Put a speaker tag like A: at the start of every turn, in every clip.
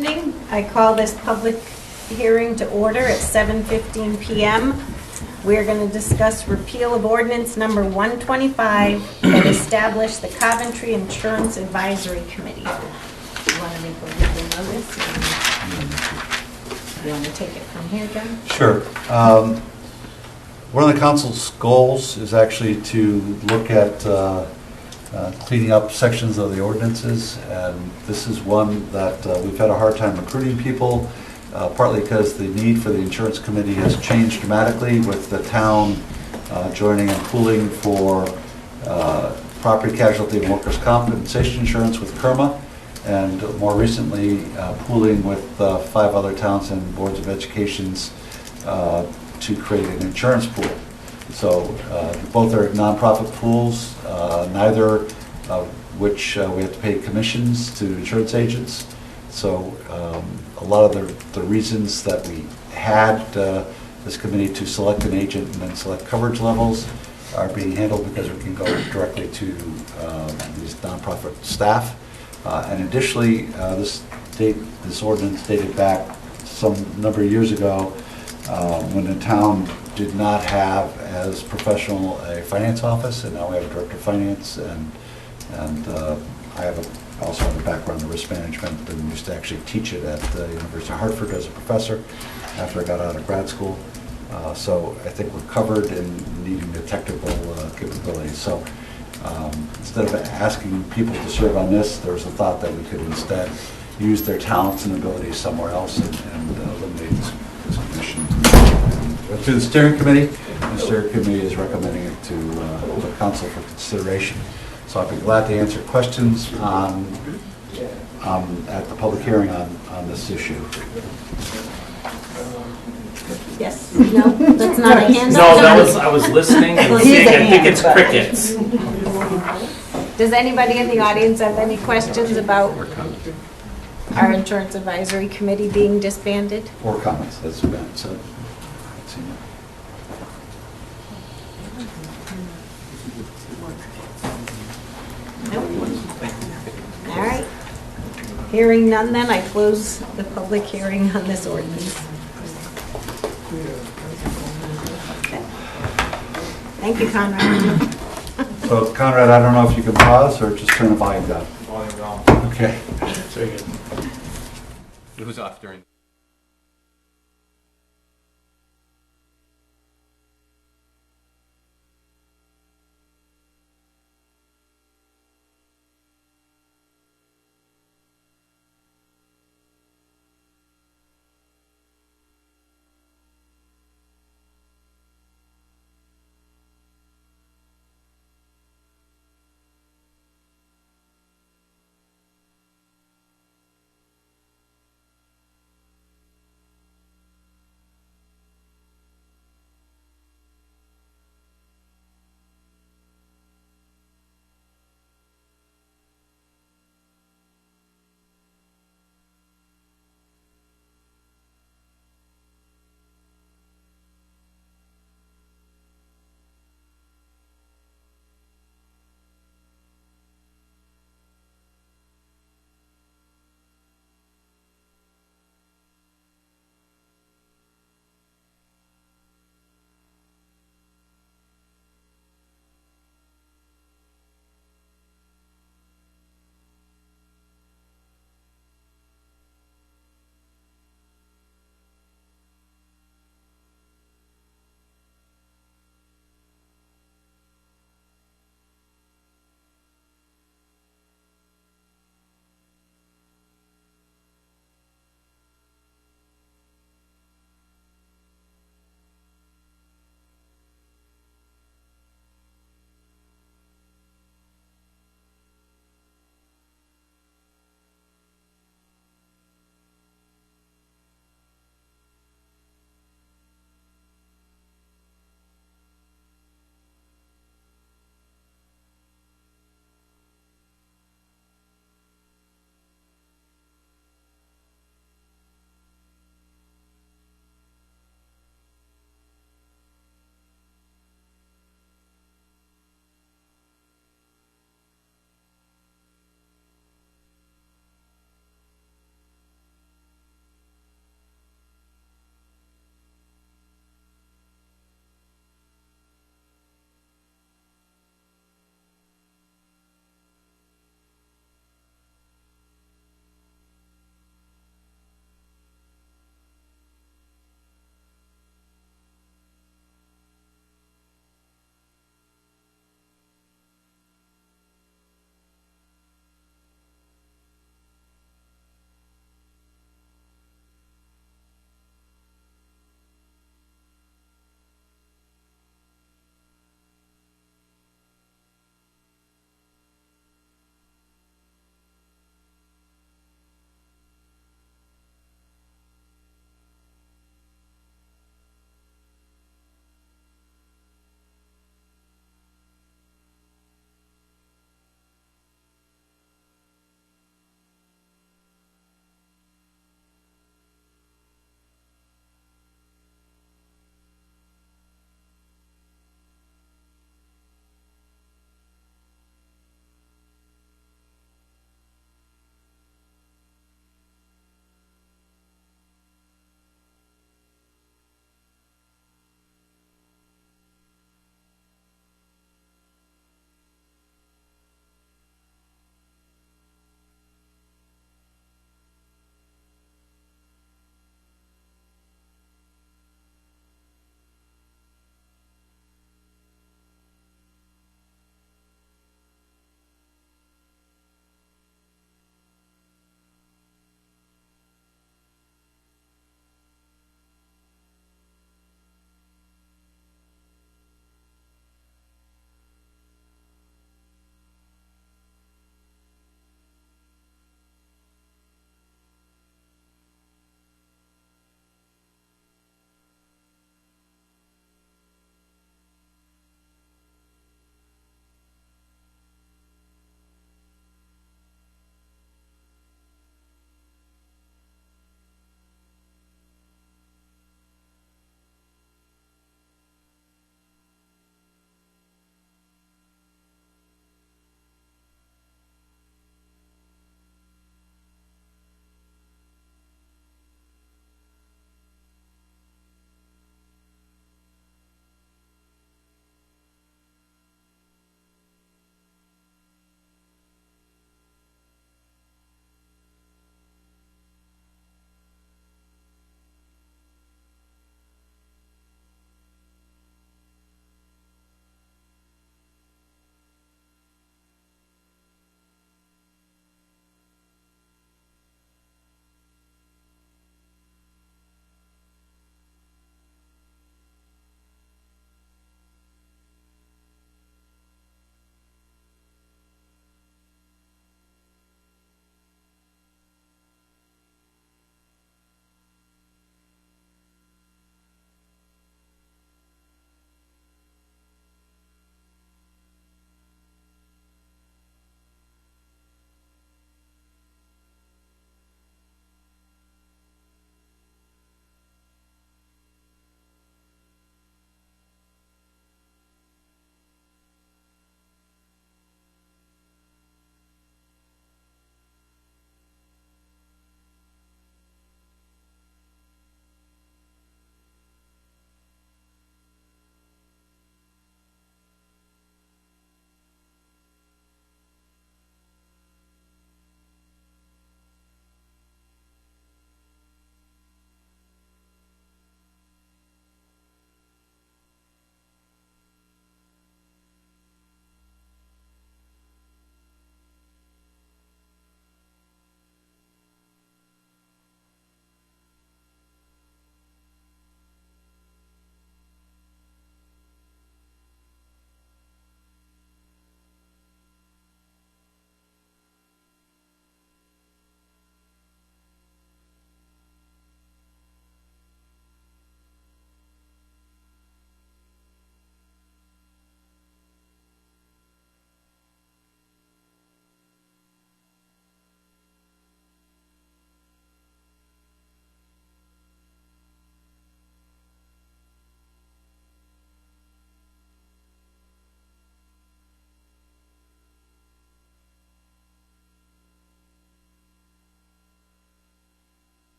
A: evening. I call this public hearing to order at 7:15 p.m. We're going to discuss repeal of ordinance number 125 that established the Coventry Insurance Advisory Committee. You want to make a legal notice? You want to take it from here, John?
B: Sure. One of the council's goals is actually to look at cleaning up sections of the ordinances, and this is one that we've had a hard time recruiting people, partly because the need for the insurance committee has changed dramatically with the town joining and pooling for property casualty and workers' compensation insurance with KERMA, and more recently pooling with 5 other towns and boards of educations to create an insurance pool. So both are nonprofit pools, neither of which we have to pay commissions to insurance agents. So a lot of the reasons that we had this committee to select an agent and then select coverage levels are being handled because we can go directly to these nonprofit staff. And additionally, this ordinance dated back some number of years ago when the town did not have as professional a finance office, and now we have a director of finance, and I also have a background in risk management and used to actually teach it at the University of Hartford as a professor after I got out of grad school. So I think we're covered in needing the technical capabilities. So instead of asking people to serve on this, there was a thought that we could instead use their talents and abilities somewhere else and eliminate this commission. To the steering committee, the steering committee is recommending it to the council for consideration. So I'd be glad to answer questions at the public hearing on this issue.
A: Yes. No, that's not a hand.
C: No, I was listening and seeing. I think it's crickets.
A: Does anybody in the audience have any questions about our insurance advisory committee being disbanded?
B: Or comments, that's been said.
A: All right. Hearing none, then I close the public hearing on this ordinance. Okay. Thank you, Conrad.
B: So Conrad, I don't know if you can pause or just turn the volume down.
C: Volume down.
B: Okay.
C: Very good. It was off during.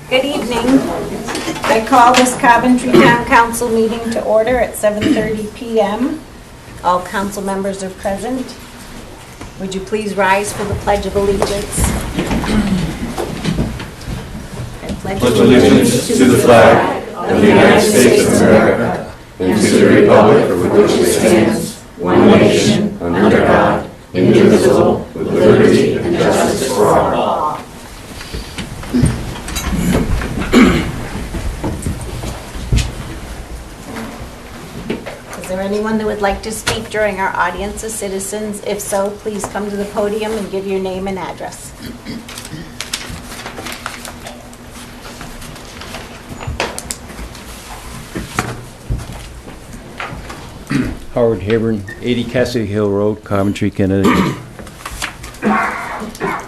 A: Good evening. I call this Coventry Town Council meeting to order at 7:30 p.m. All council members are present. Would you please rise for the Pledge of Allegiance? I pledge
D: allegiance to the flag of the United States of America and to the republic for which it stands, one nation, under God, indivisible, with liberty and justice for all.
A: Is there anyone that would like to speak during our audience of citizens? If so, please come to the podium and give your name and address.
E: Howard Habern, 80 Cassidy Hill Road, Coventry, Connecticut.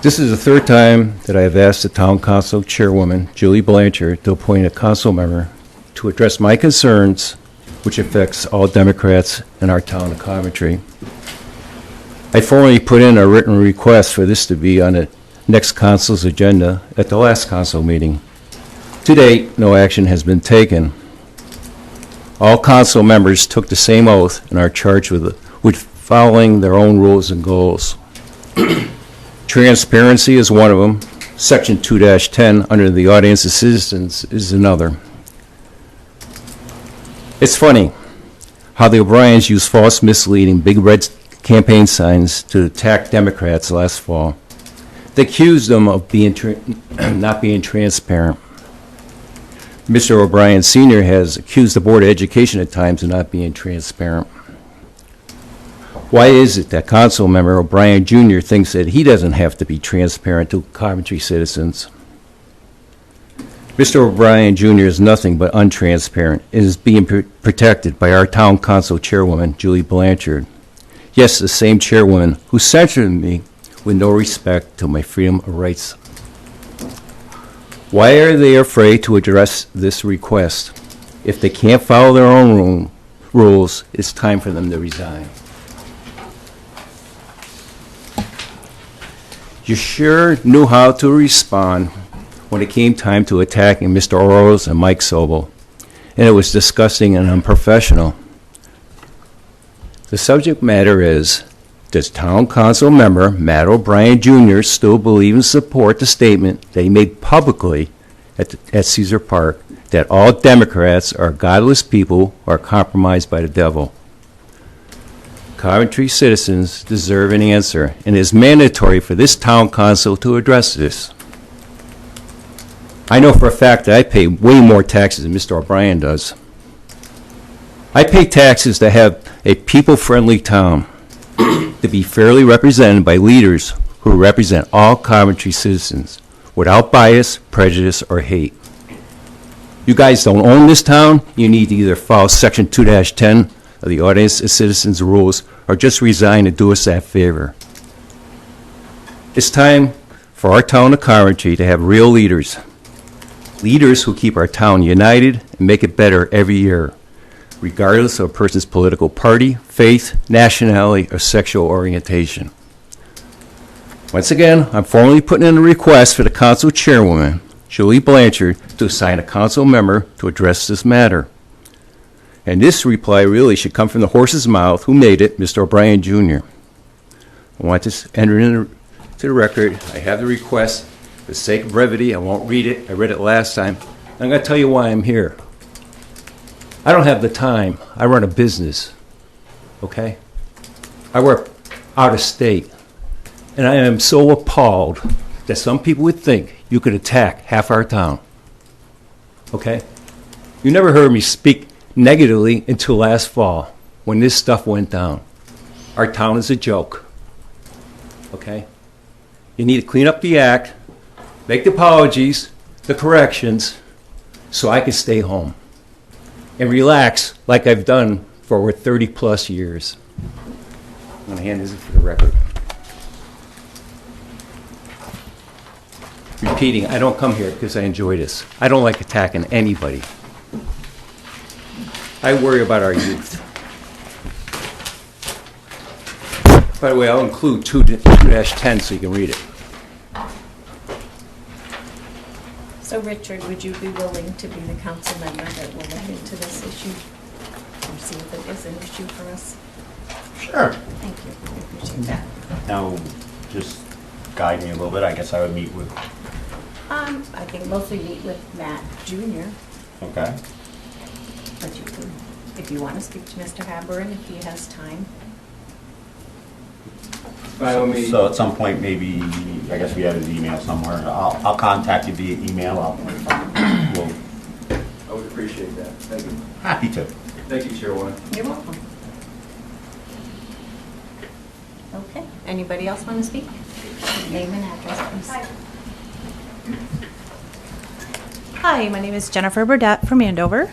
E: This is the third time that I have asked the Town Council Chairwoman, Julie Blanchard, to appoint a council member to address my concerns, which affects all Democrats in our town of Coventry. I formally put in a written request for this to be on the next council's agenda at the last council meeting. To date, no action has been taken. All council members took the same oath and are charged with following their own rules and goals. Transparency is one of them. Section 2-10 under the audience of citizens is another. It's funny how the O'Briens used false, misleading, big red campaign signs to attack Democrats last fall. They accused them of not being transparent. Mr. O'Brien Sr. has accused the Board of Education at times of not being transparent. Why is it that Council Member O'Brien Jr. thinks that he doesn't have to be transparent to Coventry citizens? Mr. O'Brien Jr. is nothing but untransparent and is being protected by our Town Council Chairwoman, Julie Blanchard. Yes, the same Chairwoman who censured me with no respect to my freedom of rights. Why are they afraid to address this request? If they can't follow their own rules, it's time for them to resign. You sure knew how to respond when it came time to attacking Mr. Oroz and Mike Sobel, and it was disgusting and unprofessional. The subject matter is, does Town Council member Matt O'Brien Jr. still believe and support the statement that he made publicly at Caesar Park that all Democrats are godless people who are compromised by the devil? Coventry citizens deserve an answer, and it is mandatory for this Town Council to address this. I know for a fact that I pay way more taxes than Mr. O'Brien does. I pay taxes to have a people-friendly town, to be fairly represented by leaders who represent all Coventry citizens without bias, prejudice, or hate. You guys don't own this town. You need to either follow Section 2-10 of the Audience of Citizens rules or just resign and do us that favor. It's time for our town of Coventry to have real leaders. Leaders who keep our town united and make it better every year, regardless of a person's political party, faith, nationality, or sexual orientation. Once again, I'm formally putting in a request for the council chairwoman, Julie Blanchard, to assign a council member to address this matter. And this reply really should come from the horse's mouth who made it, Mr. O'Brien Jr. I want to enter into the record. I have the request. For the sake of brevity, I won't read it. I read it last time. I'm going to tell you why I'm here. I don't have the time. I run a business, okay? I work out of state. And I am so appalled that some people would think you could attack half our town, okay? You never heard me speak negatively until last fall when this stuff went down. Our town is a joke, okay? You need to clean up the act, make the apologies, the corrections, so I can stay home and relax like I've done for over 30-plus years. I'm going to hand this for the record. Repeating, I don't come here because I enjoy this. I don't like attacking anybody. I worry about our youth. By the way, I'll include 2-10 so you can read it.
A: So Richard, would you be willing to be the council member that will look into this issue or see if it is an issue for us?
F: Sure.
A: Thank you, I appreciate that.
F: Now, just guide me a little bit. I guess I would meet with,
A: I think mostly meet with Matt Jr.,
F: okay.
A: but you can, if you want to speak to Mr. Haberin, if he has time.
G: By all means.
F: So at some point, maybe, I guess we have his email somewhere. I'll contact you via email. We'll,
G: I would appreciate that. Thank you.
F: happy to.
G: Thank you, Chairwoman.
A: You're welcome. Okay, anybody else want to speak? Name and address, please.
H: Hi, my name is Jennifer Burdett from Andover.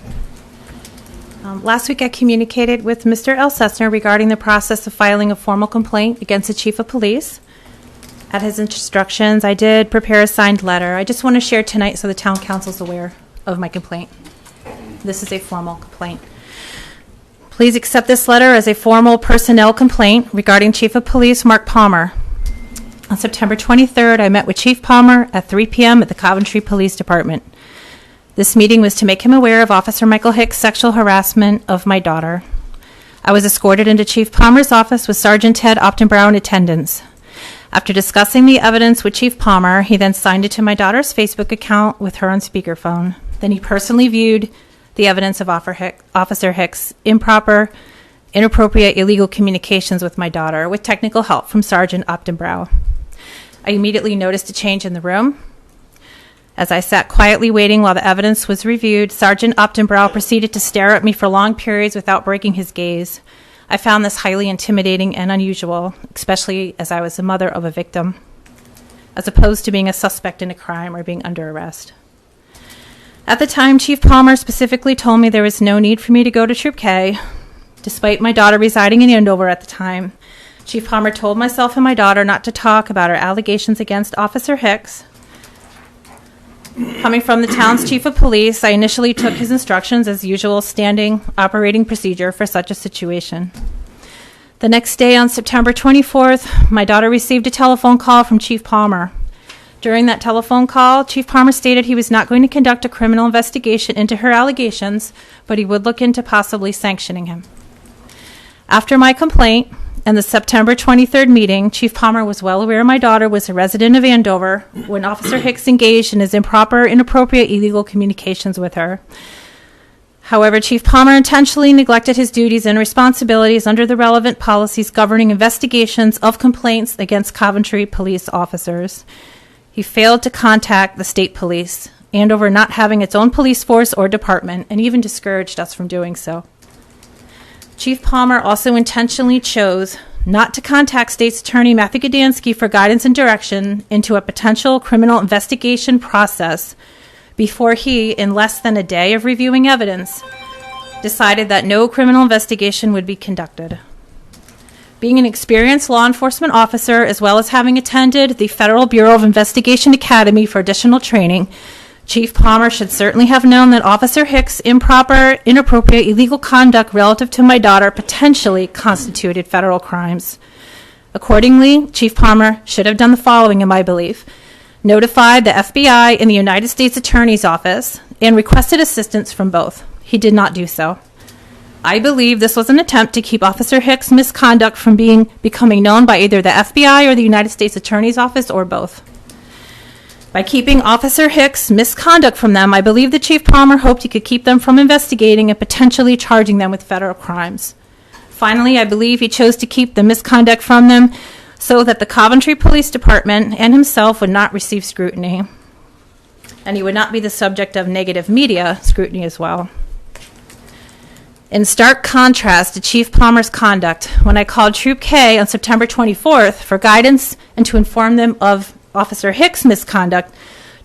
H: Last week I communicated with Mr. Elsessner regarding the process of filing a formal complaint against the Chief of Police. At his instructions, I did prepare a signed letter. I just want to share tonight so the town council is aware of my complaint. This is a formal complaint. Please accept this letter as a formal personnel complaint regarding Chief of Police Mark Palmer. On September 23rd, I met with Chief Palmer at 3 p.m. at the Coventry Police Department. This meeting was to make him aware of Officer Michael Hicks' sexual harassment of my daughter. I was escorted into Chief Palmer's office with Sergeant Ted Optenbrow in attendance. After discussing the evidence with Chief Palmer, he then signed it to my daughter's Facebook account with her on speakerphone. Then he personally viewed the evidence of Officer Hicks' improper, inappropriate, illegal communications with my daughter with technical help from Sergeant Optenbrow. I immediately noticed a change in the room. As I sat quietly waiting while the evidence was reviewed, Sergeant Optenbrow proceeded to stare at me for long periods without breaking his gaze. I found this highly intimidating and unusual, especially as I was the mother of a victim, as opposed to being a suspect in a crime or being under arrest. At the time, Chief Palmer specifically told me there was no need for me to go to Troop K, despite my daughter residing in Andover at the time. Chief Palmer told myself and my daughter not to talk about our allegations against Officer Hicks. Coming from the town's chief of police, I initially took his instructions as usual standing operating procedure for such a situation. The next day, on September 24th, my daughter received a telephone call from Chief Palmer. During that telephone call, Chief Palmer stated he was not going to conduct a criminal investigation into her allegations, but he would look into possibly sanctioning him. After my complaint and the September 23rd meeting, Chief Palmer was well aware my daughter was a resident of Andover when Officer Hicks engaged in his improper, inappropriate, illegal communications with her. However, Chief Palmer intentionally neglected his duties and responsibilities under the relevant policies governing investigations of complaints against Coventry police officers. He failed to contact the state police, Andover not having its own police force or department, and even discouraged us from doing so. Chief Palmer also intentionally chose not to contact State's Attorney Matthew Gdansky for guidance and direction into a potential criminal investigation process before he, in less than a day of reviewing evidence, decided that no criminal investigation would be conducted. Being an experienced law enforcement officer, as well as having attended the Federal Bureau of Investigation Academy for additional training, Chief Palmer should certainly have known that Officer Hicks' improper, inappropriate, illegal conduct relative to my daughter potentially constituted federal crimes. Accordingly, Chief Palmer should have done the following, in my belief: notified the FBI and the United States Attorney's Office and requested assistance from both. He did not do so. I believe this was an attempt to keep Officer Hicks' misconduct from becoming known by either the FBI or the United States Attorney's Office or both. By keeping Officer Hicks' misconduct from them, I believe that Chief Palmer hoped he could keep them from investigating and potentially charging them with federal crimes. Finally, I believe he chose to keep the misconduct from them so that the Coventry Police Department and himself would not receive scrutiny, and he would not be the subject of negative media scrutiny as well. In stark contrast to Chief Palmer's conduct, when I called Troop K on September 24th for guidance and to inform them of Officer Hicks' misconduct,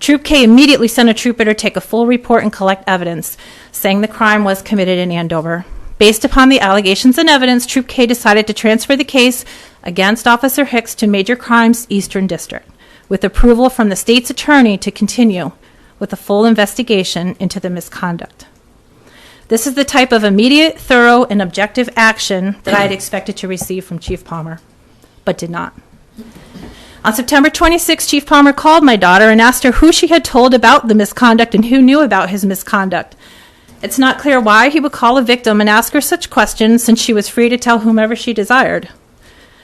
H: Troop K immediately sent a trooper to take a full report and collect evidence, saying the crime was committed in Andover. Based upon the allegations and evidence, Troop K decided to transfer the case against Officer Hicks to Major Crimes Eastern District, with approval from the state's attorney to continue with a full investigation into the misconduct. This is the type of immediate, thorough, and objective action that I had expected to receive from Chief Palmer, but did not. On September 26, Chief Palmer called my daughter and asked her who she had told about the misconduct and who knew about his misconduct. It's not clear why he would call a victim and ask her such questions, since she was free to tell whomever she desired.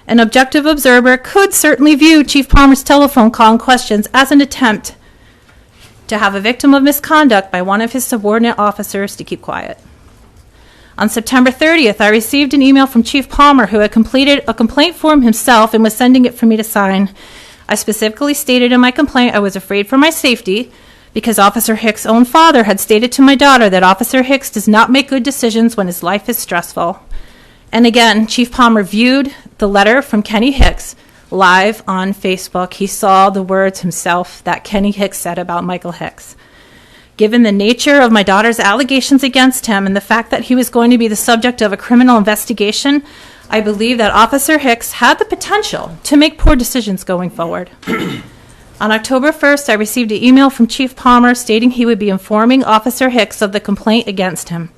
H: An objective observer could certainly view Chief Palmer's telephone call and questions as an attempt to have a victim of misconduct by one of his subordinate officers to keep quiet. On September 30th, I received an email from Chief Palmer, who had completed a complaint form himself and was sending it for me to sign. I specifically stated in my complaint I was afraid for my safety because Officer Hicks' own father had stated to my daughter that Officer Hicks does not make good decisions when his life is stressful. And again, Chief Palmer viewed the letter from Kenny Hicks live on Facebook. He saw the words himself that Kenny Hicks said about Michael Hicks. Given the nature of my daughter's allegations against him and the fact that he was going to be the subject of a criminal investigation, I believe that Officer Hicks had the potential to make poor decisions going forward. On October 1st, I received an email from Chief Palmer stating he would be informing Officer Hicks of the complaint against him.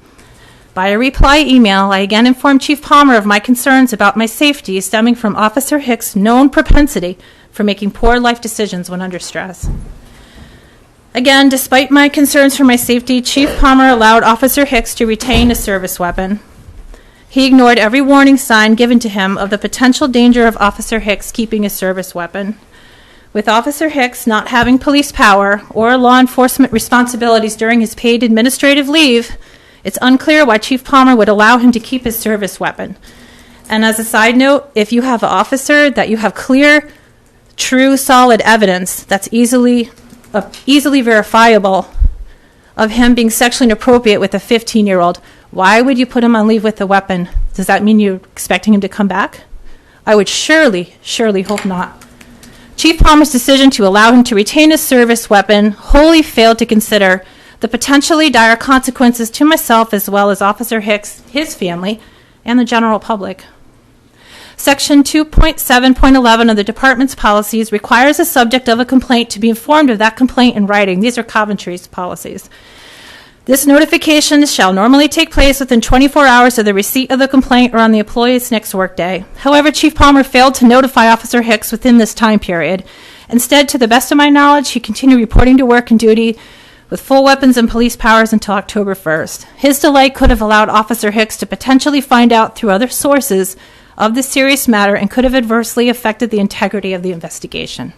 H: By a reply email, I again informed Chief Palmer of my concerns about my safety stemming from Officer Hicks' known propensity for making poor life decisions when under stress. Again, despite my concerns for my safety, Chief Palmer allowed Officer Hicks to retain a service weapon. He ignored every warning sign given to him of the potential danger of Officer Hicks keeping a service weapon. With Officer Hicks not having police power or law enforcement responsibilities during his paid administrative leave, it's unclear why Chief Palmer would allow him to keep his service weapon. And as a side note, if you have an officer that you have clear, true, solid evidence that's easily verifiable of him being sexually inappropriate with a 15-year-old, why would you put him on leave with a weapon? Does that mean you're expecting him to come back? I would surely hope not. Chief Palmer's decision to allow him to retain his service weapon wholly failed to consider the potentially dire consequences to myself as well as Officer Hicks, his family, and the general public. Section 2.7.11 of the department's policies requires the subject of a complaint to be informed of that complaint in writing. These are Coventry's policies. This notification shall normally take place within 24 hours of the receipt of the complaint or on the employee's next workday. However, Chief Palmer failed to notify Officer Hicks within this time period. Instead, to the best of my knowledge, he continued reporting to work and duty with full weapons and police powers until October 1st. His delay could have allowed Officer Hicks to potentially find out through other sources of this serious matter and could have adversely affected the integrity of the investigation.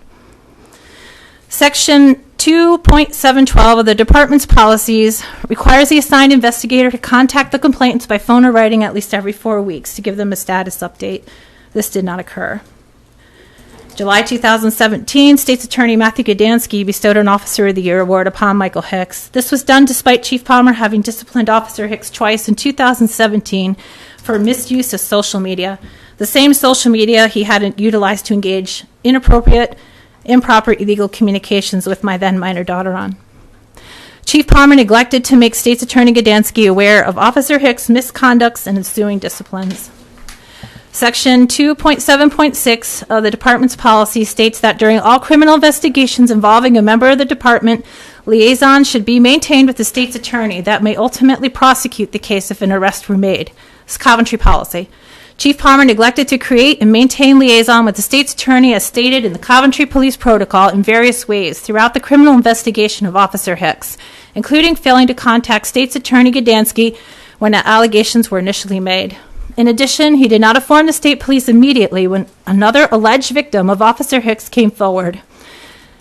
H: Section 2.712 of the department's policies requires the assigned investigator to contact the complainants by phone or writing at least every 4 weeks to give them a status update. This did not occur. July 2017, State's Attorney Matthew Gdansky bestowed an Officer of the Year award upon Michael Hicks. This was done despite Chief Palmer having disciplined Officer Hicks twice in 2017 for misuse of social media, the same social media he had utilized to engage inappropriate, improper, illegal communications with my then minor daughter on. Chief Palmer neglected to make State's Attorney Gdansky aware of Officer Hicks' misconducts and ensuing disciplines. Section 2.7.6 of the department's policy states that during all criminal investigations involving a member of the department, liaison should be maintained with the state's attorney that may ultimately prosecute the case if an arrest were made. It's Coventry policy. Chief Palmer neglected to create and maintain liaison with the state's attorney as stated in the Coventry Police Protocol in various ways throughout the criminal investigation of Officer Hicks, including failing to contact State's Attorney Gdansky when the allegations were initially made. In addition, he did not inform the state police immediately when another alleged victim of Officer Hicks came forward.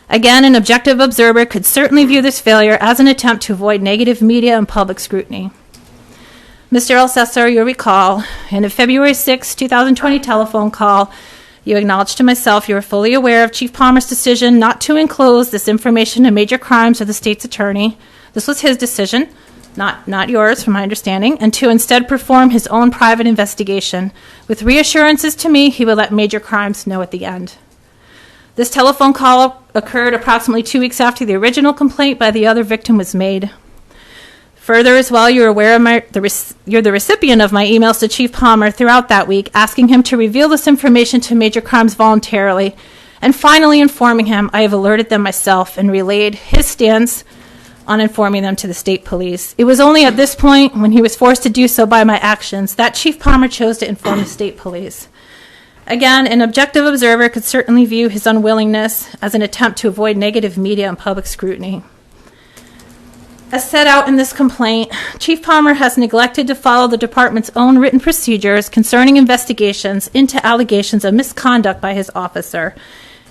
H: Again, an objective observer could certainly view this failure as an attempt to avoid negative media and public scrutiny. Mr. Alcessor, you'll recall, in a February 6, 2020 telephone call, you acknowledged to myself you were fully aware of Chief Palmer's decision not to enclose this information in major crimes of the state's attorney. This was his decision, not yours, from my understanding, and to instead perform his own private investigation. With reassurances to me, he would let major crimes know at the end. This telephone call occurred approximately 2 weeks after the original complaint by the other victim was made. Further, as well, you're aware of you're the recipient of my emails to Chief Palmer throughout that week, asking him to reveal this information to major crimes voluntarily, and finally informing him I have alerted them myself and relayed his stance on informing them to the state police. It was only at this point, when he was forced to do so by my actions, that Chief Palmer chose to inform the state police. Again, an objective observer could certainly view his unwillingness as an attempt to avoid negative media and public scrutiny. As set out in this complaint, Chief Palmer has neglected to follow the department's own written procedures concerning investigations into allegations of misconduct by his officer.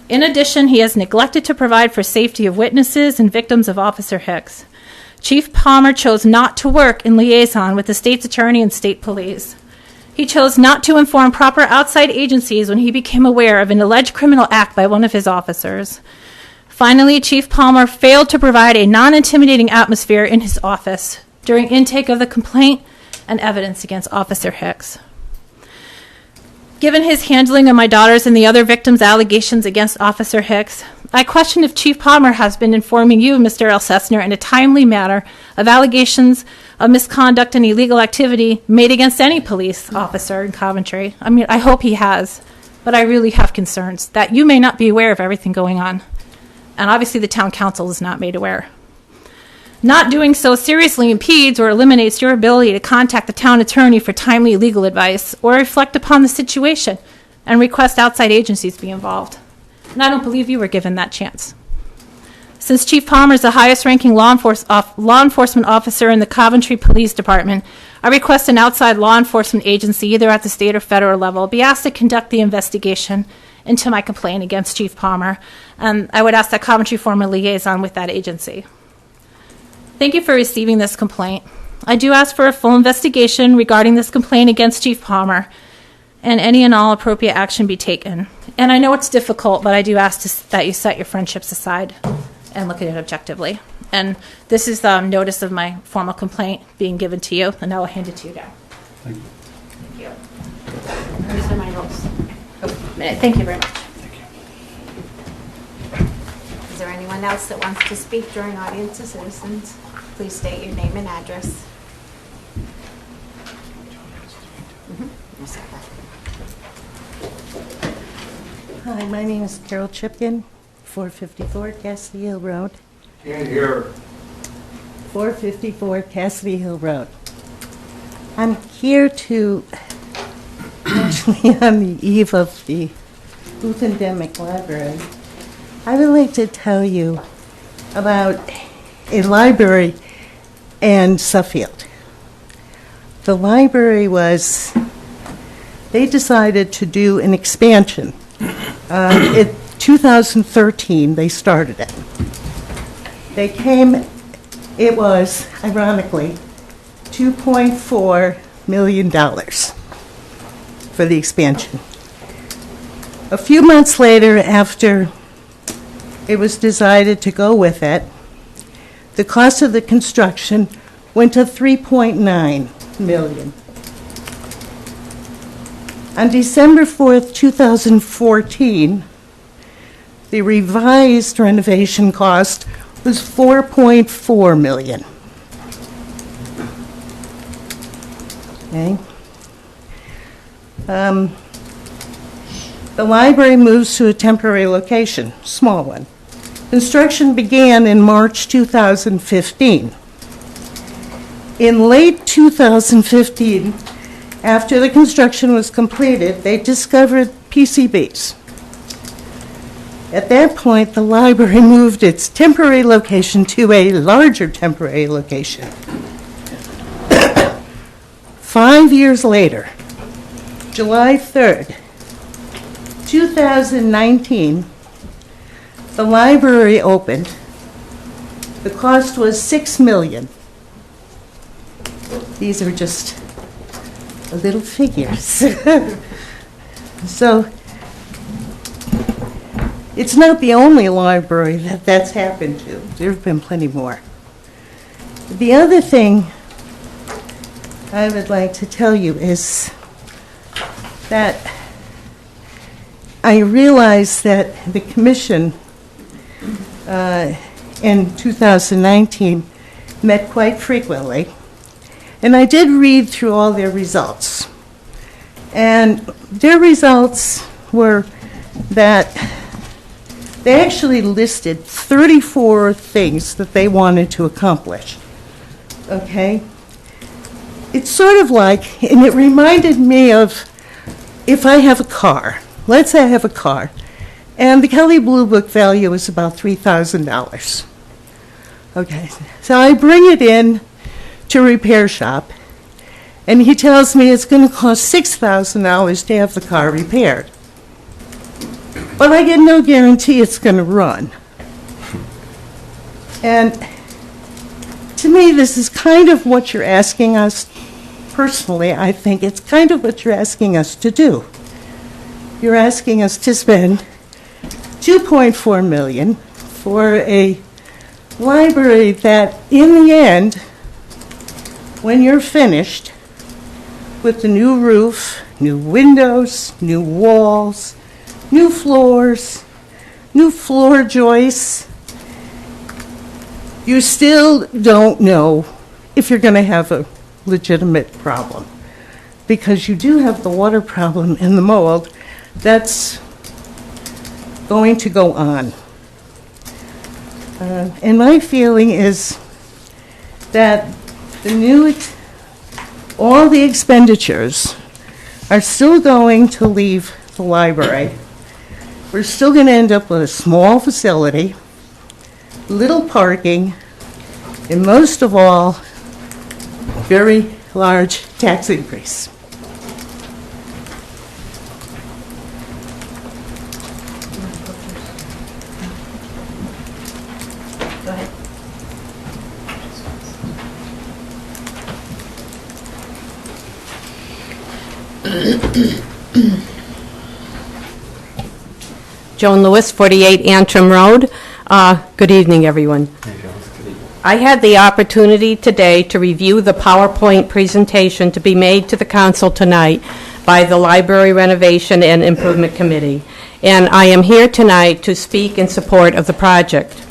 H: In addition, he has neglected to provide for safety of witnesses and victims of Officer Hicks. Chief Palmer chose not to work in liaison with the state's attorney and state police. He chose not to inform proper outside agencies when he became aware of an alleged criminal act by one of his officers. Finally, Chief Palmer failed to provide a non-intimidating atmosphere in his office during intake of the complaint and evidence against Officer Hicks. Given his handling of my daughter's and the other victims' allegations against Officer Hicks, I question if Chief Palmer has been informing you, Mr. Elsessner, in a timely manner of allegations of misconduct and illegal activity made against any police officer in Coventry. I mean, I hope he has, but I really have concerns that you may not be aware of everything going on. And obviously the town council is not made aware. Not doing so seriously impedes or eliminates your ability to contact the town attorney for timely legal advice or reflect upon the situation and request outside agencies be involved. And I don't believe you were given that chance. Since Chief Palmer is the highest ranking law enforcement officer in the Coventry Police Department, I request an outside law enforcement agency, either at the state or federal level, be asked to conduct the investigation into my complaint against Chief Palmer, and I would ask that Coventry form a liaison with that agency. Thank you for receiving this complaint. I do ask for a full investigation regarding this complaint against Chief Palmer, and any and all appropriate action be taken. And I know it's difficult, but I do ask that you set your friendships aside and look at it objectively. And this is the notice of my formal complaint being given to you, and I will hand it to you now.
B: Thank you.
H: Thank you. These are my notes. Thank you very much.
A: Is there anyone else that wants to speak during audience of citizens? Please state your name and address.
I: Hi, my name is Carol Chipkin, 454 Cassidy Hill Road.
G: Can't hear.
I: 454 Cassidy Hill Road. I'm here to, actually on the eve of the Booth Endemic Library, I would like to tell you about a library in Suffield. The library they decided to do an expansion. In 2013, they started it. It was, ironically, $2.4 million for the expansion. A few months later, after it was decided to go with it, the cost of the construction went to $3.9 million. On December 4th, 2014, the revised renovation cost was $4.4 million. Okay. The library moves to a temporary location, small one. Construction began in March 2015. In late 2015, after the construction was completed, they discovered PCBs. At that point, the library moved its temporary location to a larger temporary location. 5 years later, July 3rd, 2019, the library opened. The cost was $6 million. These are just little figures. So it's not the only library that's happened to. There have been plenty more. The other thing I would like to tell you is that I realize that the commission in 2019 met quite frequently, and I did read through all their results. And their results were that they actually listed 34 things that they wanted to accomplish. Okay? It's sort of like, and it reminded me of if I have a car let's say I have a car, and the Kelly Blue Book value is about $3,000. Okay, so I bring it in to a repair shop, and he tells me it's going to cost $6,000 to have the car repaired. But I get no guarantee it's going to run. And to me, this is kind of what you're asking us. Personally, I think it's kind of what you're asking us to do. You're asking us to spend $2.4 million for a library that, in the end, when you're finished with the new roof, new windows, new walls, new floors, new floor joists, you still don't know if you're going to have a legitimate problem, because you do have the water problem and the mold that's going to go on. And my feeling is that all the expenditures are still going to leave the library. We're still going to end up with a small facility, little parking, and most of all, very large tax increase.
A: Go ahead.
J: Joan Lewis, 48 Antrim Road. Good evening, everyone. I had the opportunity today to review the PowerPoint presentation to be made to the council tonight by the Library Renovation and Improvement Committee, and I am here tonight to speak in support of the project.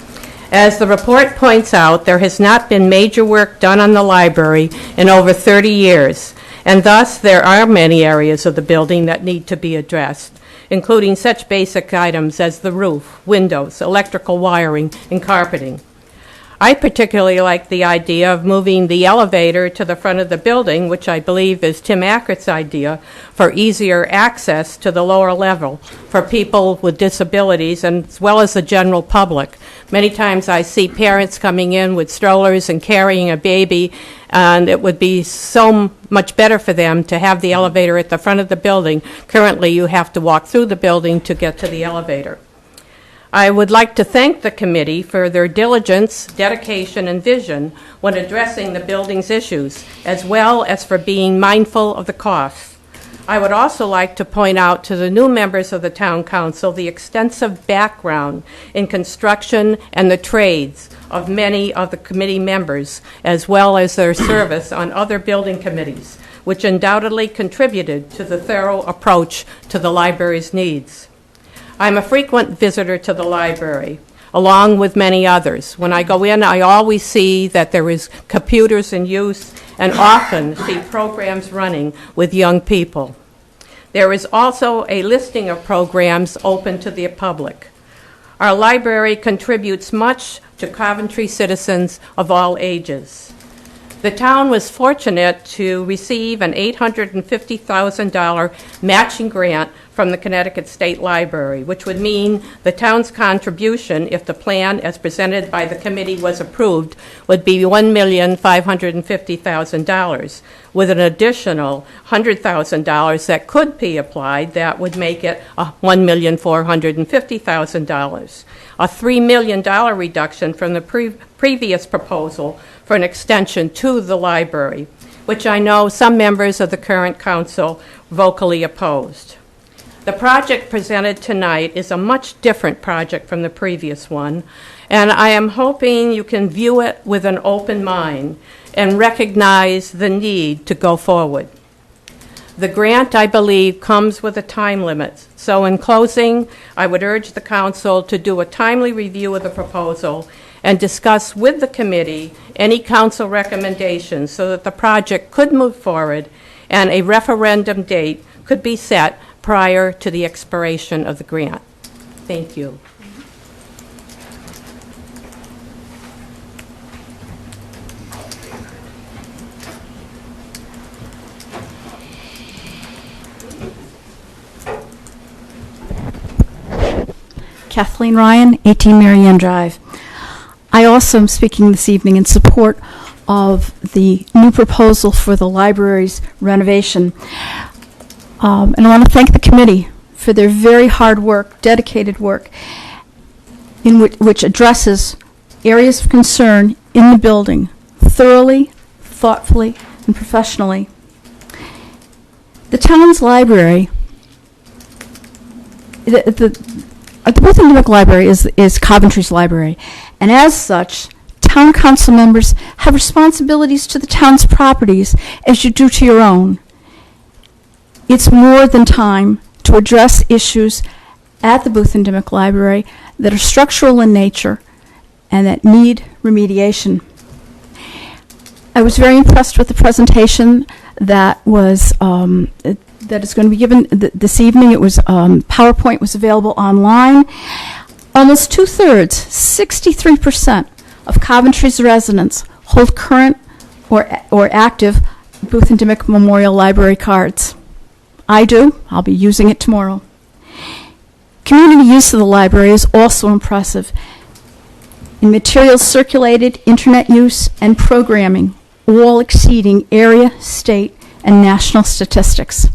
J: As the report points out, there has not been major work done on the library in over 30 years, and thus there are many areas of the building that need to be addressed, including such basic items as the roof, windows, electrical wiring, and carpeting. I particularly like the idea of moving the elevator to the front of the building, which I believe is Tim Ackert's idea, for easier access to the lower level for people with disabilities and as well as the general public. Many times I see parents coming in with strollers and carrying a baby, and it would be so much better for them to have the elevator at the front of the building. Currently, you have to walk through the building to get to the elevator. I would like to thank the committee for their diligence, dedication, and vision when addressing the building's issues, as well as for being mindful of the costs. I would also like to point out to the new members of the Town Council the extensive background in construction and the trades of many of the committee members, as well as their service on other building committees, which undoubtedly contributed to the thorough approach to the library's needs. I'm a frequent visitor to the library, along with many others. When I go in, I always see that there is computers in use and often see programs running with young people. There is also a listing of programs open to the public. Our library contributes much to Coventry citizens of all ages. The town was fortunate to receive an $850,000 matching grant from the Connecticut State Library, which would mean the town's contribution, if the plan as presented by the committee was approved, would be $1,550,000, with an additional $100,000 that could be applied. That would make it $1,450,000, a $3 million reduction from the previous proposal for an extension to the library, which I know some members of the current council vocally opposed. The project presented tonight is a much different project from the previous one, and I am hoping you can view it with an open mind and recognize the need to go forward. The grant, I believe, comes with a time limit. So in closing, I would urge the council to do a timely review of the proposal and discuss with the committee any council recommendations so that the project could move forward and a referendum date could be set prior to the expiration of the grant. Thank you.
K: Kathleen Ryan, 18 Marianne Drive. I also am speaking this evening in support of the new proposal for the library's renovation. And I want to thank the committee for their very hard work, dedicated work, in which addresses areas of concern in the building thoroughly, thoughtfully, and professionally. The town's library, the Booth and Dimick Library is Coventry's library, and as such, town council members have responsibilities to the town's properties as you do to your own. It's more than time to address issues at the Booth and Dimick Library that are structural in nature and that need remediation. I was very impressed with the presentation that was that is going to be given this evening. It was PowerPoint was available online. Almost 2/3, 63% of Coventry's residents hold current or active Booth and Dimick Memorial Library cards. I do. I'll be using it tomorrow. Community use of the library is also impressive. In materials circulated, internet use, and programming, all exceeding area, state, and national statistics.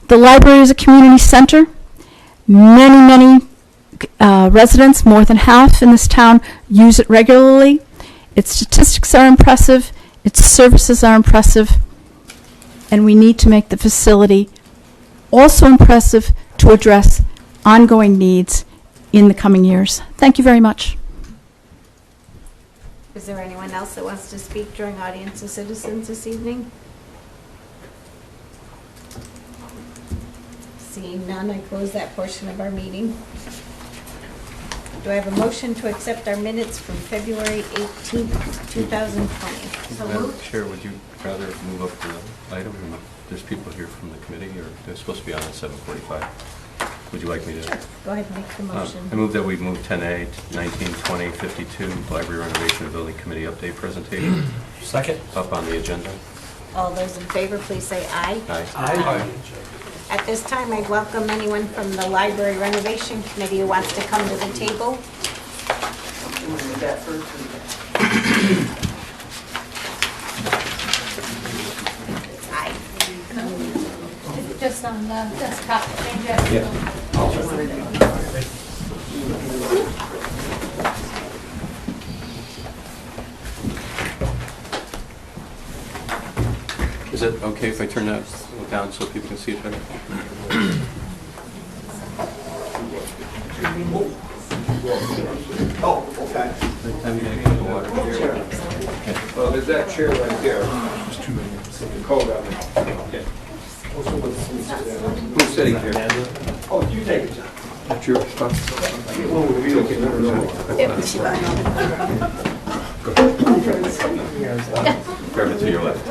K: The library is a community center. Many residents, more than half in this town, use it regularly. Its statistics are impressive. Its services are impressive. And we need to make the facility also impressive to address ongoing needs in the coming years. Thank you very much.
A: Is there anyone else that wants to speak during audience of citizens this evening? Seeing none, I close that portion of our meeting. Do I have a motion to accept our minutes from February 18th, 2020? So
L: Madam
A: moved.
L: Chair, would you rather move up the item? There's people here from the committee, or they're supposed to be on at 7:45. Would you like me to?
A: Sure. Go ahead and make the motion.
L: I move that we move 10A, 19, 20, 52, Library Renovation and Building Committee update presentation.
C: Second.
L: Up on the agenda.
A: All those in favor, please say aye.
L: Aye.
A: At this time, I'd welcome anyone from the Library Renovation Committee who wants to come to the table. Aye.
H: Just on the desktop.
L: Is it okay if I turn that down so people can see it better?
G: Oh, okay. Well, there's that chair right there. Cold out there. Okay. Who's sitting here? Oh, you take it, John. That's your responsibility.
L: Grab it to your left.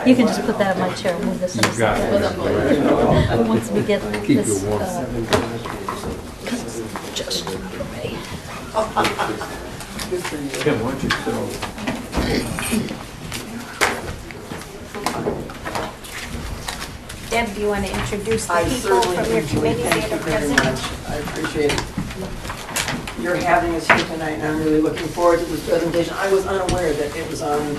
K: You can just put that in my chair and move this. Once we get this. Just for me.
G: Kim, why don't you sit over?
A: Deb, do you want to introduce the
M: I
A: people
M: certainly
A: from your
M: do,
A: committee
M: Julie.
A: that
M: Thank
A: are
M: you very
A: present?
M: much. I appreciate it. You're having us here tonight, and I'm really looking forward to this presentation. I was unaware that it was on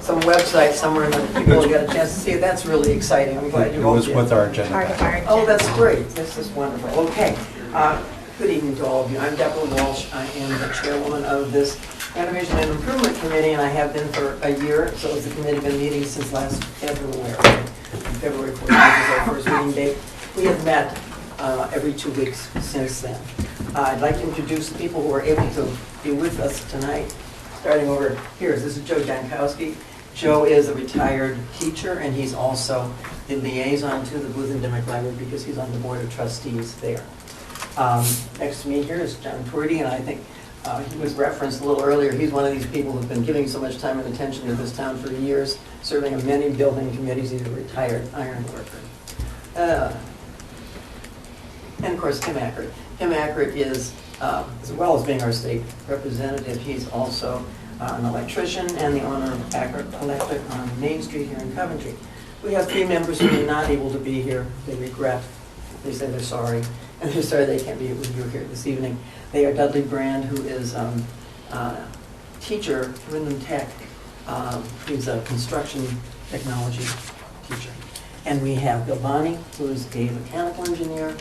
M: some website somewhere, and that people got a chance to see it. That's really exciting. I'm glad you
B: It
M: both
B: was
M: did.
B: with our agenda.
A: Part of our agenda.
M: Oh, that's great. This is wonderful. Okay. Good evening to all of you. I'm Deborah Walsh. I am the chairwoman of this Renovation and Improvement Committee, and I have been for a year. So has the committee been meeting since last February. February 14th is our first meeting date. We have met every 2 weeks since then. I'd like to introduce the people who are able to be with us tonight. Starting over here, this is Joe Jankowski. Joe is a retired teacher, and he's also the liaison to the Booth and Dimick Library because he's on the board of trustees there. Next to me here is John Purdy, and I think he was referenced a little earlier. He's one of these people who've been giving so much time and attention to this town for years, serving on many building committees. He's a retired iron worker. And of course, Tim Ackert. Tim Ackert is, as well as being our state representative, he's also an electrician and the owner of Ackert Electric on Main Street here in Coventry. We have 3 members who are not able to be here. They regret. They say they're sorry. and they're sorry they can't be with you here this evening. They are Dudley Brand, who is teacher, Wyndham Tech. He's a construction technology teacher. And we have Bill Bonney, who is a mechanical engineer.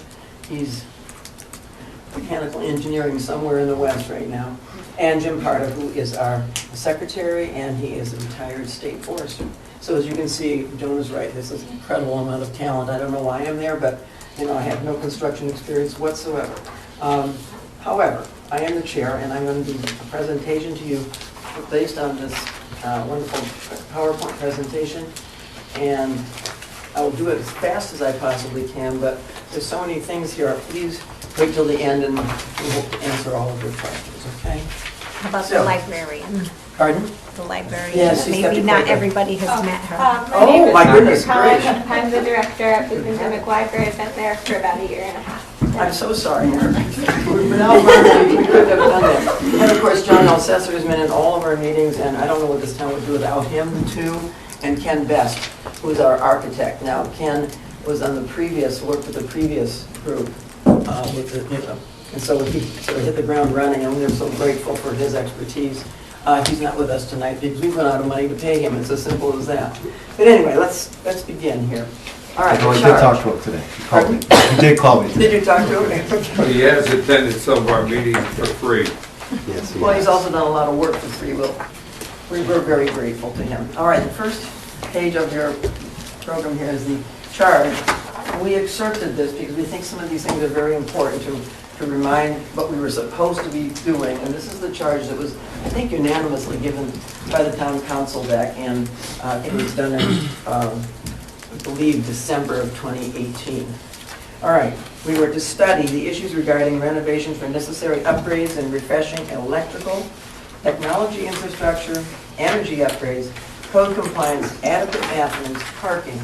M: He's mechanical engineering somewhere in the West right now. And Jim Carter, who is our secretary, and he is a retired state forester. So as you can see, Joan is right. This is an incredible amount of talent. I don't know why I'm there, but I have no construction experience whatsoever. However, I am the chair, and I'm going to do a presentation to you based on this wonderful PowerPoint presentation. And I will do it as fast as I possibly can, but there's so many things here. Please wait till the end, and we hope to answer all of your questions, okay?
A: How about the librarian?
M: Pardon?
A: The librarian.
M: Yes, she's got
A: Maybe
M: the
A: not
M: library.
A: everybody has met her.
M: Oh, my goodness, great.
N: I'm the director at the Pandemic Library. I've been there for about 1.5 years.
M: I'm so sorry, Mark. Without Mark, we couldn't have done that. And of course, John Alcessor has been in all of our meetings, and I don't know what this town would do without him, too. And Ken Best, who's our architect. Now, Ken was on the previous, worked with the previous group, and so he sort of hit the ground running, and we're so grateful for his expertise. He's not with us tonight because we've run out of money to pay him. It's as simple as that. But anyway, let's begin here. All right.
B: No, I did talk to him today. He called me. He did call me today.
M: Did you talk to him?
G: He has attended some of our meetings for free.
B: Yes,
M: Well, he's also done a lot of work for free will. We're very grateful to him. All right, the first page of your program here is the charge. We excerpted this because we think some of these things are very important to remind what we were supposed to be doing. And this is the charge that was, I think, unanimously given by the town council back in, I think it was done in, I believe, December of 2018. All right, we were to study the issues regarding renovations for necessary upgrades and refreshing electrical, technology infrastructure, energy upgrades, code compliance, adequate bathrooms, parking,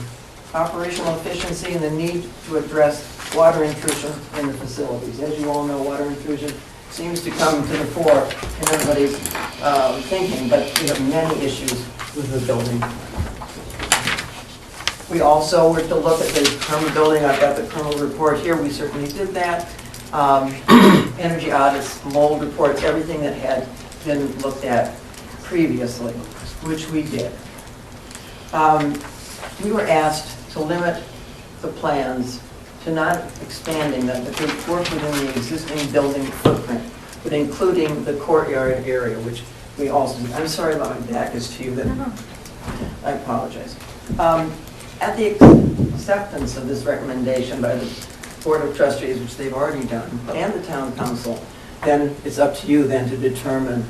M: operational efficiency, and the need to address water intrusion in the facilities. As you all know, water intrusion seems to come to the fore in everybody's thinking, but we have many issues with the building. We also were to look at the Kerma building. I've got the Kerma report here. We certainly did that. Energy audits, mold reports, everything that had been looked at previously, which we did. We were asked to limit the plans to not expanding them, but to work within the existing building footprint, but including the courtyard area, which we also did. I'm sorry about my back is to you. I apologize. At the acceptance of this recommendation by the Board of Trustees, which they've already done, and the Town Council, then it's up to you then to determine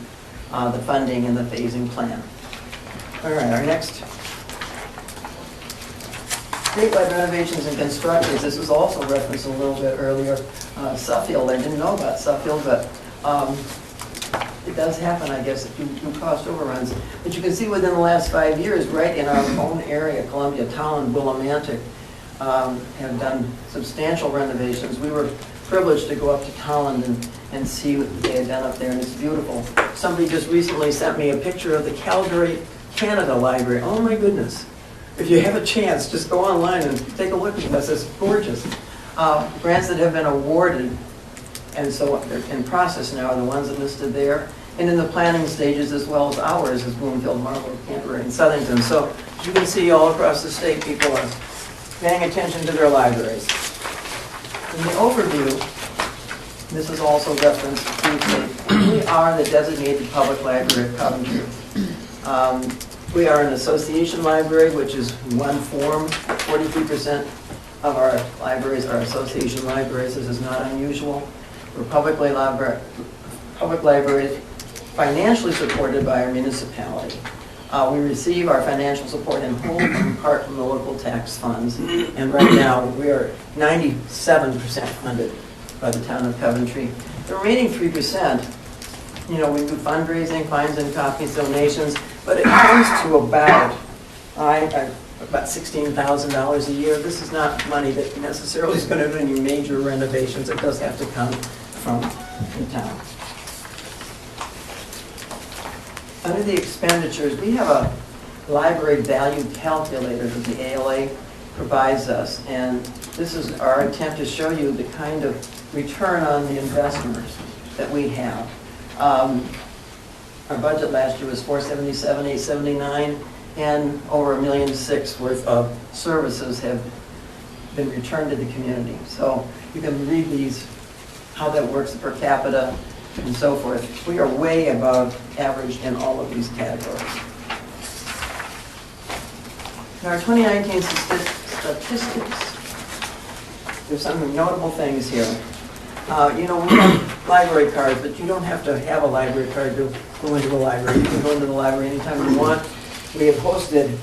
M: the funding and the phasing plan. All right, our next statewide renovations and constructions. This was also referenced a little bit earlier. Suffield, I didn't know about Suffield, but it does happen, I guess, if you do cost overruns. But you can see within the last 5 years, right in our own area, Columbia, Towland, Willimantic, have done substantial renovations. We were privileged to go up to Towland and see what they had done up there, and it's beautiful. Somebody just recently sent me a picture of the Calgary, Canada Library. Oh my goodness. If you have a chance, just go online and take a look at this. It's gorgeous. Grants that have been awarded, and so they're in process now, are the ones that listed there. And in the planning stages as well as ours is Bloomfield, Marlborough, Canterbury, and Southington. So as you can see, all across the state, people are paying attention to their libraries. In the overview, this is also referenced briefly, we are the designated public library of Coventry. We are an association library, which is one form. 43% of our libraries are association libraries. This is not unusual. We're public libraries financially supported by our municipality. We receive our financial support in whole and in part from the local tax funds. And right now, we are 97% funded by the town of Coventry. The remaining 3%, we do fundraising, fines and copies, donations, but it comes to about $16,000 a year. This is not money that necessarily is going to do any major renovations. It does have to come from the town. Under the expenditures, we have a library value calculator that the ALA provides us, and this is our attempt to show you the kind of return on the investment that we have. Our budget last year was $477,879, and over $1.6 million worth of services have been returned to the community. So you can read these, how that works per capita and so forth. We are way above average in all of these categories. In our 2019 statistics, there's some notable things here. We have library cards, but you don't have to have a library card to go into the library. You can go into the library anytime you want. We have hosted,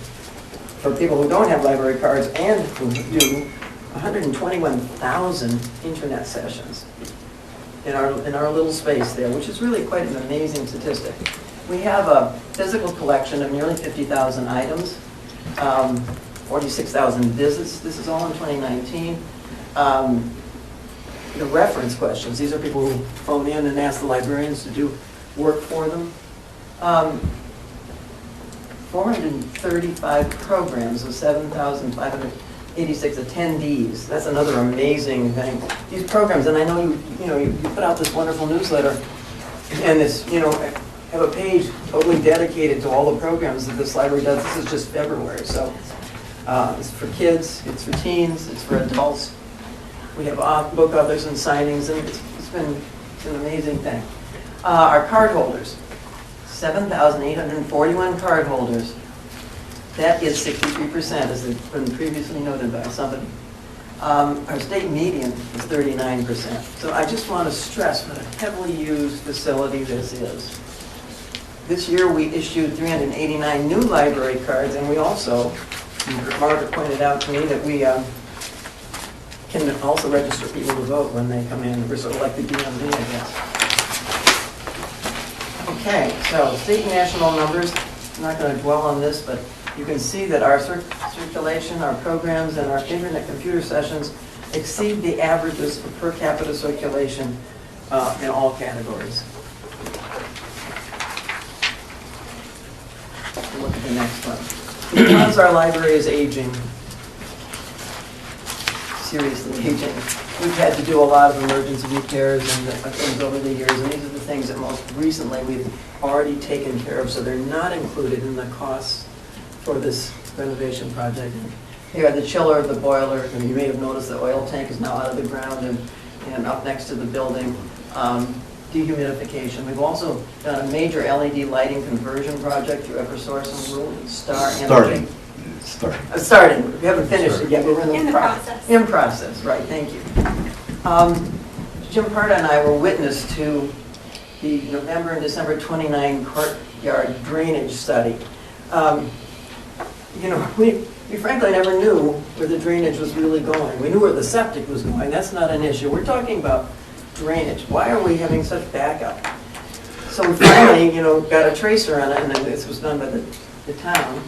M: for people who don't have library cards and who do, 121,000 internet sessions in our little space there, which is really quite an amazing statistic. We have a physical collection of nearly 50,000 items, 46,000 visits. This is all in 2019. The reference questions, these are people who phone in and ask the librarians to do work for them. 435 programs with 7,586 attendees. That's another amazing thing. These programs, and I know you put out this wonderful newsletter, and this, have a page totally dedicated to all the programs that this library does. This is just February, so it's for kids, it's for teens, it's for adults. We have book authors and signings, and it's been an amazing thing. Our card holders, 7,841 card holders. That is 63%, as has been previously noted by somebody. Our state median is 39%. So I just want to stress what a heavily used facility this is. This year we issued 389 new library cards, and we also, Margaret pointed out to me that we can also register people to vote when they come in. We're sort of like the DMV, I guess. Okay, so state and national numbers. I'm not going to dwell on this, but you can see that our circulation, our programs, and our internet computer sessions exceed the averages for per capita circulation in all categories. Look at the next one. Because our library is aging, seriously aging, we've had to do a lot of emergency repairs and things over the years, and these are the things that most recently we've already taken care of, so they're not included in the costs for this renovation project. Here are the chiller of the boiler, and you may have noticed the oil tank is now out of the ground and up next to the building. Dehumidification. We've also done a major LED lighting conversion project through Eversource and Rule Star Energy. Starting. We haven't finished it yet, but we're in the process. In process, right, thank you. Jim Parda and I were witness to the November and December 29 courtyard drainage study. We frankly never knew where the drainage was really going. We knew where the septic was going. That's not an issue. We're talking about drainage. Why are we having such backup? So we finally, got a tracer on it, and then this was done by the town.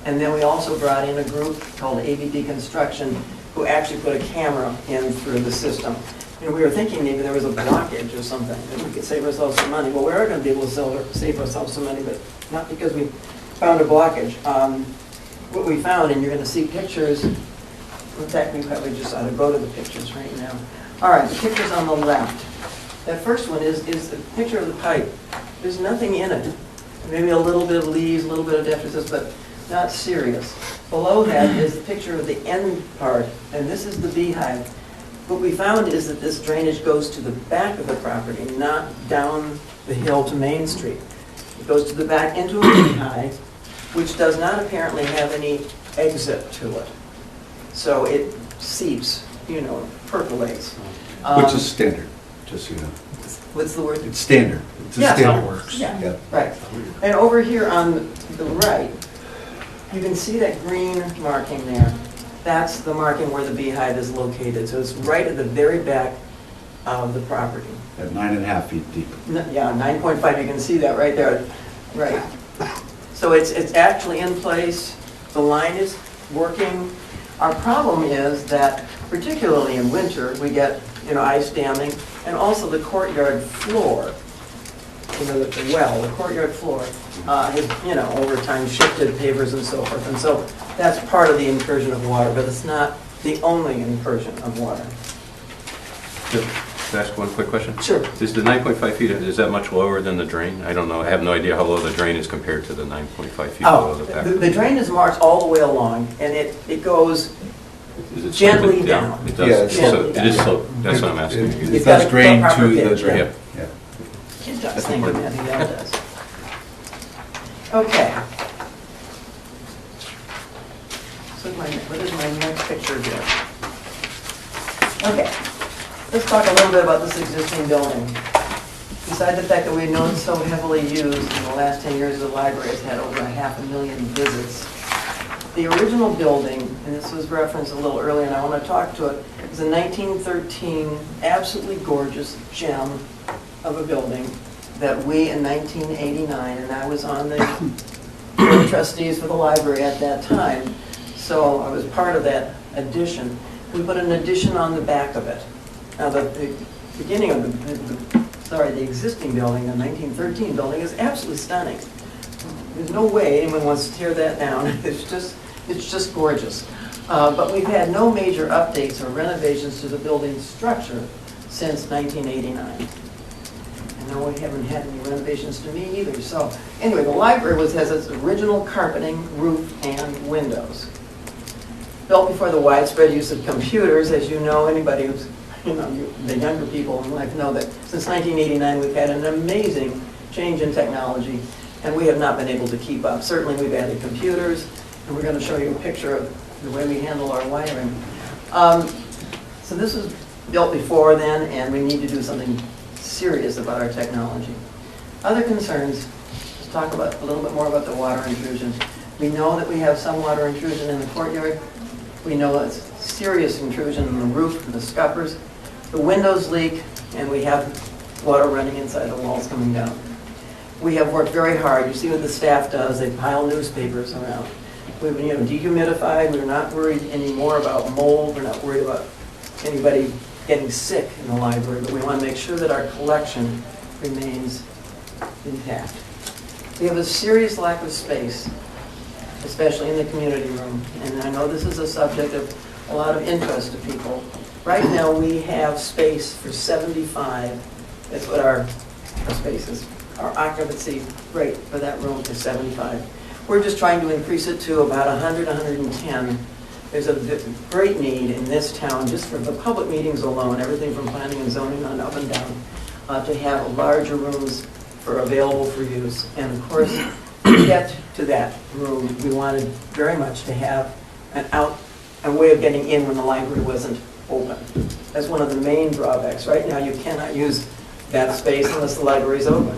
M: And then we also brought in a group called ABD Construction who actually put a camera in through the system. We were thinking maybe there was a blockage or something, and we could save ourselves some money. Well, we are going to be able to save ourselves some money, but not because we found a blockage. What we found, and you're going to see pictures, in fact, we probably just ought to go to the pictures right now. All right, the pictures on the left. That first one is the picture of the pipe. There's nothing in it. Maybe a little bit of leaves, a little bit of detritus, but not serious. Below that is the picture of the end part, and this is the beehive. What we found is that this drainage goes to the back of the property, not down the hill to Main Street. It goes to the back into a beehive, which does not apparently have any exit to it. So it seeps, percolates.
B: Which is standard, just so you know.
M: What's the word?
B: It's standard. It's a standard. Works.
M: Yeah, right. And over here on the right, you can see that green marking there. That's the marking where the beehive is located. So it's right at the very back of the property.
B: At 9.5 feet deep.
M: Yeah, 9.5. You can see that right there. Right. So it's actually in place. The line is working. Our problem is that, particularly in winter, we get ice damming, and also the courtyard floor. The courtyard floor has, over time shifted pavers and so forth. And so that's part of the incursion of water, but it's not the only incursion of water.
L: ask one quick question?
M: Sure.
L: Is the 9.5 feet, is that much lower than the drain? I don't know, I have no idea how low the drain is compared to the 9.5 feet below the back.
M: The drain is marked all the way along, and it goes
L: Is it
M: gently
L: sloping
M: down.
L: It
B: Yeah,
L: does,
B: it's
L: so
M: sloping
L: it is
M: down.
L: slope, that's what I'm asking.
B: It
M: It's got
B: does
M: a
B: drain
M: proper
B: to the
M: pitch,
B: drain.
L: yeah.
B: Yeah.
M: It does, thank you, Matthew, yeah, it does. Okay. So what is my next picture here? Okay, let's talk a little bit about this existing building. Besides the fact that we've known so heavily used in the last 10 years, the library has had over 500,000 visits. The original building, and this was referenced a little earlier, and I want to talk to it, is a 1913 absolutely gorgeous gem of a building that we in 1989, and I was on the board of trustees for the library at that time, so I was part of that addition. We put an addition on the back of it. Now the beginning of the existing building, the 1913 building, is absolutely stunning. There's no way anyone wants to tear that down. It's just gorgeous. But we've had no major updates or renovations to the building structure since 1989. And now we haven't had any renovations to me either. So anyway, the library has its original carpeting, roof, and windows. Built before the widespread use of computers, as you know, anybody who's, the younger people in life know that since 1989 we've had an amazing change in technology, and we have not been able to keep up. Certainly we've added computers, and we're going to show you a picture of the way we handle our wiring. So this was built before then, and we need to do something serious about our technology. Other concerns, let's talk about a little bit more about the water intrusion. We know that we have some water intrusion in the courtyard. We know it's serious intrusion in the roof and the scuppers. The windows leak, and we have water running inside the walls coming down. We have worked very hard. You see what the staff does. They pile newspapers around. We've been dehumidified. We're not worried anymore about mold. We're not worried about anybody getting sick in the library, but we want to make sure that our collection remains intact. We have a serious lack of space, especially in the community room. And I know this is a subject of a lot of interest to people. Right now we have space for 75. That's what our space is. Our occupancy rate for that room is 75. We're just trying to increase it to about 100, 110. There's a great need in this town, just for the public meetings alone, everything from planning and zoning on up and down, to have larger rooms available for use. And of course, to get to that room, we wanted very much to have a way of getting in when the library wasn't open. That's one of the main drawbacks. Right now, you cannot use that space unless the library is open.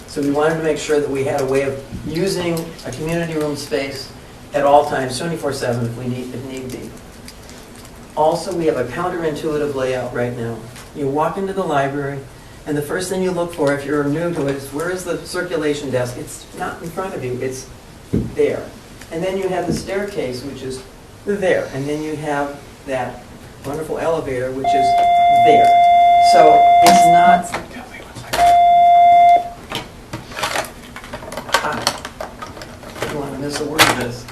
M: So we wanted to make sure that we had a way of using a community room space at all times, 24/7 if need be. Also, we have a counterintuitive layout right now. You walk into the library, and the first thing you look for, if you're new to it, is where is the circulation desk? It's not in front of you, it's there. And then you have the staircase, which is there. And then you have that wonderful elevator, which is there. So it's not... I don't want to miss a word of this.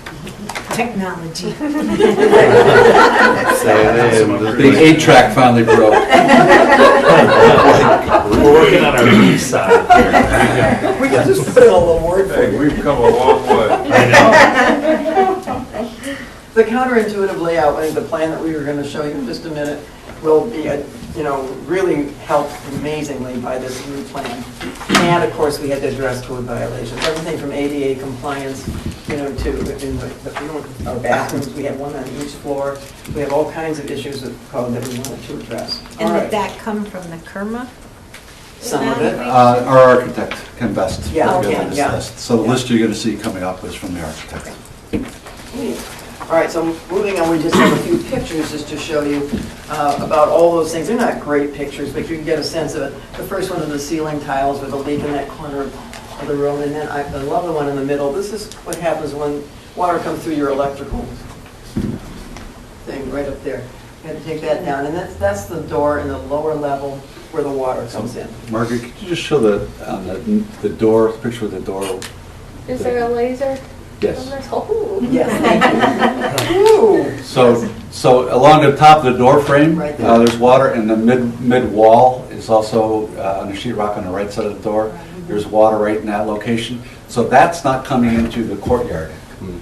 A: Technology.
B: The 8-track finally broke.
C: We're working on our east side.
M: We can just put in a little word for
G: Hey,
M: you.
G: we've come a long way.
M: The counterintuitive layout, I think the plan that we were going to show you in just a minute, will be, really helped amazingly by this new plan. And of course, we had to address code violations, everything from ADA compliance, to in our bathrooms. We have one on each floor. We have all kinds of issues with code that we wanted to address.
A: And
M: All
A: did
M: right.
A: that come from the KERMA?
M: Some of it.
B: Our architect, Ken Best.
M: Yeah,
B: put together
M: okay,
B: this
M: yeah.
B: list. So the
M: Yeah.
B: list you're going to see coming up is from the architect.
M: All right, so moving on, we just have a few pictures just to show you about all those things. They're not great pictures, but you can get a sense of it. The first one is the ceiling tiles with a leak in that corner of the room, and then I love the one in the middle. This is what happens when water comes through your electrical thing right up there. You have to take that down, and that's the door in the lower level where the water comes in.
B: Margaret, could you just show the door, picture of the door?
N: Is there a laser?
B: Yes.
N: Oh.
M: Yes, thank you. Ooh.
B: So So along the top of the door frame,
M: Right there.
B: there's water, and the mid wall is also on the sheetrock on the right side of the door. There's water right in that location. So that's not coming into the courtyard.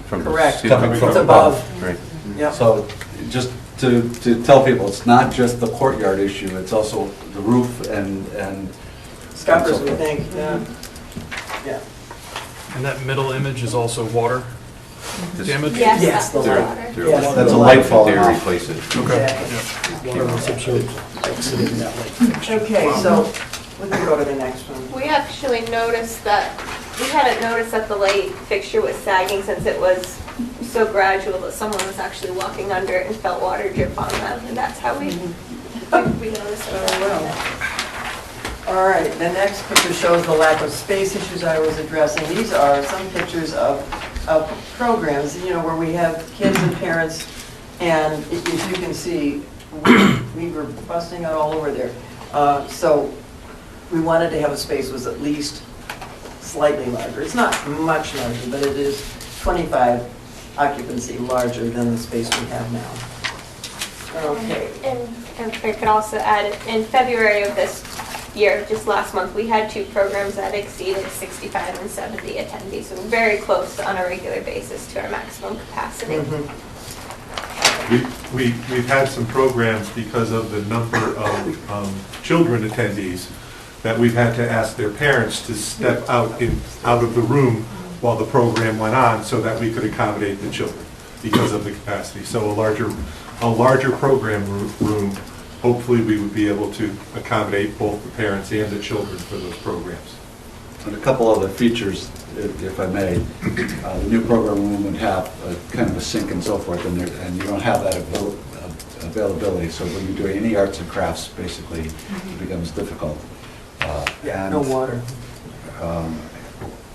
L: From the
M: Correct.
L: ceiling.
B: Coming from
M: It's above.
L: Right.
M: Yep.
B: So just to tell people, it's not just the courtyard issue, it's also the roof and
M: Scuppers, we think, yeah. Yeah.
O: And that middle image is also water damage?
N: Yes,
M: Yes,
N: that's the
L: There-
N: water.
L: there-
M: Yes.
B: That's a light falling
L: They
B: off.
L: replace it.
M: Okay, so we can go to the next one.
N: We actually noticed that, we hadn't noticed that the light fixture was sagging since it was so gradual that someone was actually walking under it and felt water drip on them, and that's how we noticed it.
M: Oh, well. All right, the next picture shows the lack of space issues I was addressing. These are some pictures of programs, where we have kids and parents, and as you can see, we were busting out all over there. So we wanted to have a space that was at least slightly larger. It's not much larger, but it is 25 occupancy larger than the space we have now. Okay.
N: And I could also add, in February of this year, just last month, we had 2 programs that exceeded 65 and 70 attendees, so we're very close on a regular basis to our maximum capacity.
P: We've had some programs because of the number of children attendees that we've had to ask their parents to step out of the room while the program went on so that we could accommodate the children because of the capacity. So a larger program room, hopefully we would be able to accommodate both the parents and the children for those programs.
B: And a couple other features, if I may. The new program room would have a kind of a sink and so forth in there, and you don't have that availability. So when you're doing any arts and crafts, basically, it becomes difficult.
M: No water.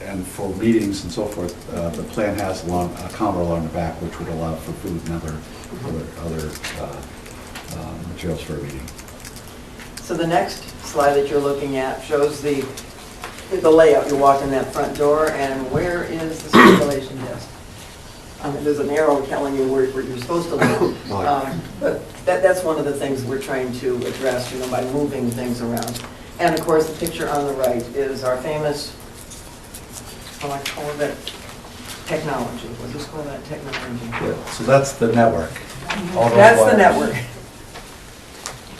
B: And for meetings and so forth, the plan has a counter along the back, which would allow for food and other materials for a meeting.
M: So the next slide that you're looking at shows the layout. You walk in that front door, and where is the circulation desk? There's an arrow telling you where you're supposed to look. But that's one of the things we're trying to address, by moving things around. And of course, the picture on the right is our famous, I call it technology. We'll just call that technology.
B: Yeah, so that's the network. All those
M: That's the
B: wires.
M: network.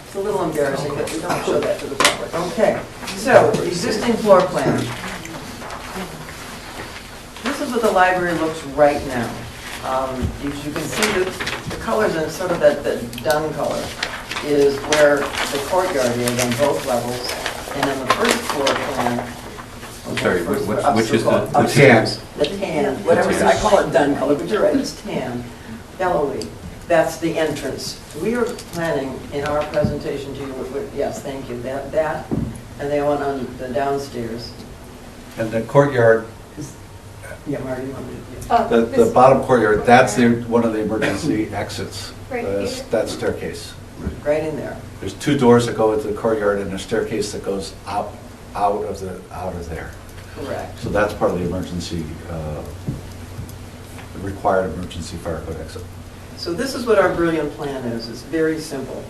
M: It's a little embarrassing, but we don't show that to the public. Okay, so existing floor plan. This is what the library looks right now. As you can see, the colors in sort of that dun color is where the courtyard is on both levels. And then the first floor plan.
L: I'm sorry, which is the
M: Upstairs. The tan, whatever, I call it dun color, but you're right, it's tan, yellowy. That's the entrance. We are planning in our presentation to you, yes, thank you, that, and they went on the downstairs.
B: And the courtyard,
M: Yeah, Marty, you want me to?
B: the bottom courtyard, that's one of the emergency exits.
N: Right here.
B: That staircase.
M: Right in there.
B: There's 2 doors that go into the courtyard and a staircase that goes out of there.
M: Correct.
B: So that's part of the emergency, the required emergency fire code exit.
M: So this is what our brilliant plan is. It's very simple.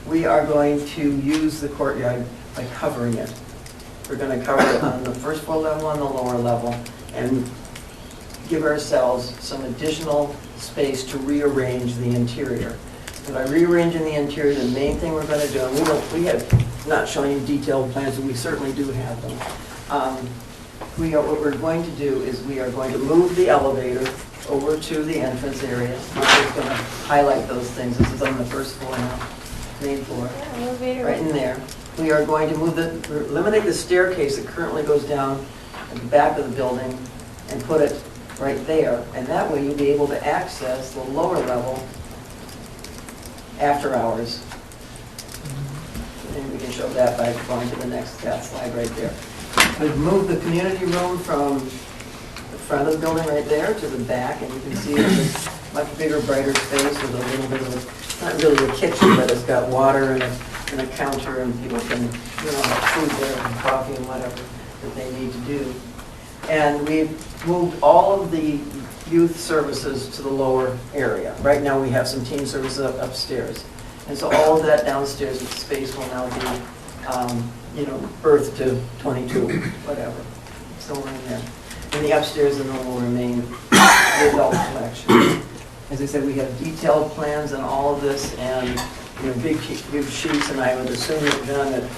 M: We are going to use the courtyard by covering it. We're going to cover it on the first floor level, on the lower level, and give ourselves some additional space to rearrange the interior. And by rearranging the interior, the main thing we're going to do, and we have not shown you detailed plans, but we certainly do have them. What we're going to do is we are going to move the elevator over to the entrance area. I'm just going to highlight those things. This is on the first floor now, main floor, right in there. We are going to eliminate the staircase that currently goes down at the back of the building and put it right there. And that way you'll be able to access the lower level after hours. And we can show that by going to the next slide right there. We've moved the community room from the front of the building right there to the back, and you can see it's a much bigger, brighter space with a little bit of, not really a kitchen, but it's got water and a counter, and people can, have food there and coffee and whatever that they need to do. And we've moved all of the youth services to the lower area. Right now, we have some teen services upstairs. And so all of that downstairs space will now be, birth to 22, whatever, somewhere in there. And the upstairs and will remain the adult collection. As I said, we have detailed plans on all of this, and big sheets, and I would assume that, John, that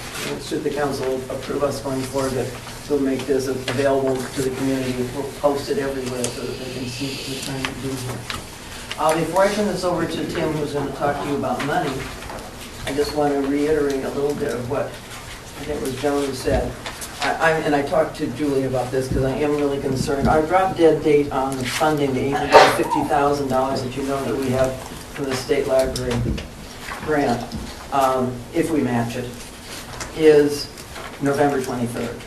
M: should the council approve us going forward, that we'll make this available to the community. We'll post it everywhere so that they can see what we're trying to do here. Before I turn this over to Tim, who's going to talk to you about money, I just want to reiterate a little bit of what I think it was Joan who said. And I talked to Julie about this because I am really concerned. Our drop dead date on the funding, the $850,000 that you know that we have from the state library grant, if we match it, is November 23rd.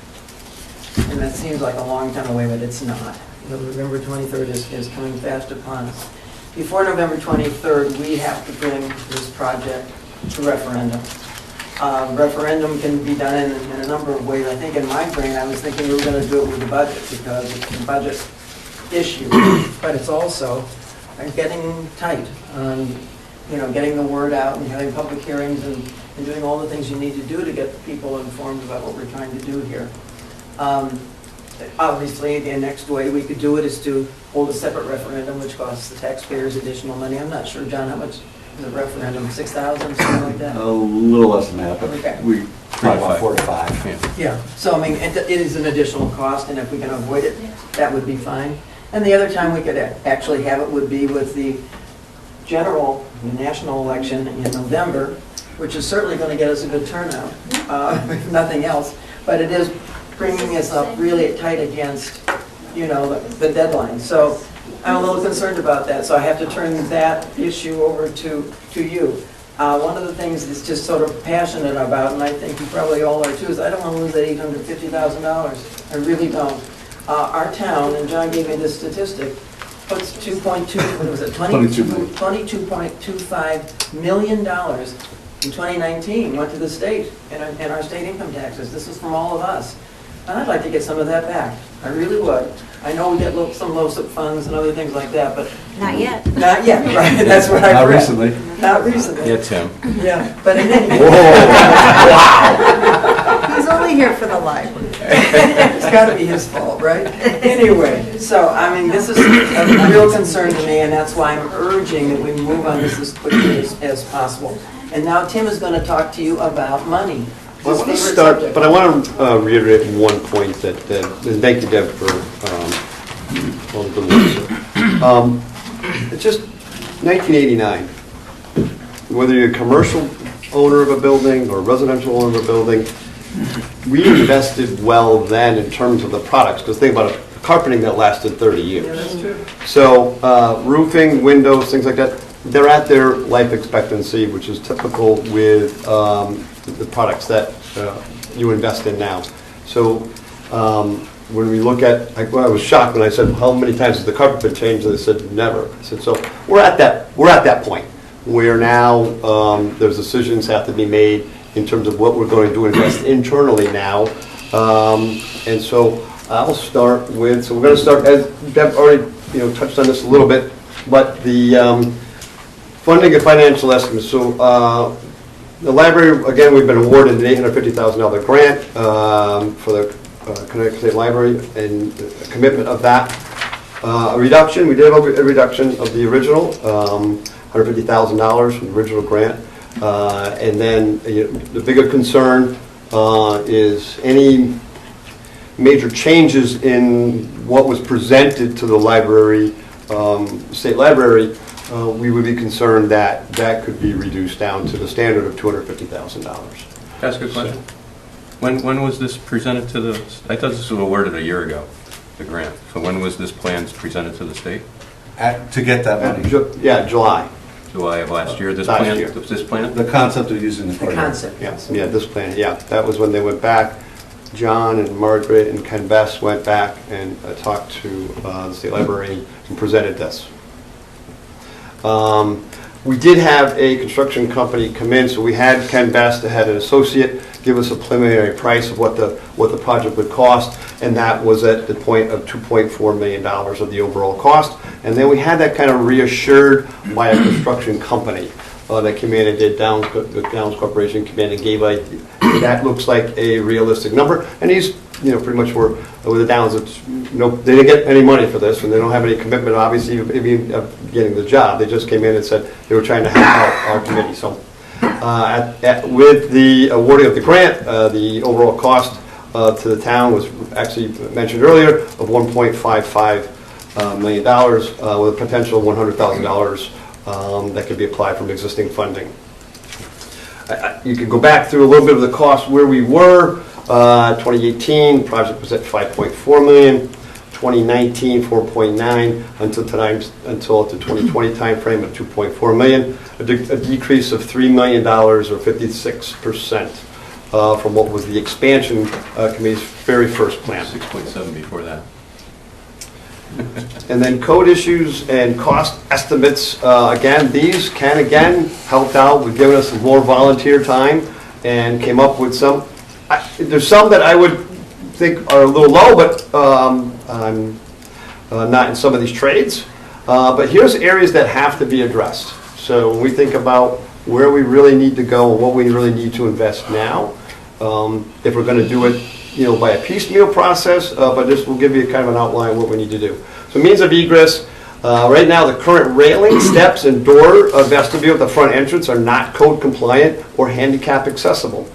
M: And that seems like a long time away, but it's not. November 23rd is coming fast upon us. Before November 23rd, we have to bring this project to referendum. Referendum can be done in a number of ways. I think in my brain, I was thinking we were going to do it with the budget because it's a budget issue, but it's also getting tight on, getting the word out and having public hearings and doing all the things you need to do to get people informed about what we're trying to do here. Obviously, the next way we could do it is to hold a separate referendum, which costs the taxpayers additional money. I'm not sure, John, how much the referendum, 6,000, something like that?
B: A little less than that, but
M: okay.
B: we probably about 4 to 5.
M: Yeah, so I mean, it is an additional cost, and if we can avoid it, that would be fine. And the other time we could actually have it would be with the general, national election in November, which is certainly going to get us a good turnout, if nothing else. But it is bringing us up really tight against, the deadline. So I'm a little concerned about that, so I have to turn that issue over to you. One of the things that's just sort of passionate about, and I think you probably all are too, is I don't want to lose that $850,000. I really don't. Our town, and John gave me this statistic, puts $22.25 million in 2019 went to the state in our state income taxes. This is from all of us. And I'd like to get some of that back. I really would. I know we get some LOSUP funds and other things like that, but...
A: Not yet.
M: Not yet, right. That's what I've
B: Not
M: read.
B: recently.
M: Not recently.
L: Yeah, Tim.
M: Yeah, but in any
L: Wow.
I: He's only here for the library.
M: It's got to be his fault, right? Anyway, so, I mean, this is a real concern to me, and that's why I'm urging that we move on this as quickly as possible. And now Tim is going to talk to you about money.
Q: Well, I want to start, but I want to reiterate one point that, and thank you, Deb, for all the good work. It's just 1989. Whether you're a commercial owner of a building or a residential owner of a building, we invested well then in terms of the products. Because think about it, carpeting that lasted 30 years.
M: Yeah, that's true.
Q: So roofing, windows, things like that, they're at their life expectancy, which is typical with the products that you invest in now. So when we look at, I was shocked when I said, how many times has the carpet been changed? And they said, never. I said, so we're at that point where now there's decisions have to be made in terms of what we're going to do invest internally now. And so I'll start with, so we're going to start, as Deb already touched on this a little bit, but the funding and financial estimates. So the library, again, we've been awarded an $850,000 grant for the Connecticut State Library, and a commitment of that. A reduction, we did have a reduction of the original, $150,000 from the original grant. And then the bigger concern is any major changes in what was presented to the library, state library. We would be concerned that that could be reduced down to the standard of $250,000.
L: Can I ask a question? When was this presented to the, I thought this was awarded a year ago, the grant. So when was this plan presented to the state?
B: To get that money.
Q: Yeah, July.
L: July of last year, this
Q: Last
L: plan?
Q: year.
L: This plan?
B: The concept of using the program.
M: Concept.
Q: Yeah, this plan, yeah. That was when they went back. John and Margaret and Ken Best went back and talked to the state library and presented this. We did have a construction company come in, so we had Ken Best, had an associate, give us a preliminary price of what the project would cost. and that was at the point of $2.4 million of the overall cost. And then we had that kind of reassured by a construction company that came in and did Downs Corporation came in and gave that looks like a realistic number. And these, pretty much were with the Downs. They didn't get any money for this, and they don't have any commitment, obviously, of getting the job. They just came in and said they were trying to help out our committee. So, with the awarding of the grant, the overall cost to the town was actually mentioned earlier of $1.55 million with a potential of $100,000 that could be applied from existing funding. You can go back through a little bit of the cost where we were. 2018 project was at $5.4 million. 2019 $4.9 until the 2020 timeframe of $2.4 million. A decrease of $3 million or 56%. From what was the expansion committee's very first plan.
L: 6.7 before that.
Q: And then code issues and cost estimates. Again, these can help out with giving us some more volunteer time and came up with some. There's some that I would think are a little low, but not in some of these trades. But here's areas that have to be addressed. So when we think about where we really need to go and what we really need to invest now, if we're going to do it, by a piecemeal process, but this will give you kind of an outline of what we need to do. So means of egress, right now the current railing, steps, and door vestibule at the front entrance are not code compliant or handicap accessible.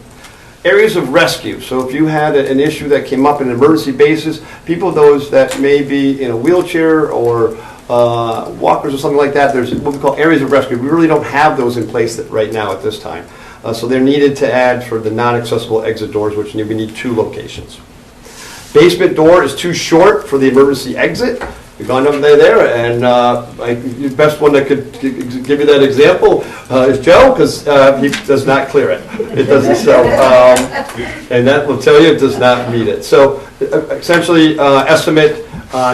Q: Areas of rescue, so if you had an issue that came up on an emergency basis, those that may be in a wheelchair or walkers or something like that, there's what we call areas of rescue. We really don't have those in place right now at this time. So they're needed to add for the non-accessible exit doors, which we need 2 locations. Basement door is too short for the emergency exit. We've gone up there, and the best one that could give you that example is Joe, because he does not clear it. It doesn't sell, and that will tell you it does not meet it. So essentially, estimate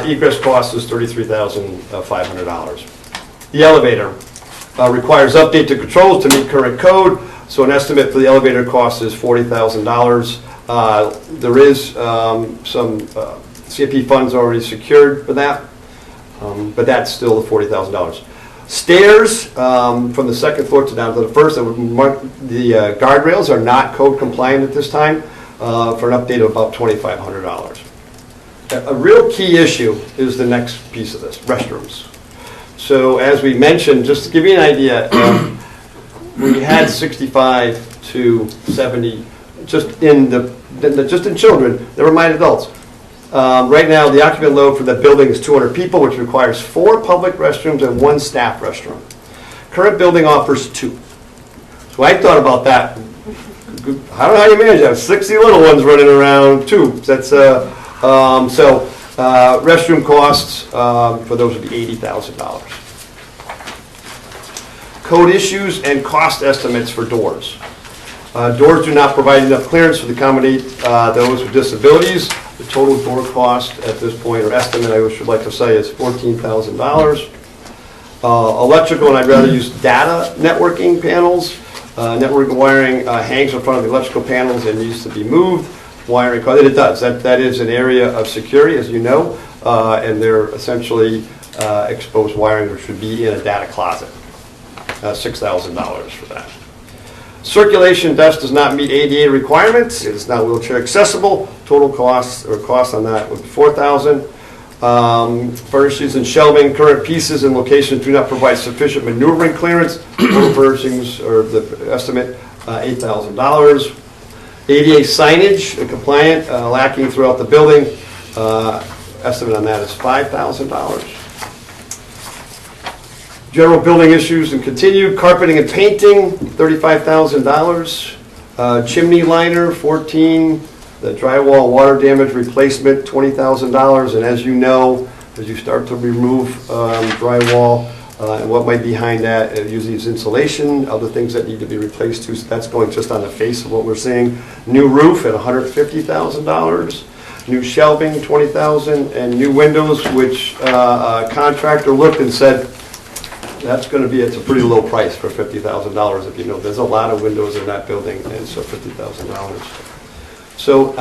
Q: egress cost is $33,500. The elevator requires update to controls to meet current code. So an estimate for the elevator cost is $40,000. There is some CIP funds already secured for that, but that's still the $40,000. Stairs from the second floor to down to the first. The guardrails are not code compliant at this time for an update of about $2,500. A real key issue is the next piece of this, restrooms. So as we mentioned, just to give you an idea, we had 65 to 70 just in children, never mind adults. Right now, the occupant load for the building is 200 people, which requires 4 public restrooms and 1 staff restroom. Current building offers 2. So I thought about that. I don't know how you manage that. 60 little ones running around, 2. That's restroom costs for those would be $80,000. Code issues and cost estimates for doors. Doors do not provide enough clearance to accommodate those with disabilities. The total door cost at this point, or estimate I should like to say, is $14,000. Electrical, and I'd rather use data networking panels. Network wiring hangs in front of the electrical panels and needs to be moved. Wiring, and it does. That is an area of security, as you know, and they're essentially exposed wiring, which would be in a data closet. $6,000 for that. Circulation desk does not meet ADA requirements. It is not wheelchair accessible. Total cost on that would be $4,000. Furnishings and shelving, current pieces and locations do not provide sufficient maneuvering clearance. Total furnishings, or the estimate, $8,000. ADA signage, compliant, lacking throughout the building. Estimate on that is $5,000. General building issues and continued. Carpeting and painting, $35,000. Chimney liner, $14,000. The drywall water damage replacement, $20,000. And as you know, as you start to remove drywall, and what might be behind that, usually is insulation, other things that need to be replaced too. So that's going just on the face of what we're seeing. New roof at $150,000. New shelving, $20,000. And new windows, which a contractor looked and said, that's going to be, it's a pretty low price for $50,000 if you know. There's a lot of windows in that building, and so $50,000. So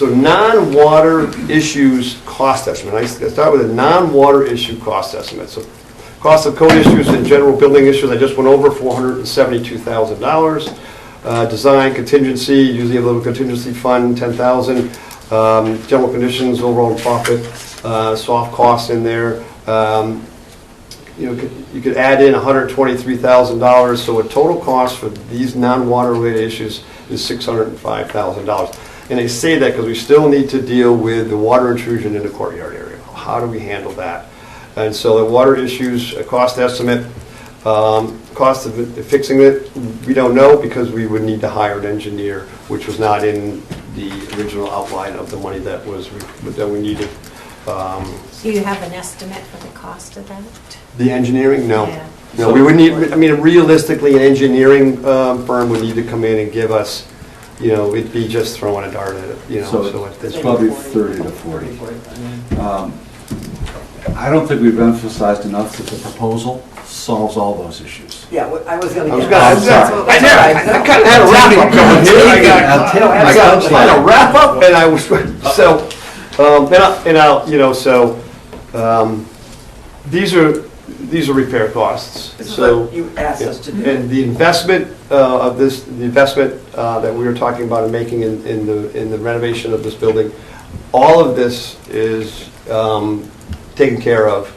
Q: So non-water issues cost estimate. I start with a non-water issue cost estimate. So cost of code issues and general building issues, I just went over, $472,000. Design contingency, usually a little contingency fund, $10,000. General conditions, overall profit, soft costs in there. You could add in $123,000. So a total cost for these non-water related issues is $605,000. And I say that because we still need to deal with the water intrusion in the courtyard area. How do we handle that? And so the water issues, a cost estimate, cost of fixing it, we don't know because we would need to hire an engineer, which was not in the original outline of the money that we needed.
A: Do you have an estimate for the cost of that?
Q: The engineering? No.
A: Yeah.
Q: No, we would need, I mean, realistically, an engineering firm would need to come in and give us, it'd be just throwing a dart at it,
B: So it's probably 30 to 40. I don't think we've emphasized enough that the proposal solves all those issues.
M: Yeah, I was going to.
Q: I kind of had a wrap up going here. I had a wrap up, and I was so. These are repair costs.
M: This is
Q: So
M: what you asked us to do.
Q: And the investment that we were talking about and making in the renovation of this building, all of this is taken care of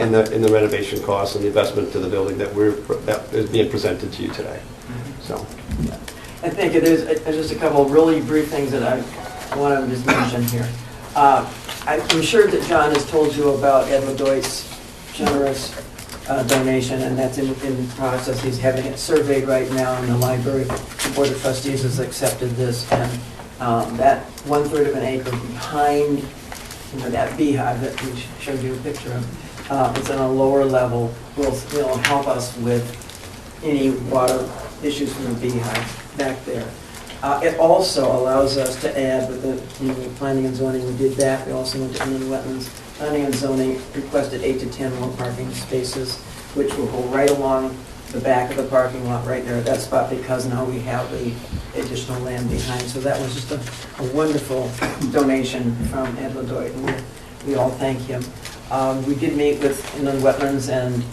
Q: in the renovation costs and the investment to the building that is being presented to you today. So,
M: I think it is just a couple of really brief things that I want to just mention here. I'm sure that John has told you about Ed LeDoyt's generous donation, and that's in process. He's having it surveyed right now in the library. The Board of Trustees has accepted this, and that 1/3 of an acre behind that beehive that we showed you a picture of, it's on a lower level, will help us with any water issues from the beehive back there. It also allows us to add with the planning and zoning, we did that. We also went to inland wetlands. Planning and zoning requested 8 to 10 more parking spaces, which will go right along the back of the parking lot right there at that spot because now we have the additional land behind. So that was just a wonderful donation from Ed LeDoyt, and we all thank him. We did meet with inland wetlands, and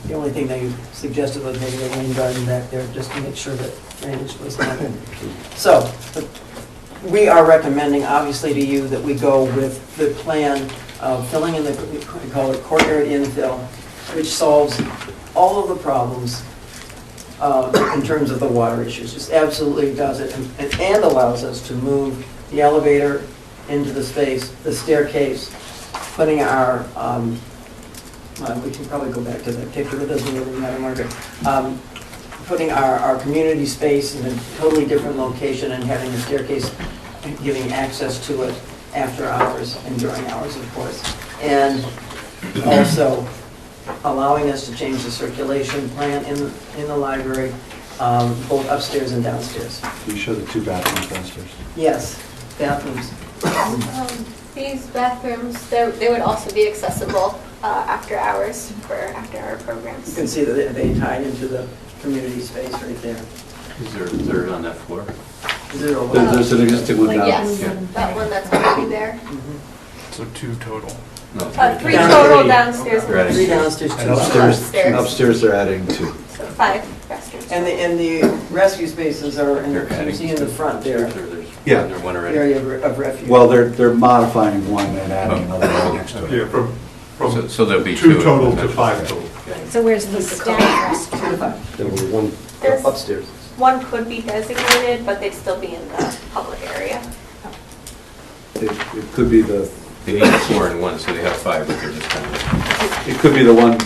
M: the only thing they suggested was maybe a rain garden back there just to make sure that drainage was handled. So we are recommending, obviously, to you that we go with the plan of filling in we call it courtyard infill, which solves all of the problems in terms of the water issues. Just absolutely does it, and allows us to move the elevator into the space, the staircase, putting our, we can probably go back to the picture, it doesn't really matter, Margaret. Putting our community space in a totally different location and having the staircase giving access to it after hours and during hours, of course. And also allowing us to change the circulation plan in the library, both upstairs and downstairs.
B: You show the 2 bathrooms downstairs.
M: Yes, bathrooms.
N: These bathrooms, they would also be accessible after hours for after-hour programs.
M: You can see that they tie into the community space right there.
L: Is there on that floor?
B: There's an existing one now.
N: Yes, that one that's already there.
O: So 2 total.
L: No,
N: 3 total downstairs.
L: You're adding
M: 3 downstairs, 2
B: And upstairs they're adding 2.
N: So 5 restrooms.
M: And the rescue spaces are in the front there.
B: Yeah.
L: There one already.
M: Area of refuge.
B: Well, they're modifying one and adding another right next to it.
P: Yeah, from
L: So there'll be
P: 2
L: 2
P: total to 5 total.
A: So where's the staff restroom?
M: 2 to 5.
Q: there was one
N: There's-
Q: upstairs.
N: One could be designated, but they'd still be in the public area.
B: It could be the,
L: They need 4 in 1, so they have 5, but they're just kind of
B: it could be the one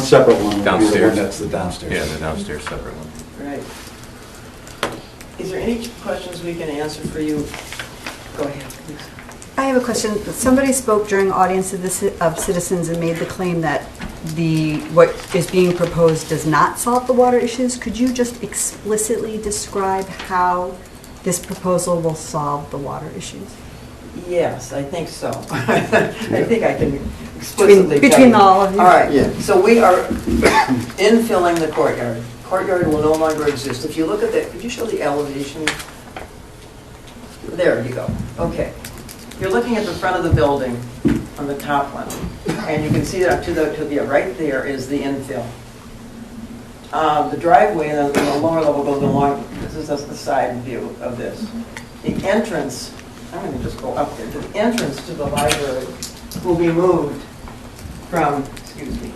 B: separate one. would be the
L: downstairs.
B: one that's the downstairs.
L: Yeah, the downstairs separate one.
M: Right. Is there any questions we can answer for you? Go ahead, please.
R: I have a question. Somebody spoke during audience of citizens and made the claim that what is being proposed does not solve the water issues. Could you just explicitly describe how this proposal will solve the water issues?
M: Yes, I think so. I think I can explicitly tell
R: Between
M: you.
R: all of you?
M: All right, so we are infilling the courtyard. Courtyard will no longer exist. If you look at that, could you show the elevation? There you go. Okay. you're looking at the front of the building on the top one, and you can see that to the right there is the infill. The driveway on the lower level goes along, this is just the side view of this. The entrance, I'm going to just go up there, the entrance to the library will be moved from, excuse me,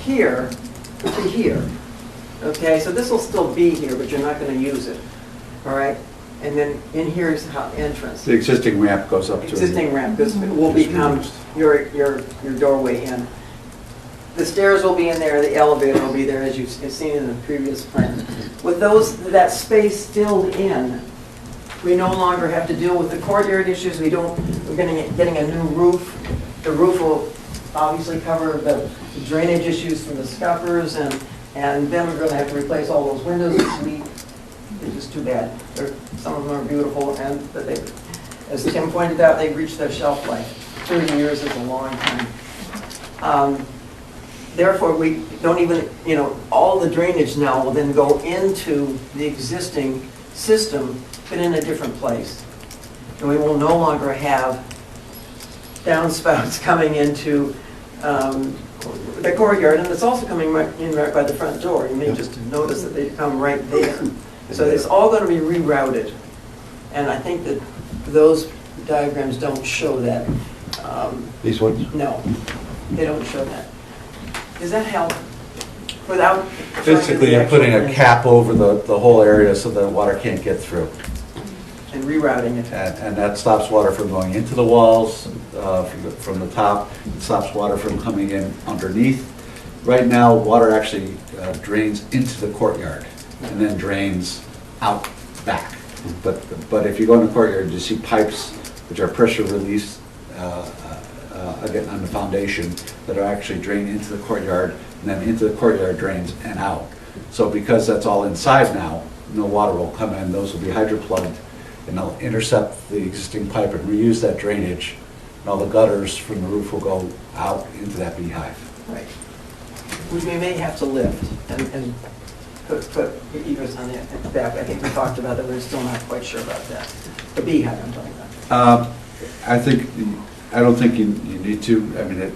M: here to here. Okay, so this will still be here, but you're not going to use it. All right? And then in here is how entrance.
B: The existing ramp goes up to.
M: Existing ramp, this will become your doorway in. The stairs will be in there, the elevator will be there, as you've seen in the previous plan. With that space filled in, we no longer have to deal with the courtyard issues. We're getting a new roof. The roof will obviously cover the drainage issues from the scuppers, and then we're going to have to replace all those windows, which is too bad. Some of them are beautiful, but as Tim pointed out, they've reached their shelf life. 30 years is a long time. Therefore, we don't even, all the drainage now will then go into the existing system, but in a different place. And we will no longer have downspouts coming into the courtyard, and it's also coming in right by the front door. You may just notice that they come right there. So it's all going to be rerouted. And I think that those diagrams don't show that.
Q: These ones?
M: No, they don't show that. Does that help? Without
B: Basically, you're putting a cap over the whole area so that water can't get through.
M: And rerouting it.
B: And that stops water from going into the walls from the top. It stops water from coming in underneath. Right now, water actually drains into the courtyard and then drains out back. But if you go in the courtyard, you see pipes which are pressure released again on the foundation that are actually drained into the courtyard, and then into the courtyard drains and out. So because that's all inside now, no water will come in. Those will be hydroplugged, and they'll intercept the existing pipe and reuse that drainage. And all the gutters from the roof will go out into that beehive.
M: Right. We may have to lift and put egress on the back. I think we talked about that. We're still not quite sure about that. The beehive I'm talking about.
B: I don't think you need to. I mean,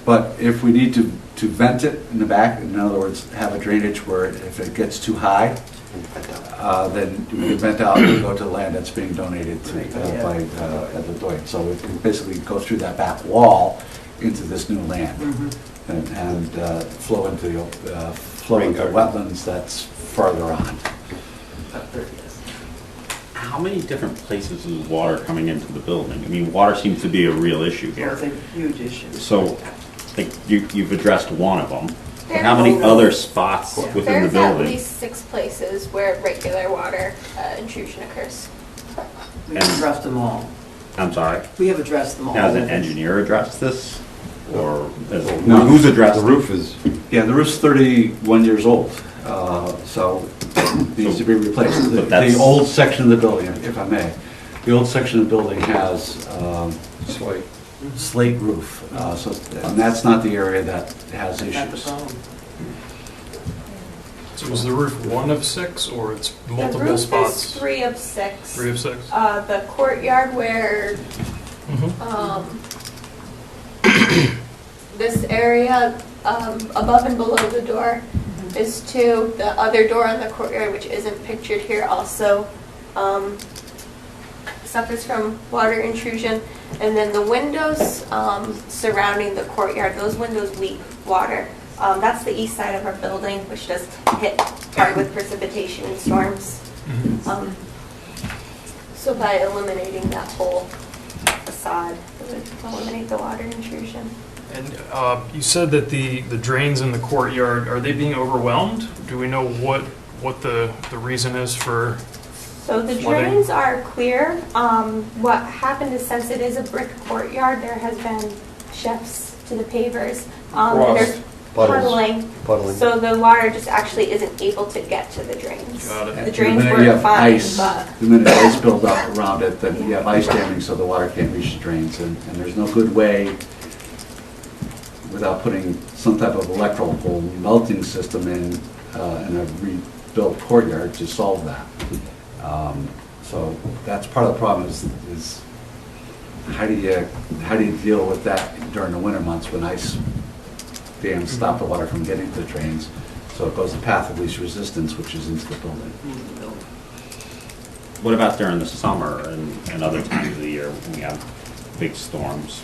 B: but if we need to vent it in the back, in other words, have a drainage where if it gets too high, then we can vent out and go to the land that's being donated to by the Doyle. So it can basically go through that back wall into this new land and flow into wetlands that's farther on.
F: How many different places is water coming into the building? I mean, water seems to be a real issue here.
M: It's a huge issue.
F: So, you've addressed one of them. But how many other spots within the
N: There's
F: building?
N: at least 6 places where regular water intrusion occurs.
M: We've addressed them all.
F: I'm sorry?
M: We have addressed them all.
F: Has an engineer addressed this? Or
B: No.
F: who's addressed
B: The roof is... Yeah, the roof's 31 years old, so it needs to be replaced. The old section of the building, if I may, the old section of the building has slate roof, and that's not the area that has issues.
O: So is the roof 1 of 6, or it's multiple
N: the roof
O: spots?
N: Is 3 of 6.
O: 3 of 6.
N: The courtyard where this area above and below the door is 2. The other door on the courtyard, which isn't pictured here, also suffers from water intrusion. And then the windows surrounding the courtyard, those windows leak water. That's the east side of our building, which does hit hard with precipitation and storms. So by eliminating that whole facade, it would eliminate the water intrusion.
O: And you said that the drains in the courtyard, are they being overwhelmed? Do we know what the reason is for
N: So the
O: flooding?
N: drains are clear. What happened is, since it is a brick courtyard, there has been shifts to the pavers. And there's puddling. So the water just actually isn't able to get to the drains.
O: Got it.
N: The drains
B: The minute
N: were
B: you have
N: fine,
B: ice,
N: but
B: the minute ice builds up around it, then you have ice damming, so the water can't reach the drains, and there's no good way without putting some type of electrical melting system in a rebuilt courtyard to solve that. So that's part of the problem is how do you deal with that during the winter months when ice dams stop the water from getting to the drains? So it goes the path of least resistance, which is into the building.
F: What about during the summer and other times of the year when we have big storms?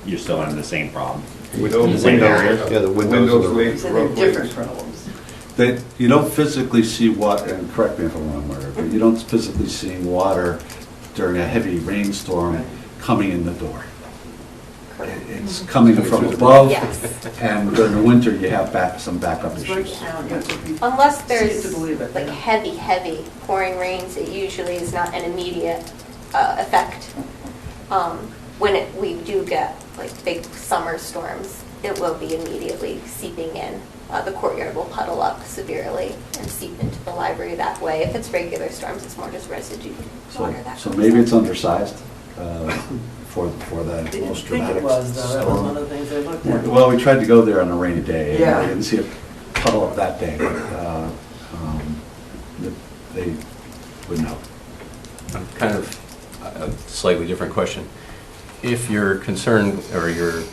F: You're still having the same problem?
Q: Windows,
F: the same areas?
Q: yeah, the windows are the
M: They're different problems.
B: You don't physically see water, and correct me if I'm wrong, Margaret, but you don't physically see water during a heavy rainstorm coming in the door. It's coming from above,
N: Yes.
B: and during the winter you have some backup issues.
N: Unless there's like heavy pouring rains, it usually is not an immediate effect. When we do get like big summer storms, it will be immediately seeping in. The courtyard will puddle up severely and seep into the library that way. If it's regular storms, it's more just residue water that
B: So
N: comes
B: maybe
N: up.
B: it's undersized for the most
M: I think
B: dramatic
M: it was, though. That was
B: storm.
M: one of the things I looked at.
B: Well, we tried to go there on a rainy day, and
M: Yeah.
B: I didn't see it puddle up that day, but they would know.
L: Kind of a slightly different question. If your concern or your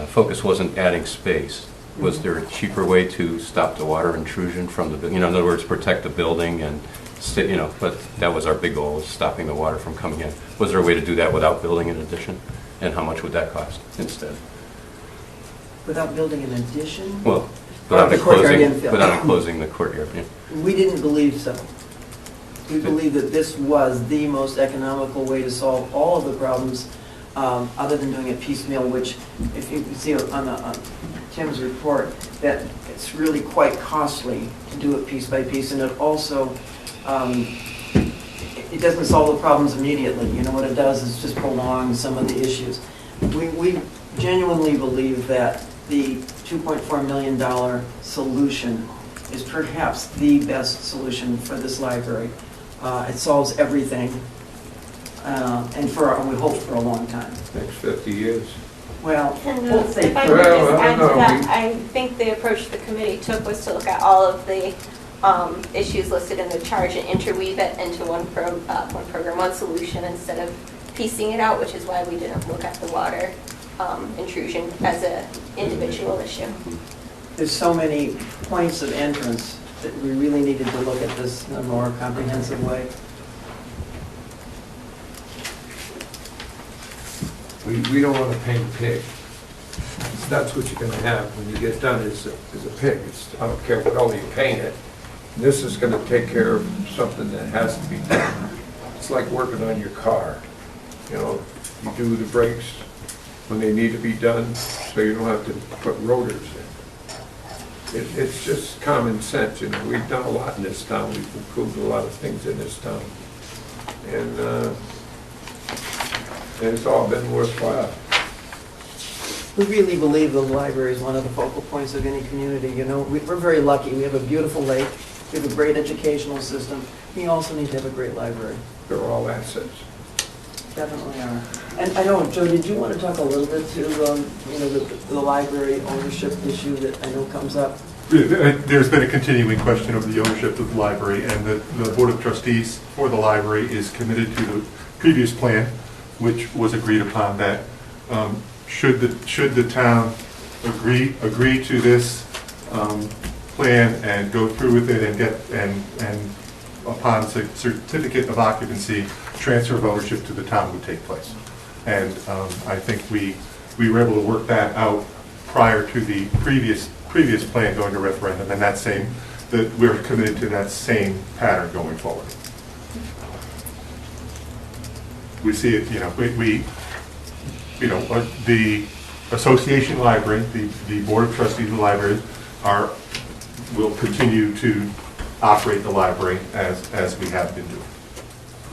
L: focus wasn't adding space, was there a cheaper way to stop the water intrusion from the, in other words, protect the building and, but that was our big goal, was stopping the water from coming in. Was there a way to do that without building an addition? And how much would that cost instead?
M: Without building an addition?
L: Well,
M: The courtyard infill.
L: without closing the courtyard, yeah.
M: We didn't believe so. We believe that this was the most economical way to solve all of the problems, other than doing it piecemeal, which, if you can see on Tim's report, that it's really quite costly to do it piece by piece, and it also, it doesn't solve the problems immediately. You know, what it does is just prolong some of the issues. We genuinely believe that the $2.4 million solution is perhaps the best solution for this library. It solves everything, and we hope for a long time.
G: Next 50 years.
M: Well,
N: If I could just add to that, I think the approach the committee took was to look at all of the issues listed in the charge and interweave it into one program, one solution, instead of piecing it out, which is why we didn't look at the water intrusion as an individual issue.
M: There's so many points of entrance that we really needed to look at this in a more comprehensive way.
G: We don't want to paint a pig. That's what you're going to have when you get done is a pig. I don't care what color you paint it. This is going to take care of something that has to be done. It's like working on your car. You do the brakes when they need to be done so you don't have to put rotors in. It's just common sense. We've done a lot in this town. We've improved a lot of things in this town. And it's all been worthwhile.
M: We really believe the library is one of the focal points of any community. We're very lucky. We have a beautiful lake. We have a great educational system. We also need to have a great library.
G: They're all assets.
M: Definitely are. And I know, Joe, did you want to talk a little bit to, the library ownership issue that I know comes up?
P: There's been a continuing question of the ownership of the library, and the Board of Trustees for the library is committed to the previous plan, which was agreed upon, that should the town agree to this plan and go through with it and upon certificate of occupancy, transfer of ownership to the town would take place. And I think we were able to work that out prior to the previous plan going to referendum, and that we're committed to that same pattern going forward. We see it, the association library, the Board of Trustees of the library will continue to operate the library as we have been doing.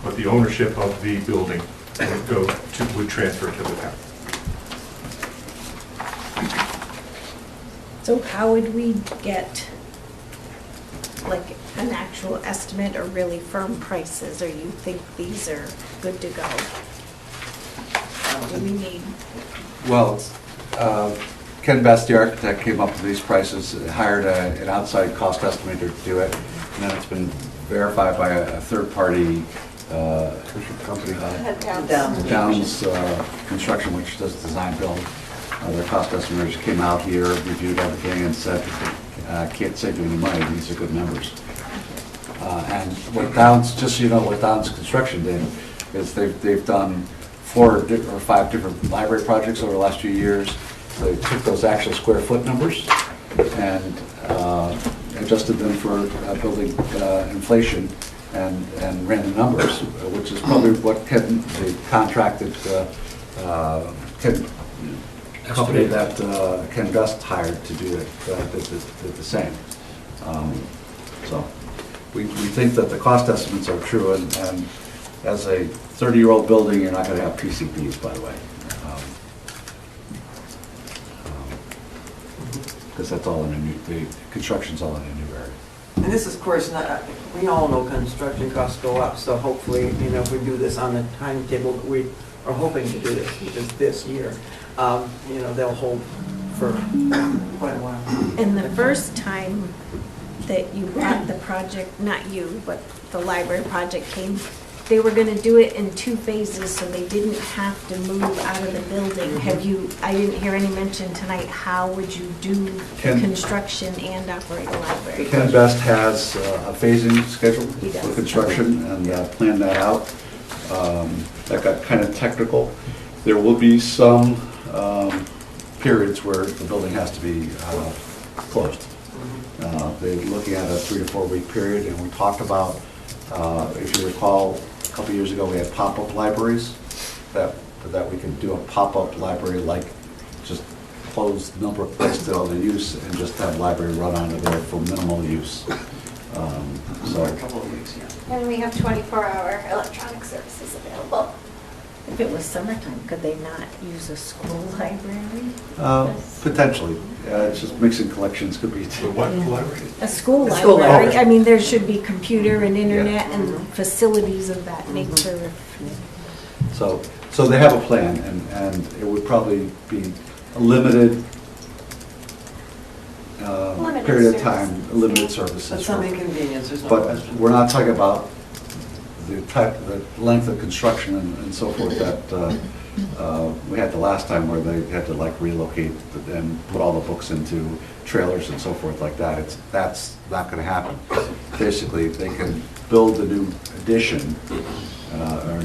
P: But the ownership of the building would transfer to the town.
A: So how would we get like an actual estimate or really firm prices, or you think these are good to go? What do we need?
B: Well, Ken Best, the architect, came up with these prices, hired an outside cost estimator to do it, and then it's been verified by a third-party company,
N: Downs.
B: Downs Construction, which does design build. Their cost estimators came out here, reviewed everything, and said, can't save you any money, these are good numbers. And what Downs, just so you know, what Downs Construction did is they've done 4 or 5 different library projects over the last few years. They took those actual square foot numbers and adjusted them for building inflation and ran the numbers, which is probably what the contracted company that Ken Best hired to do it did the same. So we think that the cost estimates are true, and as a 30-year-old building, you're not going to have PCBs, by the way. Because that's all in a new, the construction's all in a new area.
M: And this is, of course, not, we all know construction costs go up, so hopefully, you know, if we do this on the timetable, we are hoping to do this, which is this year, you know, they'll hold for quite a while.
A: And the first time that you brought the project, not you, but the library project came, they were going to do it in 2 phases, so they didn't have to move out of the building. Have you, I didn't hear any mention tonight, how would you do construction and operate a library?
B: Ken Best has a phasing schedule for construction and planned that out. That got kind of technical. There will be some periods where the building has to be closed. They're looking at a 3 to 4 week period, and we talked about, if you recall, a couple years ago we had pop-up libraries that we could do a pop-up library, like just close the number of books that are in use and just have library run onto there for minimal use. So
M: A couple of weeks, yeah.
N: And we have 24-hour electronic services available.
A: If it was summertime, could they not use a school library?
B: Potentially. It's just mixing collections could be.
P: What library?
A: A school
B: school
A: library.
B: library.
A: I mean, there should be computer and internet and facilities of that nature.
B: So they have a plan, and it would probably be a limited period of time, limited services.
M: But some inconvenience, there's no
B: But
M: question.
B: we're not talking about the length of construction and so forth that we had the last time, where they had to like relocate and put all the books into trailers and so forth like that. That's not going to happen. Basically, they can build a new addition or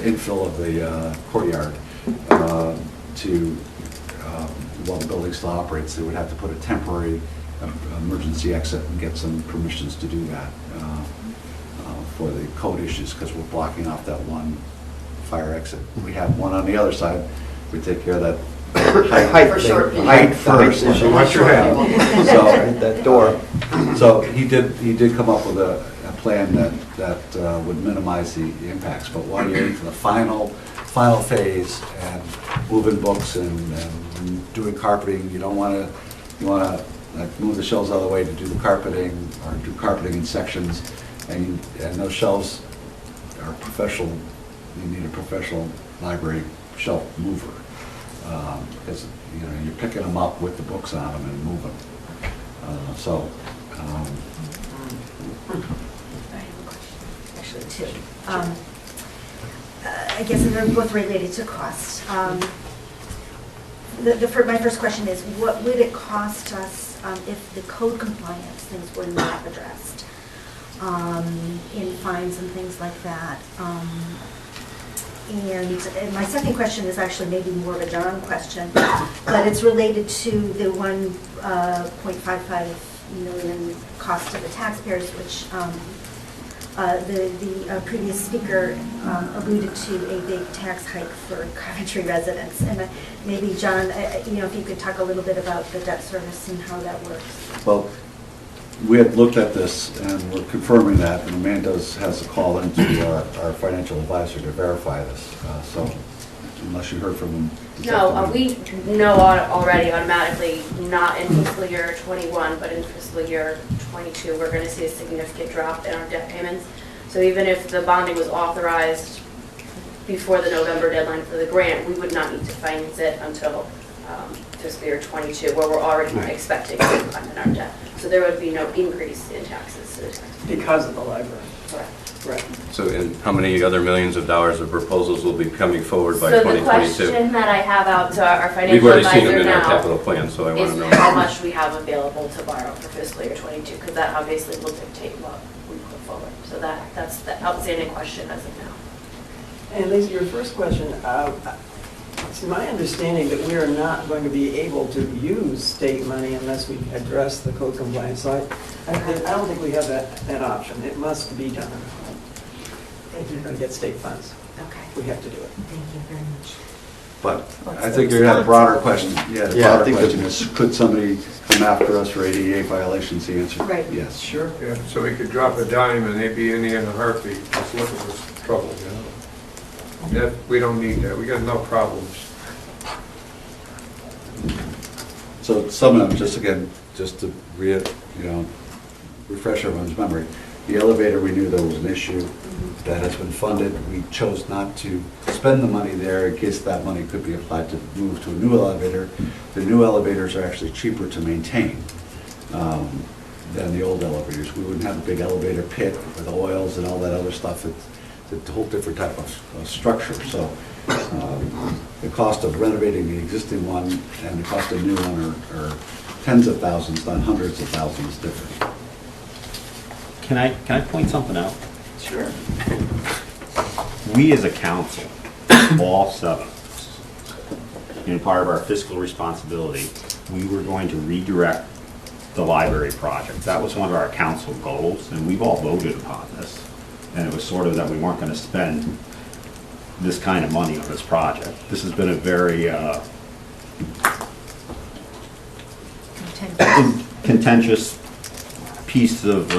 B: infill of the courtyard to while the building still operates. They would have to put a temporary emergency exit and get some permissions to do that for the code issues, because we're blocking off that one fire exit. We have one on the other side. We take care of that height first.
P: Watch your head.
B: So that door. So he did come up with a plan that would minimize the impacts. But while you're into the final phase and moving books and doing carpeting, you don't want to. You want to like move the shelves out of the way to do the carpeting, or do carpeting in sections. And those shelves are professional. You need a professional library shelf mover, because you're picking them up with the books on them and moving them.
S: Actually, 2. I guess they're both related to cost. My first question is, what would it cost us if the code compliance things were not addressed? In fines and things like that. And my second question is actually maybe more of a John question, but it's related to the 1.55 million cost to the taxpayers, which the previous speaker alluded to a big tax hike for Coventry residents. And maybe, John, if you could talk a little bit about the debt service and how that works.
B: Well, we had looked at this and we're confirming that, and Amanda has a call into our financial advisor to verify this. So unless you heard from him.
T: No, we know already automatically, not in fiscal year 21, but in fiscal year 22, we're going to see a significant drop in our debt payments. So even if the bonding was authorized before the November deadline for the grant, we would not need to finance it until fiscal year 22, where we're already expecting a decline in our debt. So there would be no increase in taxes to the taxpayers.
M: Because of the library.
T: Correct.
M: Right.
L: So, and how many other millions of dollars of proposals will be coming forward by
T: So the
L: 2022?
T: question that I have out to our
L: We've
T: financial
L: already seen them
T: advisor
L: in our
T: now
L: capital plan, so I want to
T: is
L: know.
T: how much we have available to borrow for fiscal year '22, because that obviously will dictate what we put forward. So that's the outstanding question as of now.
M: And Lisa, your first question, it's my understanding that we are not going to be able to use state money unless we address the code compliance. So I don't think we have that option. It must be done. If you're going to get state funds.
S: Okay.
M: We have to do it.
S: Thank you very much.
B: But I think you had a broader question. Yeah, the
Q: Yeah, I
B: broader
Q: think
B: question is, could somebody come after us for ADA violations? The answer,
S: Right.
B: yes.
G: Sure. Yeah, so we could drop a dime and they'd be in there in a heartbeat, just looking for trouble, you know? That, we don't need that, we got enough problems.
B: So some of them, just again, just to refresh everyone's memory, the elevator, we knew there was an issue that has been funded. We chose not to spend the money there in case that money could be applied to move to a new elevator. The new elevators are actually cheaper to maintain than the old elevators. We wouldn't have a big elevator pit with oils and all that other stuff. It's a whole different type of structure. So the cost of renovating the existing one and the cost of the new one are tens of thousands, not hundreds of thousands different.
F: Can I point something out?
M: Sure.
F: We as a council, all seven, in part of our fiscal responsibility, we were going to redirect the library project. That was one of our council goals, and we've all voted upon this. And it was sort of that we weren't going to spend this kind of money on this project. This has been a very contentious piece of,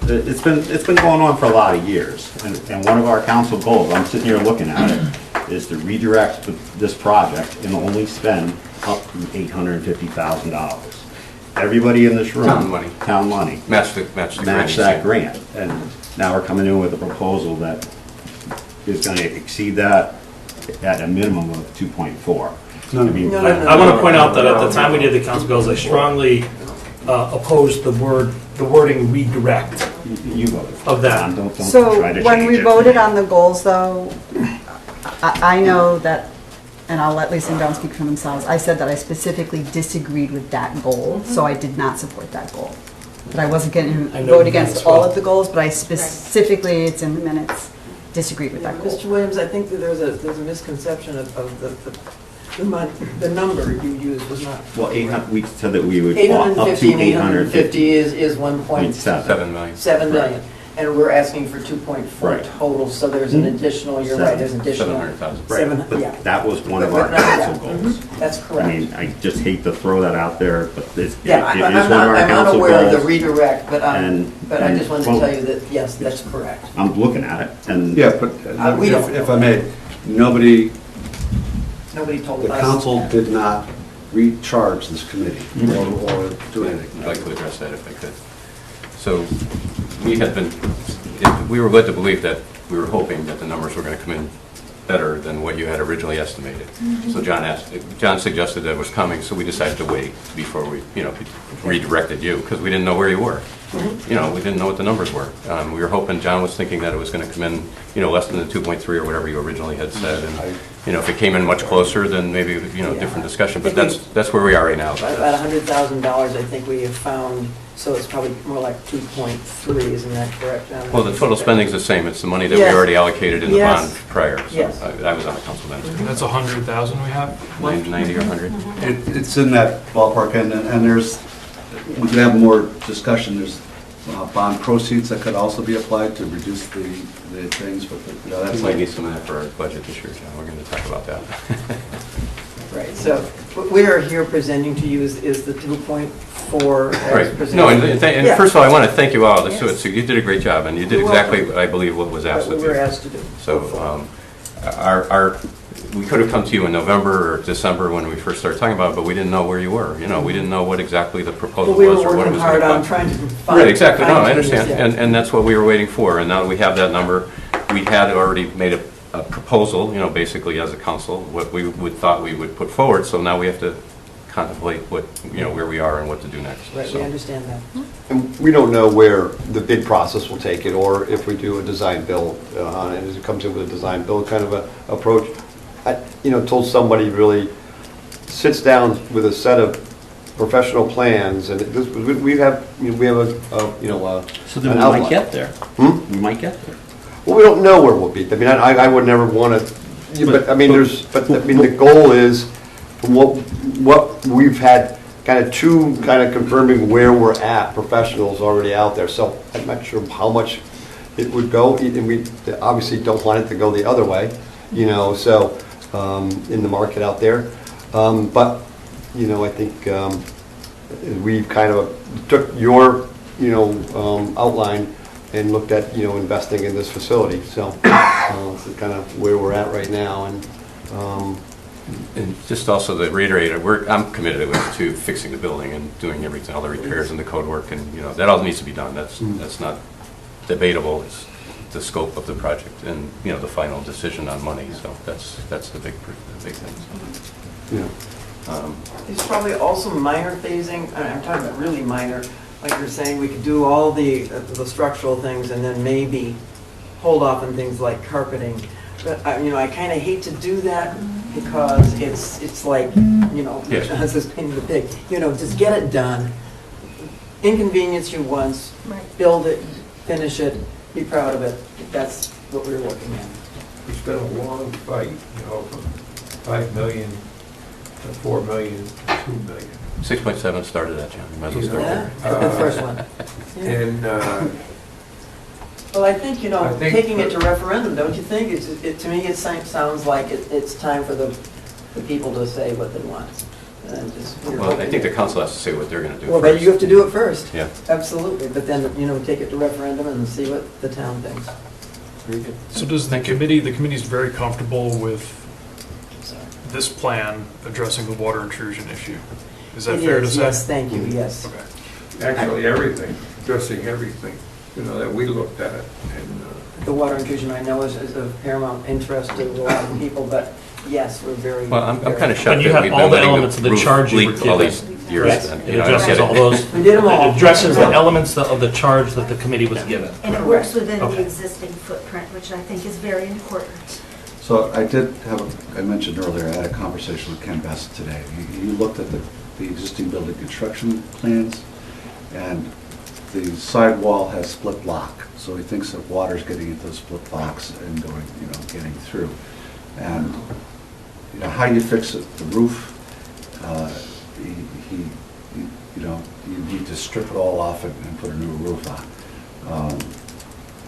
F: it's been going on for a lot of years. And one of our council goals, I'm sitting here looking at it, is to redirect this project and only spend up to $850,000. Everybody in this room. Town money.
L: Match
F: that grant. And now we're coming in with a proposal that is going to exceed that at a minimum of 2.4.
C: I want to point out that at the time we did the council goals, I strongly opposed the wording redirect.
F: You voted
C: of that.
F: Don't
R: So
F: try to
R: when
F: change
R: we
F: it.
R: voted on the goals, though, I know that, and I'll let Lisa and Don speak for themselves, I said that I specifically disagreed with that goal, so I did not support that goal. But I wasn't going to vote against all of the goals, but I specifically, it's in the minutes, disagreed with that goal.
M: Mr. Williams, I think that there's a misconception of the number you used was not.
F: Well, 800, we said that we would up
M: 850
F: to
M: and 850 is 1.7
L: 7 million.
M: 7 million. And we're asking for 2.4
F: Right.
M: total, so there's an additional, you're right, there's an additional.
L: 700,000.
F: Right, but
M: yeah.
F: that was one of our
M: But-
F: council
M: yeah.
F: goals.
M: That's correct.
F: I mean, I just hate to throw that out there, but it is
M: Yeah,
F: one
M: I'm
F: of our
M: not
F: council
M: unaware of the
F: goals.
M: redirect, but I
F: And-
M: just wanted to
F: well,
M: tell you that, yes, that's correct.
F: I'm looking at it, and
B: Yeah, but
M: We don't
B: if I may, nobody,
M: Nobody told
B: the
M: us.
B: council did not recharge this committee or do anything.
L: I'd like to address that if I could. So we were led to believe that we were hoping that the numbers were going to come in better than what you had originally estimated. So John suggested that it was coming, so we decided to wait before we, redirected you, because we didn't know where you were. We didn't know what the numbers were. We were hoping, John was thinking that it was going to come in, less than the 2.3 or whatever you originally had said. And, if it came in much closer, then maybe, different discussion. But that's where we are right now.
M: About $100,000, I think we have found, so it's probably more like 2.3, isn't that correct, John?
L: Well, the total spending's the same. It's the money that we
M: Yes.
L: already allocated in the
M: Yes.
L: bond prior. So
M: Yes.
L: I was on the council then.
O: That's 100,000 we have?
L: 90 or 100.
B: It's in that ballpark, and there's, we could have more discussion, there's bond proceeds that could also be applied to reduce the things, but that's
L: We might need some of that for our budget this year, John. We're going to talk about that.
M: Right, so what we are here presenting to you is the 2.4 as
L: Right.
M: presented.
L: No, and
M: Yeah.
L: first of all, I want to thank you all.
M: Yes.
L: So you did a great job, and you did
M: You're
L: exactly,
M: welcome.
L: I believe, what was asked
M: What
L: of
M: we
L: you.
M: were asked to do.
L: So we could have come to you in November or December when we first started talking about it, but we didn't know where you were. We didn't know what exactly the proposal
M: But we were
L: was or what it
M: working
L: was
M: hard
L: going to
M: on
L: cost.
M: trying to find.
L: Right, exactly. No, I
M: fine-tune this,
L: understand.
M: yeah.
L: And that's what we were waiting for. And now that we have that number, we had already made a proposal, basically as a council, what we thought we would put forward. So now we have to contemplate what, where we are and what to do next.
M: Right,
L: So-
M: we understand that.
Q: And we don't know where the bid process will take it, or if we do a design build on it, as it comes in with a design build kind of a approach. Until somebody really sits down with a set of professional plans, and we have
F: So then
Q: an
F: we
Q: outline.
F: might get there.
Q: Hmm?
F: We might get there.
Q: Well, we don't know where we'll be. I mean, I would never want to, the goal is, from what we've had, kind of two kind of confirming where we're at, professionals already out there. So I'm not sure how much it would go, and we obviously don't want it to go the other way, so, in the market out there. But, I think we've kind of took your, outline and looked at, investing in this facility. So it's kind of where we're at right now.
L: And just also to reiterate, I'm committed to fixing the building and doing everything, all the repairs and the code work, and, that all needs to be done. That's not debatable. It's the scope of the project and, the final decision on money. So that's the big thing.
Q: Yeah.
M: There's probably also minor phasing, I'm talking about really minor, like you're saying, we could do all the structural things and then maybe hold off on things like carpeting. But, I kind of hate to do that because it's like,
L: Yes.
M: this is painting the pig, just get it done. Inconvenience you once, build it, finish it, be proud of it. That's what we're looking at.
G: It's been a long fight, from 5 million to 4 million to 2 million.
L: 6.7 started that, John. You might as well start
M: Yeah,
L: there.
M: the first one.
G: And
M: Well, I think,
G: I think
M: taking it
G: that-
M: to referendum, don't you think? To me, it sounds like it's time for the people to say what they want. And
L: Well, I think the council has to say what they're going to do
M: Well,
L: first.
M: but you have to do it first.
L: Yeah.
M: Absolutely. But then, take it to referendum and see what the town thinks.
L: Very good.
O: So does the committee's very comfortable with this plan addressing the water intrusion issue? Is that
M: It
O: fair to
M: is,
O: say?
M: yes, thank you, yes.
O: Okay.
G: actually everything, addressing everything, that we looked at. And
M: The water intrusion, I know, is of paramount interest to a lot of people, but yes, we're very.
L: Well, I'm
M: very-
L: kind of shocked
C: And you
L: that
C: have
L: we've
C: all
L: been
C: the
L: letting
C: elements of the
L: roof
C: charge you were
L: leak all
C: given.
L: these years.
M: Yes.
L: and,
C: It
L: I don't
C: addresses
L: get it.
C: all those.
M: We did them all.
C: It addresses the elements of the charge that the committee was given.
S: And it works within the
C: Okay.
S: existing footprint, which I think is very important.
B: So I did have, I mentioned earlier, I had a conversation with Ken Best today. He looked at the existing building construction plans, and the side wall has split block. So he thinks that water's getting into the split blocks and going, getting through. And, how you fix it, the roof, you need to strip it all off and put a new roof on.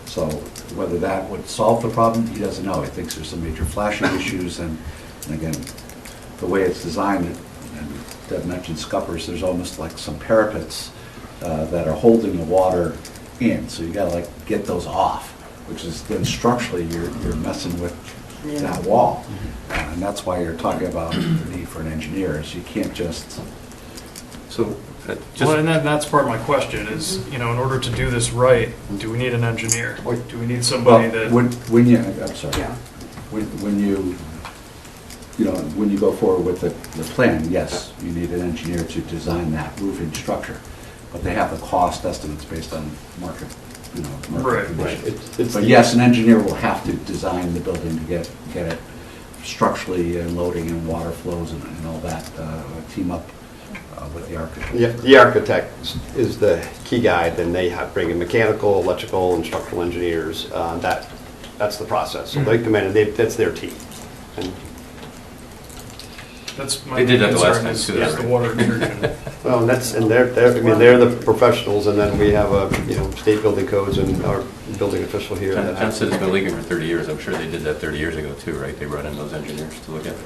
B: So whether that would solve the problem, he doesn't know. He thinks there's some major flashing issues, and again, the way it's designed, and Deb mentioned scuppers, there's almost like some parapets that are holding the water in, so you gotta get those off, which is then structurally, you're messing with that wall. And that's why you're talking about the need for an engineer, is you can't just...
L: So,
O: Well, and that's part of my question is, in order to do this right, do we need an engineer? Do we need somebody that?
B: When you, I'm sorry.
M: Yeah.
B: When you go forward with the plan, yes, you need an engineer to design that roofing structure. But they have the cost estimates based on market,
O: Right.
B: conditions. But yes, an engineer will have to design the building to get it structurally and loading and water flows and all that, team up with the architect.
Q: Yeah, the architect is the key guy, then they bring in mechanical, electrical, and structural engineers. That's the process. So they come in and that's their team. And
O: That's my
L: They did that the last
O: concern
L: time,
O: is
L: too.
O: the water intrusion.
Q: well, they're the professionals, and then we have state building codes and our building official here.
L: John
Q: that
L: John said it's been leaking for 30 years. I'm sure they did that 30 years ago too, right? They brought in those engineers to look at it.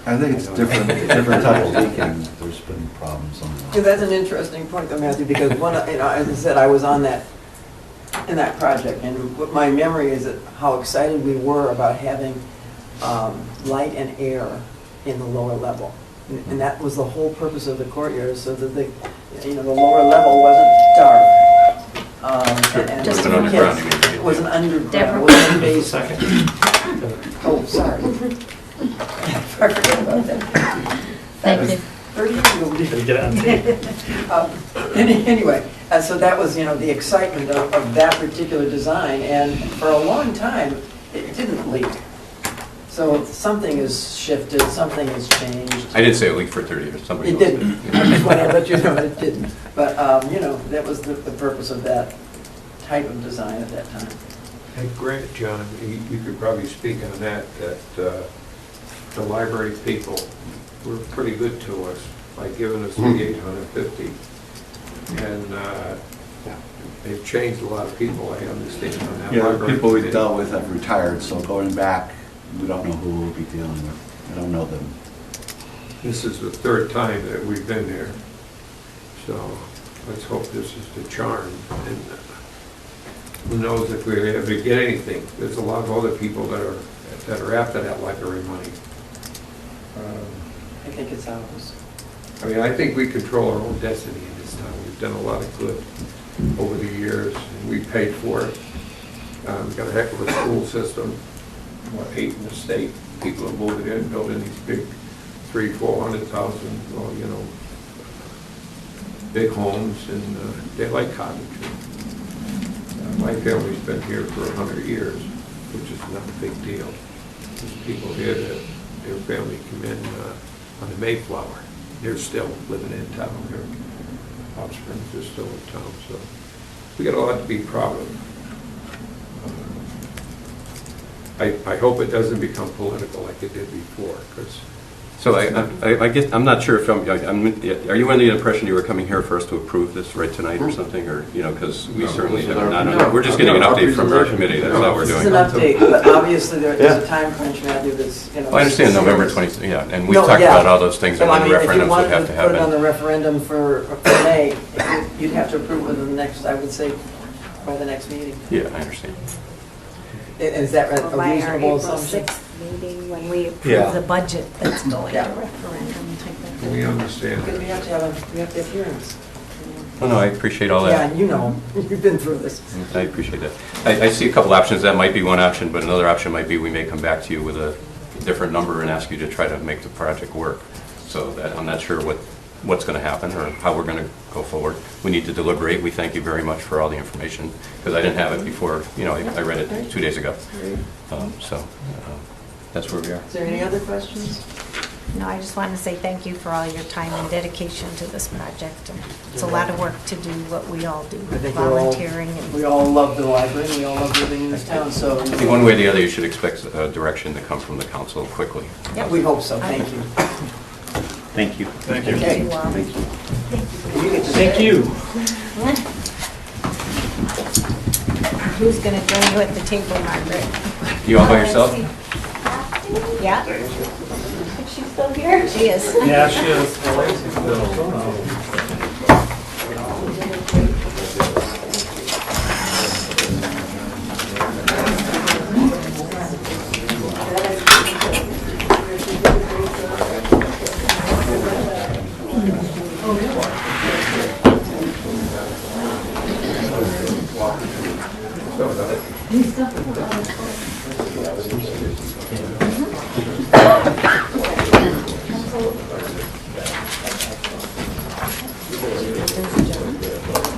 B: I think it's different type of leaking. There's been problems on
M: Yeah, that's an interesting point, though, Matthew, because as I said, I was in that project, and what my memory is that how excited we were about having light and air in the lower level, and that was the whole purpose of the courtyard, so that the lower level wasn't dark. And
L: Just
M: for
L: an underground,
M: kids.
L: you mean.
M: It was an underground, it
S: Deborah.
M: wasn't a basement. Oh, sorry. I forgot about that.
H: Thank you.
M: 30 years ago. we did.
C: Get it on tape.
M: Anyway, so that was, the excitement of that particular design, and for a long time, it didn't leak. So something has shifted, something has changed.
L: I didn't say it leaked for 30 years. Somebody
M: It
L: else
M: didn't.
L: did.
M: I just want to let you know it didn't. But, that was the purpose of that type of design at that time.
G: Hey, Grant, John, you could probably speak on that the library people were pretty good to us by giving us the $850. And they've changed a lot of people, I understand, on that
B: Yeah,
G: library.
B: people we've
G: committee.
B: dealt with have retired, so going back, we don't know who we'll be dealing with. I don't know them.
G: This is the third time that we've been there. So let's hope this is the charm. And who knows if we ever get anything. There's a lot of other people that are after that library money.
M: I think it's ours.
G: I mean, I think we control our own destiny in this town. We've done a lot of good over the years, and we paid for it. We've got a heck of a school system, 8 in the state. People are moving in, building these big 300,000-400,000, well, big homes, and they like Coventry. My family's been here for 100 years, which is not a big deal. There's people here that their family come in on the Mayflower. They're still living in town. Their offspring are still in town, so we got a lot to be proud of. I hope it doesn't become political like it did before, because.
L: So I guess, I'm not sure if are you under the impression you were coming here for us to approve this right tonight or something, or, because we certainly have not, we're just getting an update from our committee, that's all we're doing.
M: This is an update, but obviously there's a time crunch, Matthew, that's,
L: I understand November 20th, yeah, and we've talked about all those things and when referendums would have to
M: If you wanted to put it on the
L: happen.
M: referendum for May, you'd have to approve it within the next, I would say, by the next meeting.
L: Yeah, I understand.
M: Is that a
S: By our
M: reasonable
S: April
M: assumption?
S: 6th meeting, when we
L: Yeah.
S: approve the budget that's going to
M: Yeah.
S: referendum type of thing.
G: We understand.
M: Because we have to have hearings.
L: Oh, no, I appreciate all that.
M: Yeah, you've been through this.
L: I appreciate that. I see a couple options. That might be one option, but another option might be we may come back to you with a different number and ask you to try to make the project work. So that I'm not sure what's going to happen or how we're going to go forward. We need to deliberate. We thank you very much for all the information, because I didn't have it before. I read it 2 days ago. That's where we are.
M: Is there any other questions?
S: No, I just want to say thank you for all your time and dedication to this project. And it's a lot of work to do what we all do,
M: I think
S: volunteering.
M: we all love the library, and we all love living in this town, so.
L: I think one way or the other, you should expect direction to come from the council quickly.
M: Yeah, we hope so, thank you.
F: Thank you.
C: Thank you.
M: Okay.
F: Thank you.
C: Thank you.
A: Who's going to join you at the table, Margaret?
L: You all by yourself?
A: Yeah?
N: Is she still here?
A: She is.
C: Yeah, she is.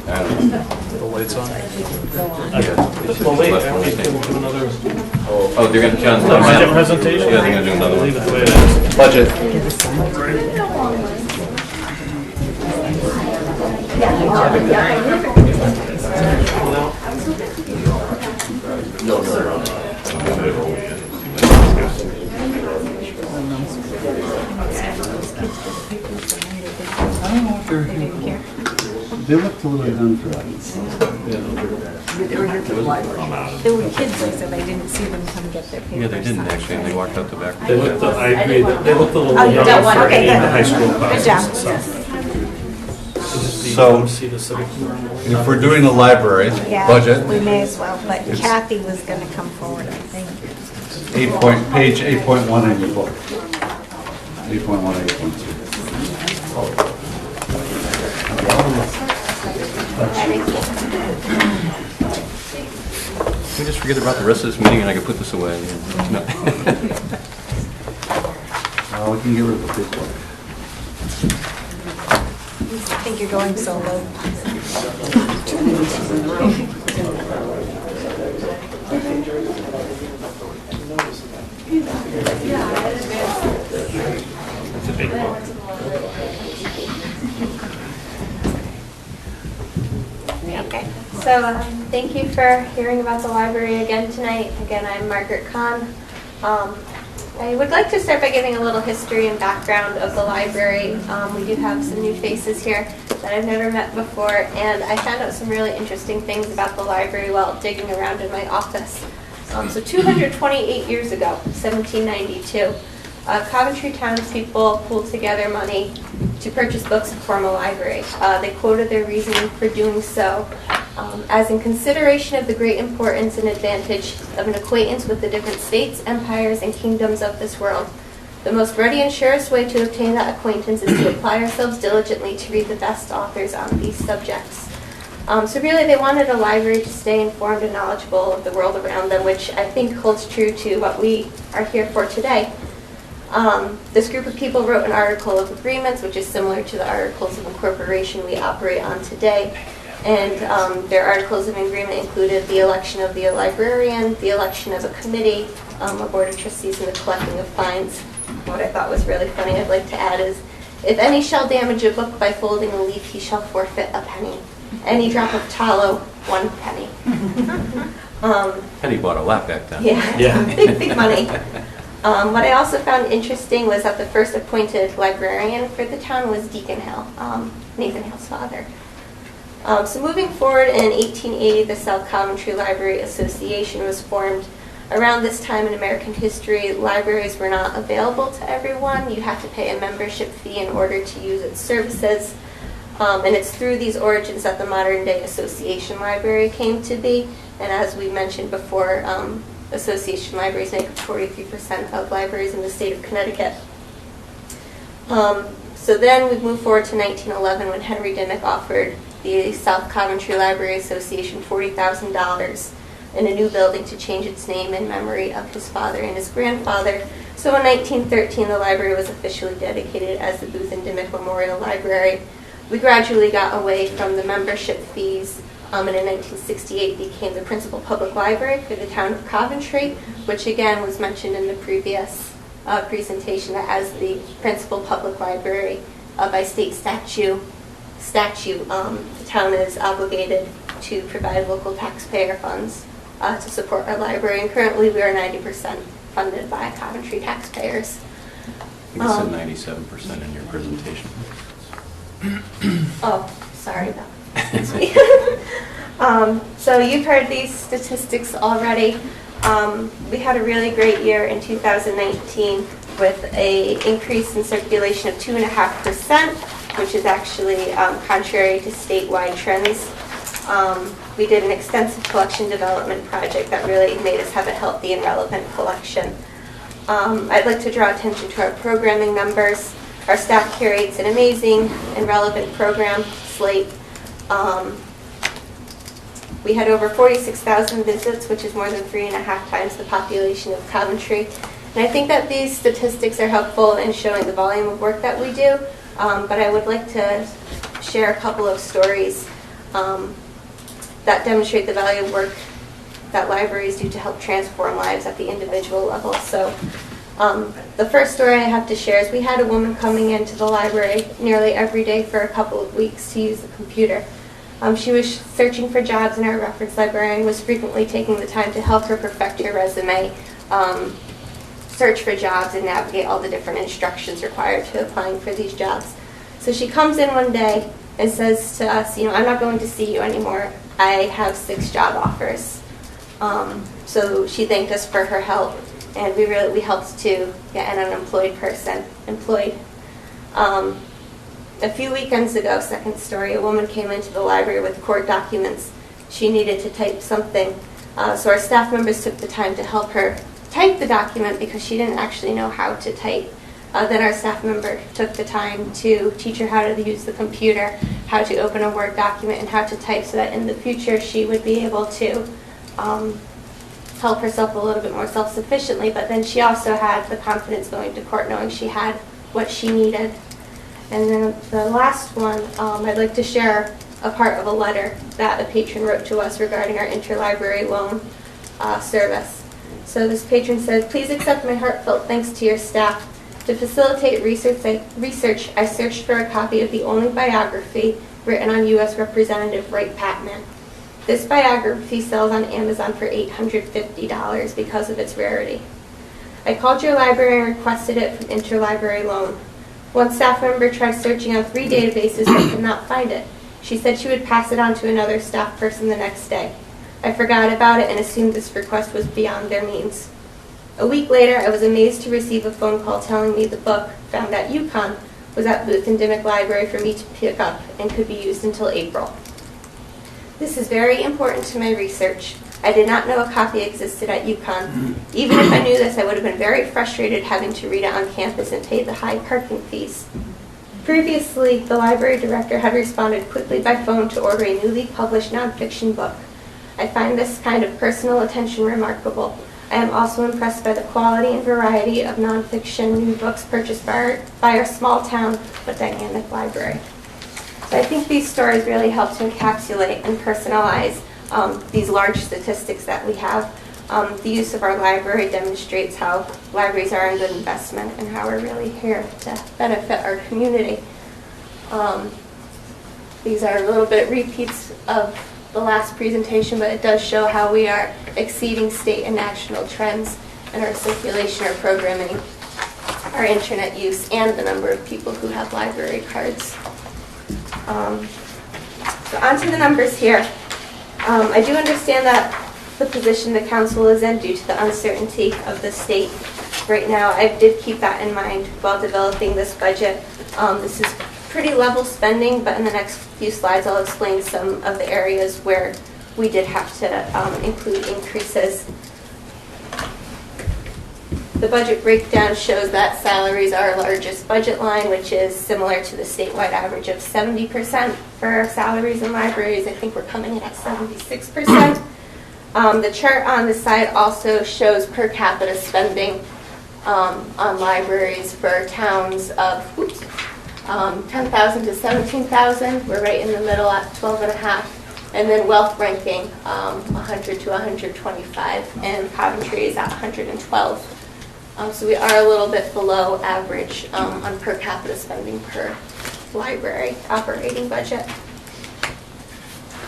C: The lights on? Well, wait, I want to do another.
L: Oh, they're going to, John's done.
C: Budget presentation?
L: Yeah, they're going to do another
C: Leave
L: one.
C: it the way it is.
B: Budget. They looked a little done for us.
A: They were here for the library. There were kids, I said, I didn't see them come get their papers.
L: Yeah, they didn't actually, and they walked out the back.
C: They looked, I agree, they looked a little
A: Oh, you
C: young
A: got one.
C: for
A: Okay,
C: any of the
A: good.
C: high school
A: Good
C: classes.
A: job.
B: So,
C: See the civic.
B: if we're doing the library
A: Yeah,
B: budget,
A: we may as well, but
B: It's-
A: Kathy was going to come forward, I think.
B: page 8.1 in your book. 8.1, 8.2.
L: Can we just forget about the rest of this meeting and I can put this away? No.
B: We can get rid of the big one.
A: I think you're going solo.
C: It's a big book.
N: Okay, so thank you for hearing about the library again tonight. Again, I'm Margaret Kahn. I would like to start by giving a little history and background of the library. We do have some new faces here that I've never met before, and I found out some really interesting things about the library while digging around in my office. So 228 years ago, 1792, Coventry townspeople pooled together money to purchase books and form a library. They quoted their reasoning for doing so as in consideration of the great importance and advantage of an acquaintance with the different states, empires, and kingdoms of this world. The most ready and surest way to obtain that acquaintance is to apply ourselves diligently to read the best authors on these subjects. So really they wanted a library to stay informed and knowledgeable of the world around them, which I think holds true to what we are here for today. This group of people wrote an article of agreements, which is similar to the articles of incorporation we operate on today. And their articles of agreement included the election of the librarian, the election of a committee, a board of trustees, and the collecting of fines. What I thought was really funny, I'd like to add is, if any shall damage a book by folding a leaf, he shall forfeit a penny. Any drop of tallow, 1 penny.
L: Penny bought a lot back then.
N: Yeah. Big money. What I also found interesting was that the first appointed librarian for the town was Deacon Hill, Nathan Hill's father. So moving forward, in 1880, the South Coventry Library Association was formed. Around this time in American history, libraries were not available to everyone. You had to pay a membership fee in order to use its services. And it's through these origins that the modern-day association library came to be. And as we mentioned before, association libraries make up 43% of libraries in the state of Connecticut. So then we move forward to 1911 when Henry Dimmick offered the South Coventry Library Association $40,000 in a new building to change its name in memory of his father and his grandfather. So in 1913, the library was officially dedicated as the Booth and Dimmick Memorial Library. We gradually got away from the membership fees, and in 1968 became the principal public library for the town of Coventry, which again was mentioned in the previous presentation, that as the principal public library by state statute, the town is obligated to provide local taxpayer funds to support our library, and currently we are 90% funded by Coventry taxpayers.
L: I think it said 97% in your presentation.
N: Oh, sorry about so you've heard these statistics already. We had a really great year in 2019 with an increase in circulation of 2.5%, which is actually contrary to statewide trends. We did an extensive collection development project that really made us have a healthy and relevant collection. I'd like to draw attention to our programming numbers. Our staff curates an amazing and relevant program slate. We had over 46,000 visits, which is more than 3.5 times the population of Coventry. And I think that these statistics are helpful in showing the volume of work that we do, but I would like to share a couple of stories that demonstrate the value of work that libraries do to help transform lives at the individual level. So the first story I have to share is we had a woman coming into the library nearly every day for a couple of weeks to use the computer. She was searching for jobs, and our reference librarian was frequently taking the time to help her perfect her resume, search for jobs, and navigate all the different instructions required to applying for these jobs. So she comes in one day and says to us, I'm not going to see you anymore. I have 6 job offers. So she thanked us for her help, and we helped to get an unemployed person employed. A few weekends ago, second story, a woman came into the library with court documents. She needed to type something. So our staff members took the time to help her type the document because she didn't actually know how to type. Then our staff member took the time to teach her how to use the computer, how to open a Word document, and how to type so that in the future she would be able to help herself a little bit more self-sufficiently. But then she also had the confidence going to court knowing she had what she needed. And then the last one, I'd like to share a part of a letter that a patron wrote to us regarding our interlibrary loan service. So this patron said, "Please accept my heartfelt thanks to your staff. To facilitate research, I searched for a copy of the only biography written on U.S. Representative Wright Patman. This biography sells on Amazon for $850 because of its rarity. I called your library and requested it from interlibrary loan. One staff member tried searching on 3 databases but could not find it. She said she would pass it on to another staff person the next day. I forgot about it and assumed this request was beyond their means. A week later, I was amazed to receive a phone call telling me the book, found at UConn, was at Booth and Dimick Library for me to pick up and could be used until April. This is very important to my research. I did not know a copy existed at UConn. Even if I knew this, I would have been very frustrated having to read it on campus and pay the high parking fees. Previously, the library director had responded quickly by phone to order a newly published nonfiction book. I find this kind of personal attention remarkable. I am also impressed by the quality and variety of nonfiction new books purchased by our small town but dynamic library." So I think these stories really help to encapsulate and personalize these large statistics that we have. The use of our library demonstrates how libraries are a good investment and how we're really here to benefit our community. These are a little bit repeats of the last presentation, but it does show how we are exceeding state and national trends in our circulation, our programming, our internet use, and the number of people who have library cards. So on to the numbers here. I do understand that the position the council is in due to the uncertainty of the state right now. I did keep that in mind while developing this budget. This is pretty level spending, but in the next few slides I'll explain some of the areas where we did have to include increases. The budget breakdown shows that salaries are our largest budget line, which is similar to the statewide average of 70% for salaries in libraries. I think we're coming in at 76%. The chart on the side also shows per capita spending on libraries for towns of 10,000 to 17,000. We're right in the middle at 12.5. And then wealth ranking, 100 to 125, and Coventry is at 112. So we are a little bit below average on per capita spending per library operating budget.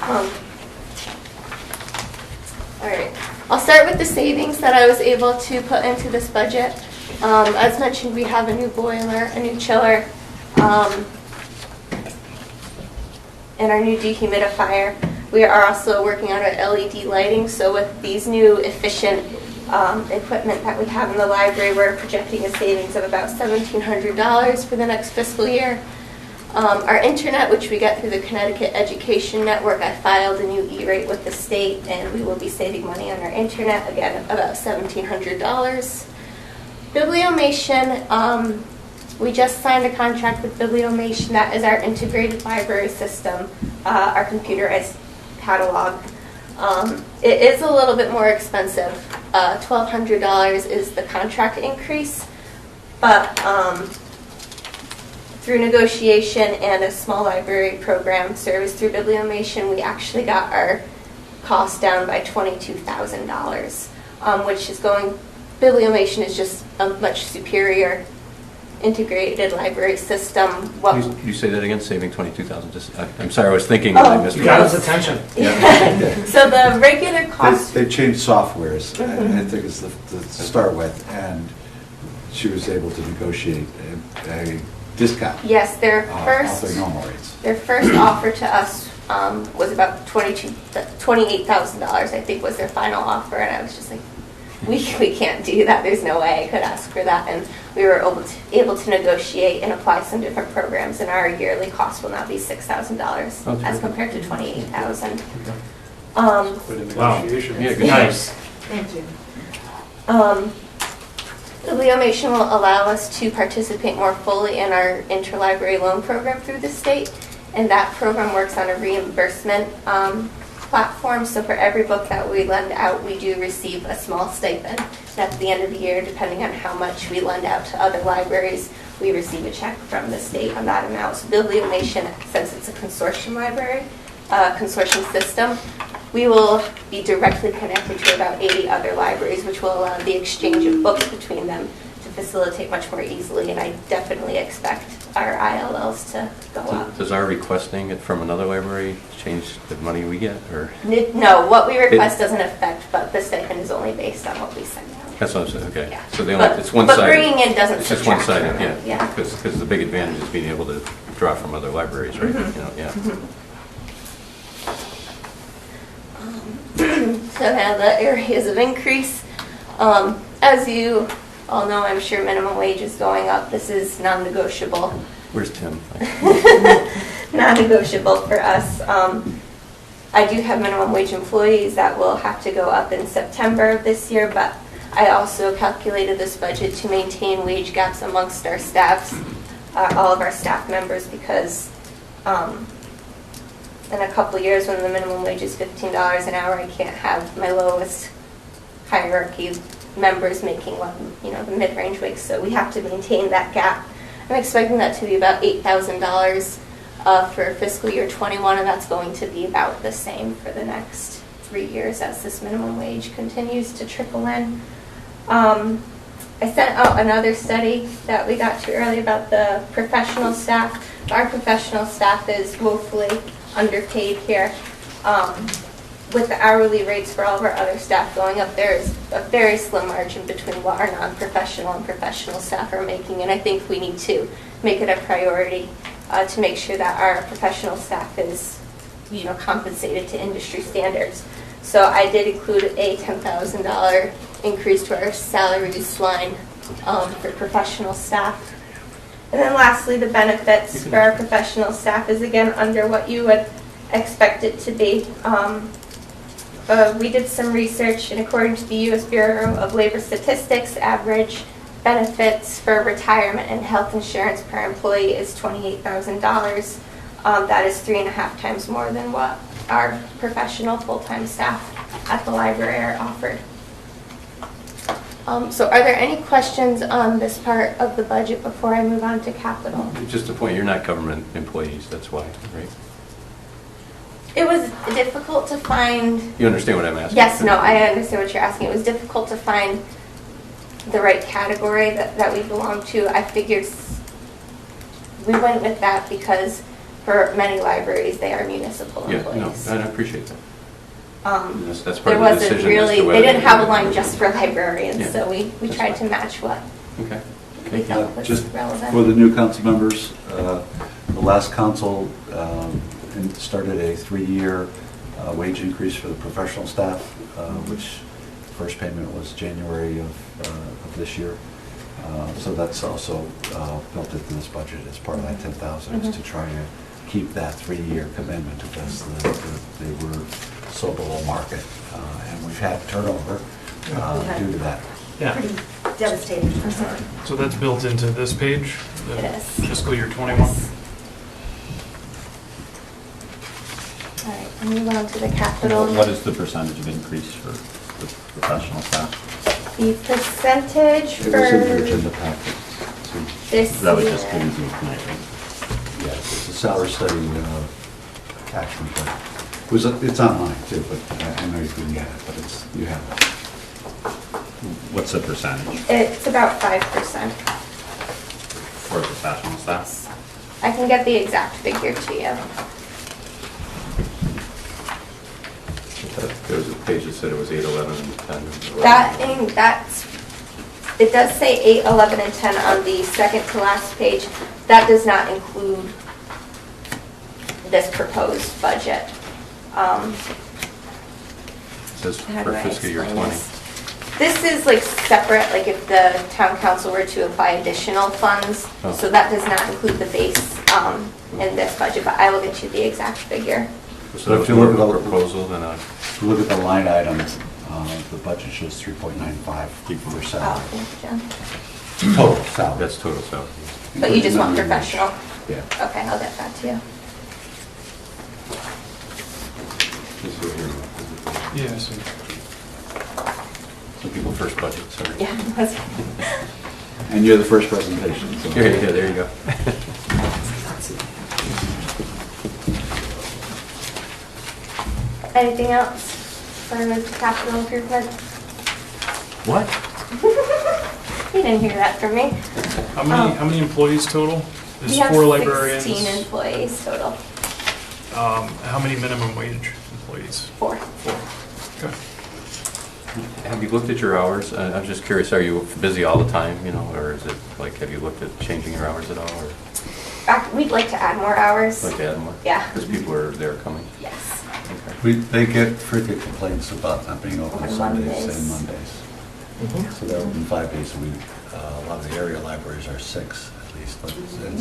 N: All right, I'll start with the savings that I was able to put into this budget. As mentioned, we have a new boiler, a new chiller, and our new dehumidifier. We are also working on our LED lighting, so with these new efficient equipment that we have in the library, we're projecting a savings of about $1,700 for the next fiscal year. Our internet, which we get through the Connecticut Education Network, I filed a new E-rate with the state, and we will be saving money on our internet, again, about $1,700. Bibliomation, we just signed a contract with Bibliomation. That is our integrated library system, our computerized catalog. It is a little bit more expensive. $1,200 is the contract increase, but through negotiation and a small library program service through Bibliomation, we actually got our cost down by $22,000, which is going, Bibliomation is just a much superior integrated library system.
L: You say that again, saving $22,000. I'm sorry, I was thinking. I missed
C: You got his attention.
L: Yeah.
N: So the regular cost.
B: They changed softwares, I think it's to start with, and she was able to negotiate a discount.
N: Yes, their
B: off their normal rates.
N: Their first offer to us was about $28,000. I think was their final offer, and I was just like, we can't do that. There's no way I could ask for that. And we were able to negotiate and apply some different programs, and our yearly cost will now be $6,000 as compared to $28,000.
C: Wow.
L: Yeah, good.
C: Nice.
N: Thank you. Bibliomation will allow us to participate more fully in our interlibrary loan program through the state, and that program works on a reimbursement platform. So for every book that we lend out, we do receive a small stipend. And at the end of the year, depending on how much we lend out to other libraries, we receive a check from the state on that amount. So Bibliomation, since it's a consortium library, consortium system, we will be directly connected to about 80 other libraries, which will allow the exchange of books between them to facilitate much more easily, and I definitely expect our ILLs to go up.
L: Does our requesting it from another library change the money we get, or?
N: No, what we request doesn't affect, but the stipend is only based on what we send out.
L: That's what I'm saying, okay.
N: Yeah.
L: So they only, it's one-sided.
N: But bringing in doesn't
L: It's just
N: subtract
L: one-sided,
N: from it,
L: yeah.
N: yeah.
L: Because the big advantage is being able to draw from other libraries, right?
N: Mhm.
L: You know, yeah.
N: So now the areas of increase, as you all know, I'm sure minimum wage is going up. This is non-negotiable.
L: Where's Tim?
N: Non-negotiable for us. I do have minimum wage employees that will have to go up in September of this year, but I also calculated this budget to maintain wage gaps amongst our staffs, all of our staff members, because in a couple of years when the minimum wage is $15 an hour, I can't have my lowest hierarchy members making the mid-range wage, so we have to maintain that gap. I'm expecting that to be about $8,000 for fiscal year 21, and that's going to be about the same for the next 3 years as this minimum wage continues to trickle in. I sent out another study that we got to earlier about the professional staff. Our professional staff is woefully underpaid here. With the hourly rates for all of our other staff going up, there is a very slim margin between what our non-professional and professional staff are making, and I think we need to make it a priority to make sure that our professional staff is, compensated to industry standards. So I did include a $10,000 increase to our salaries line for professional staff. And then lastly, the benefits for our professional staff is again under what you would expect it to be. We did some research, and according to the U.S. Bureau of Labor Statistics, average benefits for retirement and health insurance per employee is $28,000. That is 3.5 times more than what our professional full-time staff at the library are offered. So are there any questions on this part of the budget before I move on to capital?
L: Just a point, you're not government employees, that's why, right?
N: It was difficult to find...
L: You understand what I'm asking?
N: Yes, no, I understand what you're asking. It was difficult to find the right category that we belong to. I figured we went with that because for many libraries, they are municipal employees.
L: Yeah, no, I appreciate that. That's part
N: There
L: of the
N: wasn't
L: decision.
N: really, they didn't have a line just for librarians, so we tried to match what
L: Okay.
N: we felt was
B: Just
N: relevant.
B: for the new council members, the last council started a 3-year wage increase for the professional staff, which first payment was January of this year. So that's also built into this budget as part of that 10,000 is to try to keep that 3-year commitment because they were so below market. And we've had turnover due to that.
O: Yeah.
S: Pretty devastating.
O: So that's built into this page?
N: It is.
O: Fiscal year 21?
N: All right, we'll move on to the capital.
F: What is the percentage of increase for the professional staff?
N: The percentage
B: It was in your
N: for
B: agenda packet.
N: this
F: That was
N: year.
F: just given to me tonight, right?
B: Yes, it's a salary study action plan. It's online too, but I know you couldn't get it, but you have it.
F: What's the percentage
N: It's about 5%.
F: for professional staff?
N: I can get the exact figure to you.
L: There was a page that said it was 8, 11, and 10.
N: It does say 8, 11, and 10 on the second to last page. That does not include this proposed budget.
L: It says
N: How
L: for
N: do I
L: fiscal year
N: explain
L: 20.
N: This is like separate, like if the town council were to apply additional funds.
L: Oh.
N: So that does not include the base in this budget, but I will get you the exact figure.
L: So that was more of a proposal than a...
B: If you look at the line items, the budget shows 3.95 for salary.
N: Oh,
B: Total salary.
L: That's total salary.
N: but you just want professional?
B: Yeah.
N: Okay, I'll get that to you.
L: This is here.
O: Yeah, I see.
L: Some people first budget, sorry.
N: Yeah.
B: And you're the first presentation. So.
L: Yeah, there you go.
N: Anything else for the capital improvement?
L: What?
N: You didn't hear that from me.
O: How many employees total?
N: We
O: There's
N: have
O: 4 librarians.
N: 16 employees total.
O: How many minimum wage employees?
N: 4.
O: Okay.
L: Have you looked at your hours? I'm just curious, are you busy all the time, you know, or is it like, have you looked at changing your hours at all, or
N: We'd like to add more hours.
L: like to add more?
N: Yeah.
L: Because people are there coming?
N: Yes.
L: Okay.
B: They get frequent complaints about not being open
N: On
B: Sundays
N: Mondays.
B: and Mondays. So they're open 5 days a week. A lot of the area libraries are 6 at least, but and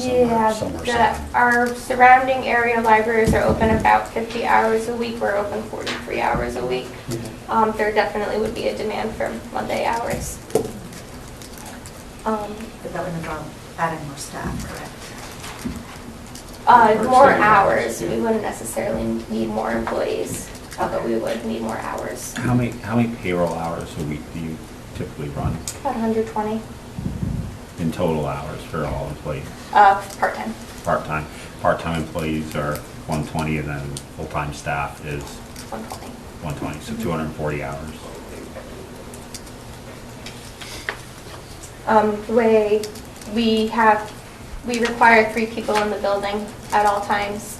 B: some are 7.
N: Our surrounding area libraries are open about 50 hours a week. We're open 43 hours a week. There definitely would be a demand for Monday hours.
S: But that would involve adding more staff, correct?
N: More hours. We wouldn't necessarily need more employees, but we would need more hours.
F: How many payroll hours a week do you typically run
N: About 120
F: in total hours for all employees?
N: part-time.
F: Part-time. Part-time employees are 120, and then full-time staff is
N: 120.
F: 120, so 240 hours.
N: The way we require 3 people in the building at all times.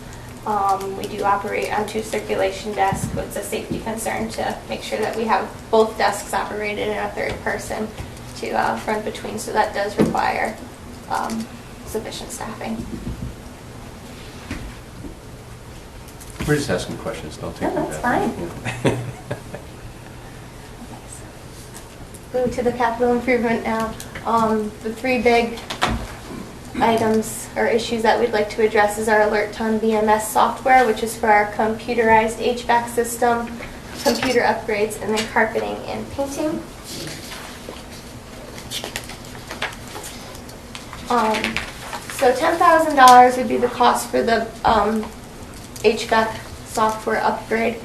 N: We do operate on 2 circulation desks. It's a safety concern to make sure that we have both desks operated and a 3rd person to run between, so that does require sufficient staffing.
L: We're just asking questions, don't take
N: No,
L: them
N: that's
L: bad.
N: Go to the capital improvement now. The 3 big items or issues that we'd like to address is our AlertTon BMS software, which is for our computerized HVAC system, computer upgrades, and then carpeting and painting. So $10,000 would be the cost for the HVAC software upgrade.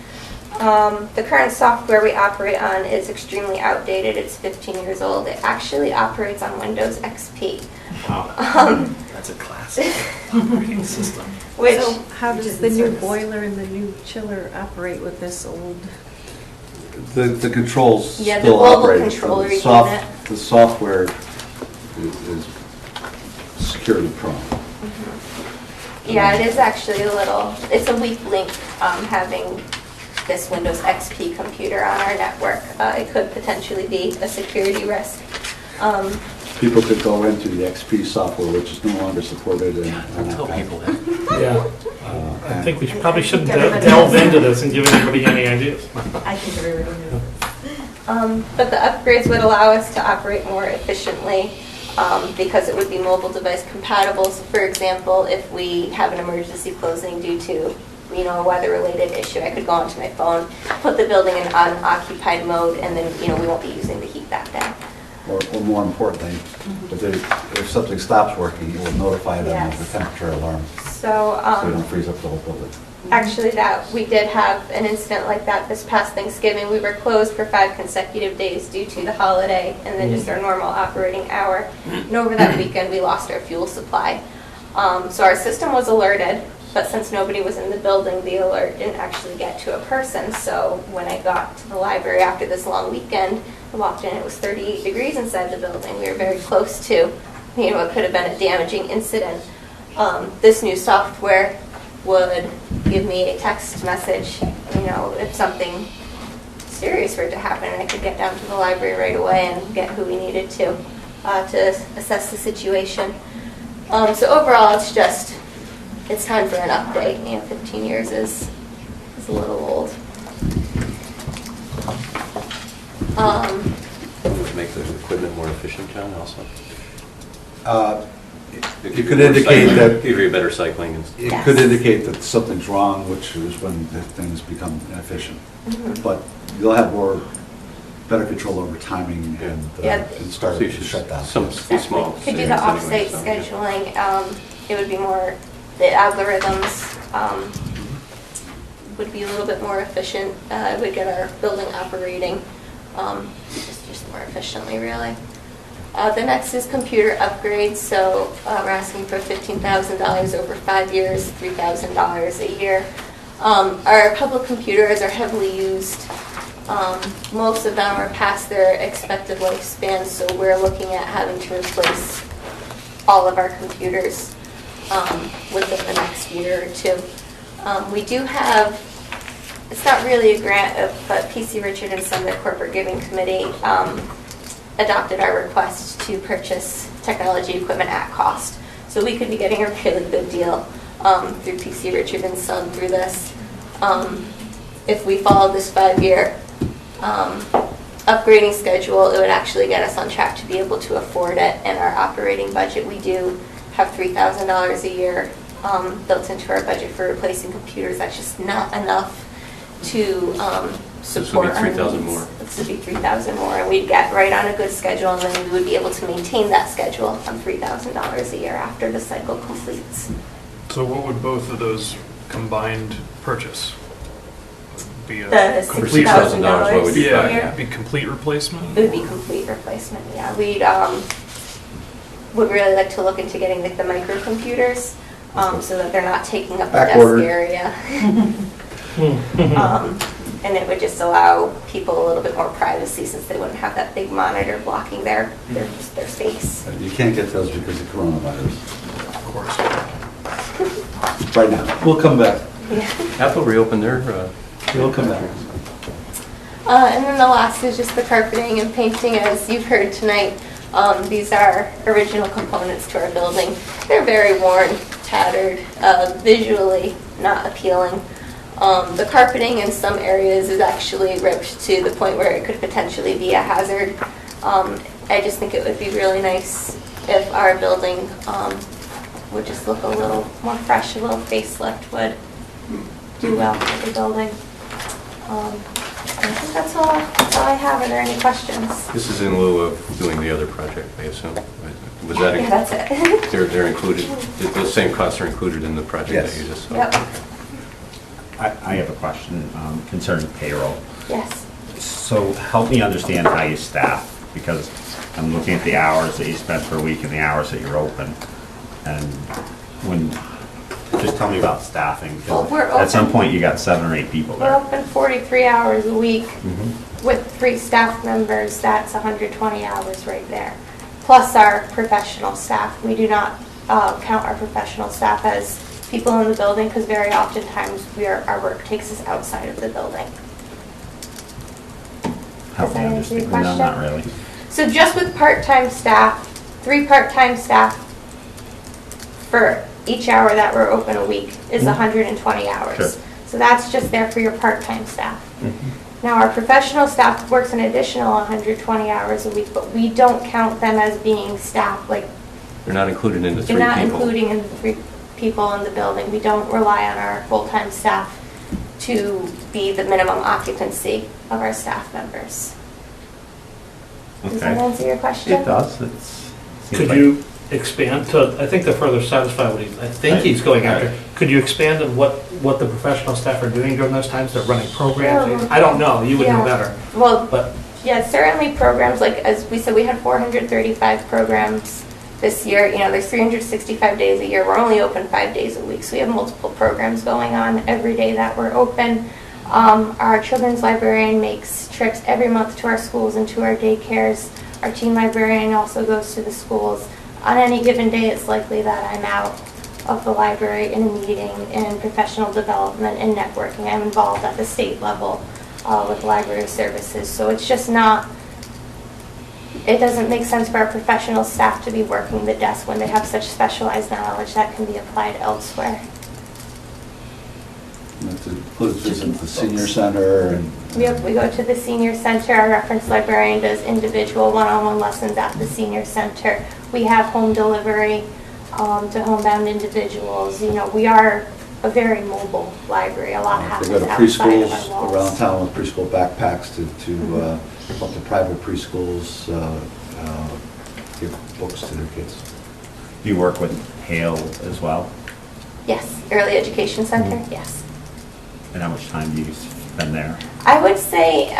N: The current software we operate on is extremely outdated. It's 15 years old. It actually operates on Windows XP.
C: Wow. That's a classic operating system.
N: Which,
A: So how does the new boiler and the new chiller operate with this old?
B: The controls
N: Yeah, the
B: still
N: global
B: operate.
N: controller
B: The
N: unit.
B: The software is security prone.
N: yeah, it is actually it's a weak link having this Windows XP computer on our network. It could potentially be a security risk.
B: People could go into the XP software, which is no longer supported in
L: Tell people that.
C: Yeah. I think we probably shouldn't delve into this and give anybody any ideas.
S: I think everybody knows.
N: But the upgrades would allow us to operate more efficiently because it would be mobile device compatible. So for example, if we have an emergency closing due to a weather-related issue, I could go onto my phone, put the building in unoccupied mode, and then we won't be using the heat that day.
B: Or more importantly, if something stops working, it will notify them of
N: Yes.
B: the temperature alarm,
N: So
B: so they don't freeze up the whole building.
N: actually, we did have an incident like that this past Thanksgiving. We were closed for 5 consecutive days due to the holiday and then just our normal operating hour. And over that weekend, we lost our fuel supply. So our system was alerted, but since nobody was in the building, the alert didn't actually get to a person. So when I got to the library after this long weekend, I walked in, it was 38 degrees inside the building. We were very close to, it could have been a damaging incident. This new software would give me a text message, if something serious were to happen, and I could get down to the library right away and get who we needed to assess the situation. So overall, it's time for an update. 15 years is a little old.
L: Would make the equipment more efficient, John, also?
B: It could indicate that...
L: Give you better cycling.
B: It could indicate that something's wrong, which is when things become inefficient. But you'll have better control over timing and start to shut down.
L: Some small.
N: Could do the off-site scheduling. It would be more, the algorithms would be a little bit more efficient. It would get our building operating just more efficiently, really. The next is computer upgrades, so we're asking for $15,000 over 5 years, $3,000 a year. Our public computers are heavily used. Most of them are past their expected lifespan, so we're looking at having to replace all of our computers within the next year or two. We do have, it's not really a grant, but PC Richard and Son, the Corporate Giving Committee, adopted our request to purchase technology equipment at cost. So we could be getting a really good deal through PC Richard and Son through this. If we follow this 5-year upgrading schedule, it would actually get us on track to be able to afford it. And our operating budget, we do have $3,000 a year built into our budget for replacing computers. That's just not enough to support
L: This would be 3,000 more.
N: This would be 3,000 more, and we'd get right on a good schedule, and then we would be able to maintain that schedule on $3,000 a year after the cycle completes.
O: So what would both of those combined purchase? Be a
N: The
O: complete
N: $60,000
L: what would you buy?
O: Yeah, be complete replacement?
N: It would be complete replacement, yeah. We'd would really like to look into getting like the microcomputers so that they're not taking up the desk area. And it would just allow people a little bit more privacy since they wouldn't have that big monitor blocking their face.
B: You can't get those because of coronavirus.
O: Of course.
B: Right now. We'll come back.
L: Apple reopened their...
B: We'll come back.
N: And then the last is just the carpeting and painting, as you've heard tonight. These are original components to our building. They're very worn, tattered, visually not appealing. The carpeting in some areas is actually ripped to the point where it could potentially be a hazard. I just think it would be really nice if our building would just look a little more fresh, a little facelift would do well for the building. I think that's all I have. Are there any questions?
L: This is in lieu of doing the other project, I assume. Was that?
N: Yeah, that's it.
L: They're included, the same costs are included in the project that you just saw?
N: Yep.
F: I have a question concerning payroll.
N: Yes.
F: So help me understand how you staff, because I'm looking at the hours that you spend per week and the hours that you're open. And just tell me about staffing. 'Cause
N: Well, we're
F: at some
N: open-
F: point you got 7 or 8 people
N: We're
F: there.
N: open 43 hours a week with 3 staff members. That's 120 hours right there. Plus our professional staff. We do not count our professional staff as people in the building because very oftentimes our work takes us outside of the building.
F: Help
N: Does
F: me
N: that answer your
F: understand. No,
N: question?
F: not really.
N: So just with part-time staff, 3 part-time staff for each hour that we're open a week is 120 hours.
F: Sure.
N: So that's just there for your part-time staff. Now, our professional staff works an additional 120 hours a week, but we don't count them as being staff. Like,
L: They're not included in the 3
N: they're
L: people?
N: not including in the 3 people in the building. We don't rely on our full-time staff to be the minimum occupancy of our staff members. Does that answer your question?
F: It does.
C: Could you expand to, I think to further satisfy what I think he's going after, could you expand on what the professional staff are doing during those times? They're running programs? I don't know, you would know better.
N: Well,
C: But
N: yeah, certainly programs, like as we said, we had 435 programs this year. You know, there's 365 days a year. We're only open 5 days a week, so we have multiple programs going on every day that we're open. Our children's librarian makes trips every month to our schools and to our daycares. Our teen librarian also goes to the schools. On any given day, it's likely that I'm out of the library in a meeting, in professional development, and networking. I'm involved at the state level with library services. So it's just not, it doesn't make sense for our professional staff to be working the desk when they have such specialized knowledge that can be applied elsewhere.
B: That includes visit the senior center and...
N: Yep, we go to the senior center. Our reference librarian does individual one-on-one lessons at the senior center. We have home delivery to homebound individuals. You know, we are a very mobile library. A lot happens
B: They go to
N: outside of our
B: preschools
N: walls.
B: around town with preschool backpacks to help the private preschools give books to their kids.
F: Do you work with Hale as well?
N: Yes, early education center, yes.
F: And how much time do you spend there?
N: I would say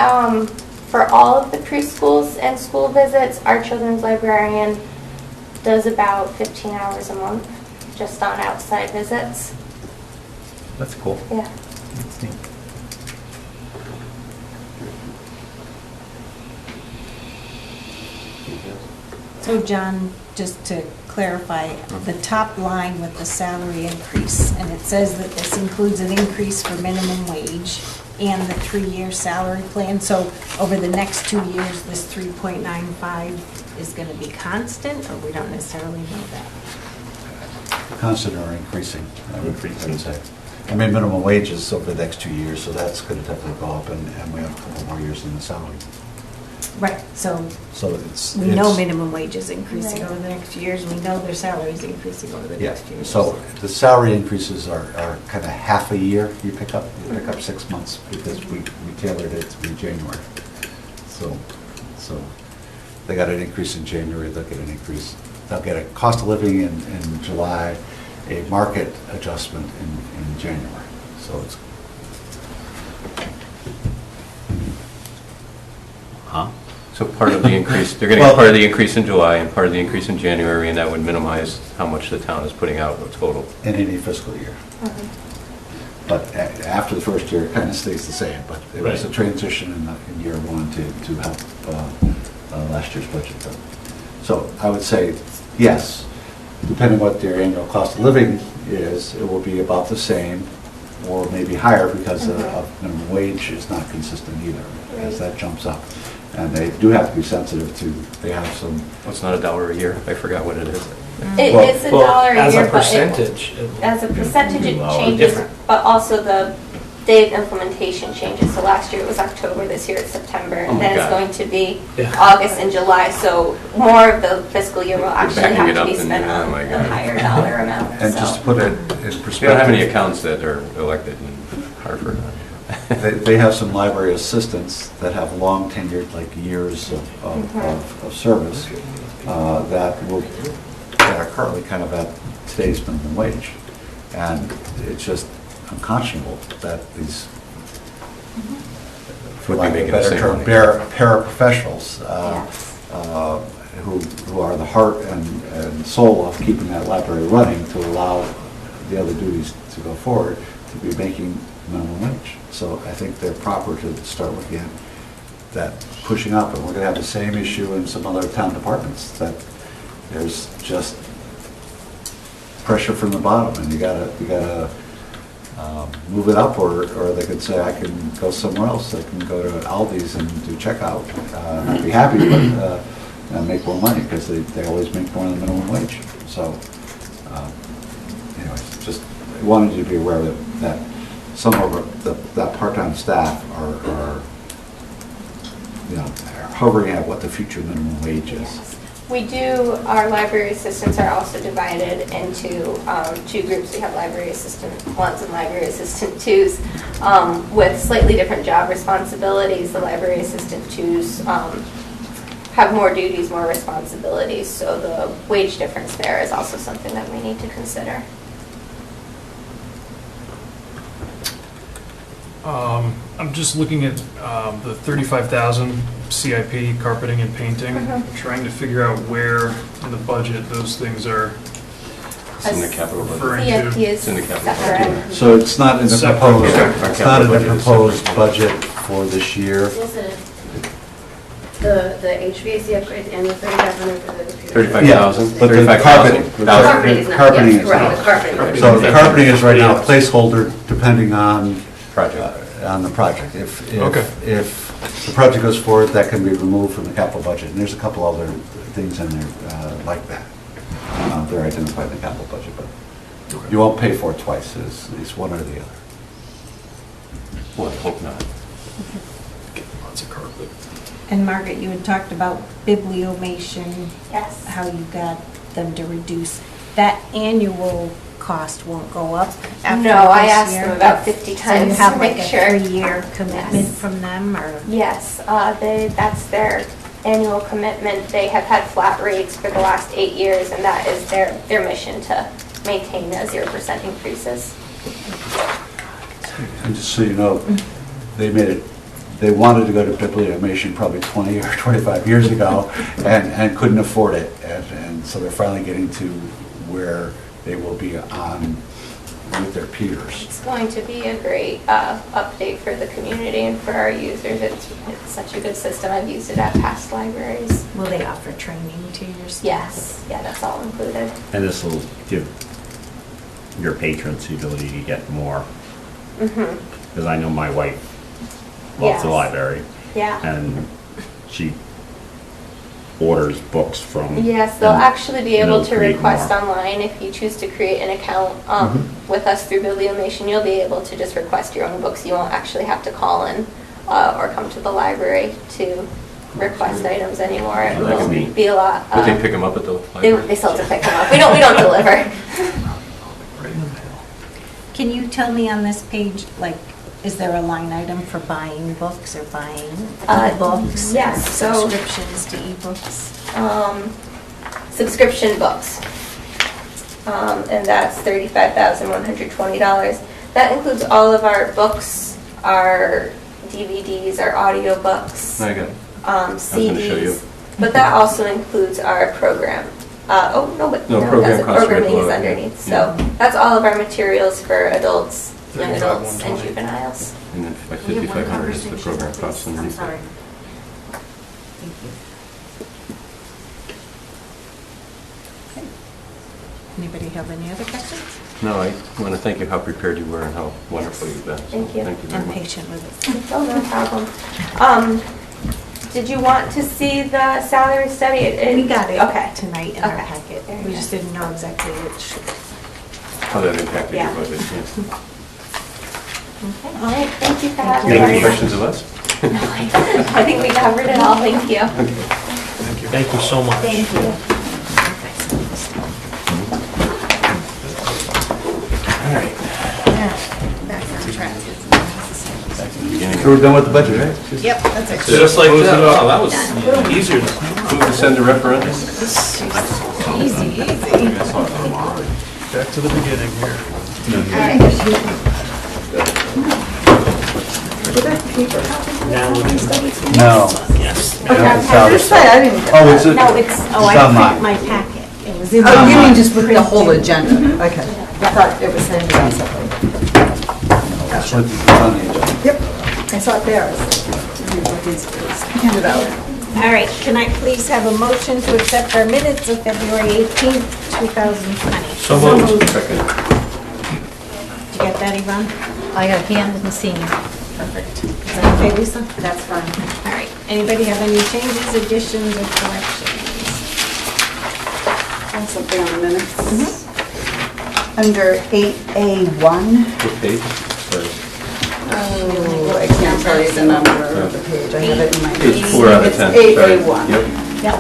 N: For all of the preschools and school visits, our children's librarian does about 15 hours a month just on outside visits.
L: That's cool.
N: Yeah.
L: That's neat.
A: So John, just to clarify, the top line with the salary increase, and it says that this includes an increase for minimum wage and the 3-year salary plan. So over the next 2 years, this 3.95 is going to be constant, or we don't necessarily know that?
B: Constant or increasing, I would say. I mean, minimum wages over the next 2 years, so that's going to definitely go up, and we have a couple more years in the salary.
A: Right, so
B: it's...
A: we know minimum wage is increasing over the next few years, we know their salaries increasing over the
B: Yeah,
A: next few years.
B: so the salary increases are kind of half a year you pick up 6 months, because we tailored it to be January. So they got an increase in January, they'll get an increase, they'll get a cost of living in July, a market adjustment in January. So it's...
L: Huh? So part of the increase, they're getting part of the increase in July and part of the increase in January, and that would minimize how much the town is putting out total.
B: In any fiscal year. But after the first year, it kind of stays the same, but it was a transition in year one to help last year's budget though. So I would say, yes, depending on what their annual cost of living is, it will be about the same or maybe higher, because of minimum wage is not consistent either, as that jumps up. And they do have to be sensitive to, they have some...
L: Well, it's not $1 a year, I forgot what it is.
N: It is $1 a
C: as
N: year,
C: a percentage.
N: As a percentage, it
C: Lower.
N: changes,
C: Different.
N: but also the day of implementation changes. So last year it was October, this year it's September, and then it's going to be August and July. So more of the fiscal year will actually have to be spent on a higher dollar amount.
B: And just to put it in perspective...
L: You don't have any accounts that are elected in Hartford.
B: They have some library assistants that have long tenured, like years of service, that are currently kind of at today's minimum wage. And it's just unconscionable that these, for lack of a better term, paraprofessionals, who are the heart and soul of keeping that library running, to allow the other duties to go forward, to be making minimum wage. So I think they're proper to start looking at that pushing up, and we're going to have the same issue in some other town departments, that there's just pressure from the bottom, and you gotta move it up, or they could say, I can go somewhere else, I can go to Aldi's and do checkout, I'd be happy, but and make more money, because they always make more than the minimum wage. So anyways, just wanted you to be aware that some of that part-time staff are hovering at what the future minimum wage is.
N: We do, our library assistants are also divided into 2 groups. We have library assistant 1s and library assistant 2s with slightly different job responsibilities. The library assistant 2s have more duties, more responsibilities, so the wage difference there is also something that we need to consider.
O: I'm just looking at the 35,000 CIP, carpeting and painting, trying to figure out where in the budget those things are.
L: It's in the capital
O: referring
L: budget.
O: to.
L: It's in the capital budget.
B: So it's not in the
O: Separate.
B: proposed,
O: Okay.
B: it's not in the proposed budget for this year.
T: Yes, it is. The HVAC upgrades and the 3,500 for the computer.
L: 35,000.
B: But the carpeting,
T: Carpeting is not,
B: carpeting
T: yes,
B: is
T: correct,
B: not.
T: the carpeting.
B: So the carpeting is right now a placeholder depending on
L: project.
B: On the project. If
O: Okay.
B: the project goes forward, that can be removed from the capital budget. And there's a couple other things in there like that. They're identified in the capital budget, but you won't pay for it twice. It's one or the other.
L: Well, I hope not.
O: Lots of carpet.
A: And Margaret, you had talked about bibliomation.
N: Yes.
A: How you got them to reduce. That annual cost won't go up after
N: No, I
A: this
N: asked
A: year?
N: them about 50
A: So you
N: times
A: have
N: to
A: like
N: make
A: a
N: sure.
A: 3-year commitment from them, or?
N: Yes, that's their annual commitment. They have had flat rates for the last 8 years, and that is their mission, to maintain the 0% increases.
B: And just so you know, they made it They wanted to go to bibliomation probably 20 or 25 years ago and couldn't afford it. And so they're finally getting to where they will be on with their peers.
N: It's going to be a great update for the community and for our users. It's such a good system. I've used it at past libraries.
S: Will they offer training to your staff?
N: Yes, yeah, that's all included.
F: And this will give your patrons the ability to get more. Because I know my wife loves the
N: Yes.
F: library.
N: Yeah.
F: And she orders books from.
N: Yes, they'll actually be able to
F: create
N: request
F: more.
N: online if you choose to create an account with us through Bibliomation. You'll be able to just request your own books. You won't actually have to call in or come to the library to request items anymore. It
L: That could
N: will be a lot.
L: Would they pick them up at the library?
N: They still have to pick them up. We don't deliver.
A: Can you tell me on this page, like, is there a line item for buying books or buying books?
N: Yes, so
A: subscriptions to ebooks.
N: Subscription books, and that's $35,120. That includes all of our books, our DVDs, our audiobooks,
L: I got it. I was gonna show you.
N: CDs, but that also includes our program.
L: No,
N: that's
L: program
N: the
L: costs right
N: programming is
L: below it,
N: underneath.
L: yeah.
N: So that's all of our materials for adults, young
O: 35,
N: adults, and
O: 120.
N: juveniles.
L: And then
S: We have one
L: 5,500 is the
S: conversation,
L: program
S: please.
L: costs
S: I'm
L: underneath.
S: sorry.
A: Anybody have any other questions?
L: No, I want to thank you how prepared you were and how wonderful you've been. So
N: Thank you.
L: Thank you very
A: I'm
L: much.
A: patient with it.
N: Oh, no problem. Did you want to see the salary study?
A: We got it
N: Okay.
A: tonight in our
N: Okay.
A: packet.
N: Very
A: We
N: good.
A: just didn't know exactly which.
L: How that impacted
N: Yeah.
L: your budget, yes.
N: Okay. All right, thank you for having
L: Do you have
N: me.
L: any questions of us?
N: I think we covered it all. Thank you.
C: Thank you so much.
N: Thank you.
L: All right.
A: Back on track.
B: So we're done with the budget, right?
A: Yep, that's it.
C: Just like
L: Close it
C: that.
L: off.
C: Wow, that was easier.
L: Move to send to referendum.
A: Easy, easy.
O: Back to the beginning here.
B: No.
C: Yes.
B: Yeah, it's out.
R: I didn't get
B: Oh,
R: that.
B: it's a-
A: No, it's, oh,
B: it's
A: I
B: online.
A: print my packet. It was
R: Oh, you
B: online.
R: mean just with the whole agenda? Okay. I thought it was handed out separately.
B: It's on the agenda.
R: Yep, I saw it there. It's handed out.
A: All right, can I please have a motion to accept our minutes of February 18th, 2020?
C: So moved.
L: Second.
A: Did you get that, Yvonne?
S: I got hand in the seam.
A: Perfect. Is that okay, Lisa?
S: That's fine.
A: All right. Anybody have any changes, additions, or corrections?
R: Have something on the minutes. Under 8A1.
L: What page? Sorry.
R: Oh, I can't tell you the number of the page. I have it in my.
L: It's 4 out of 10.
R: It's
L: Sorry.
R: 8A1.
L: Yep.
A: Yep.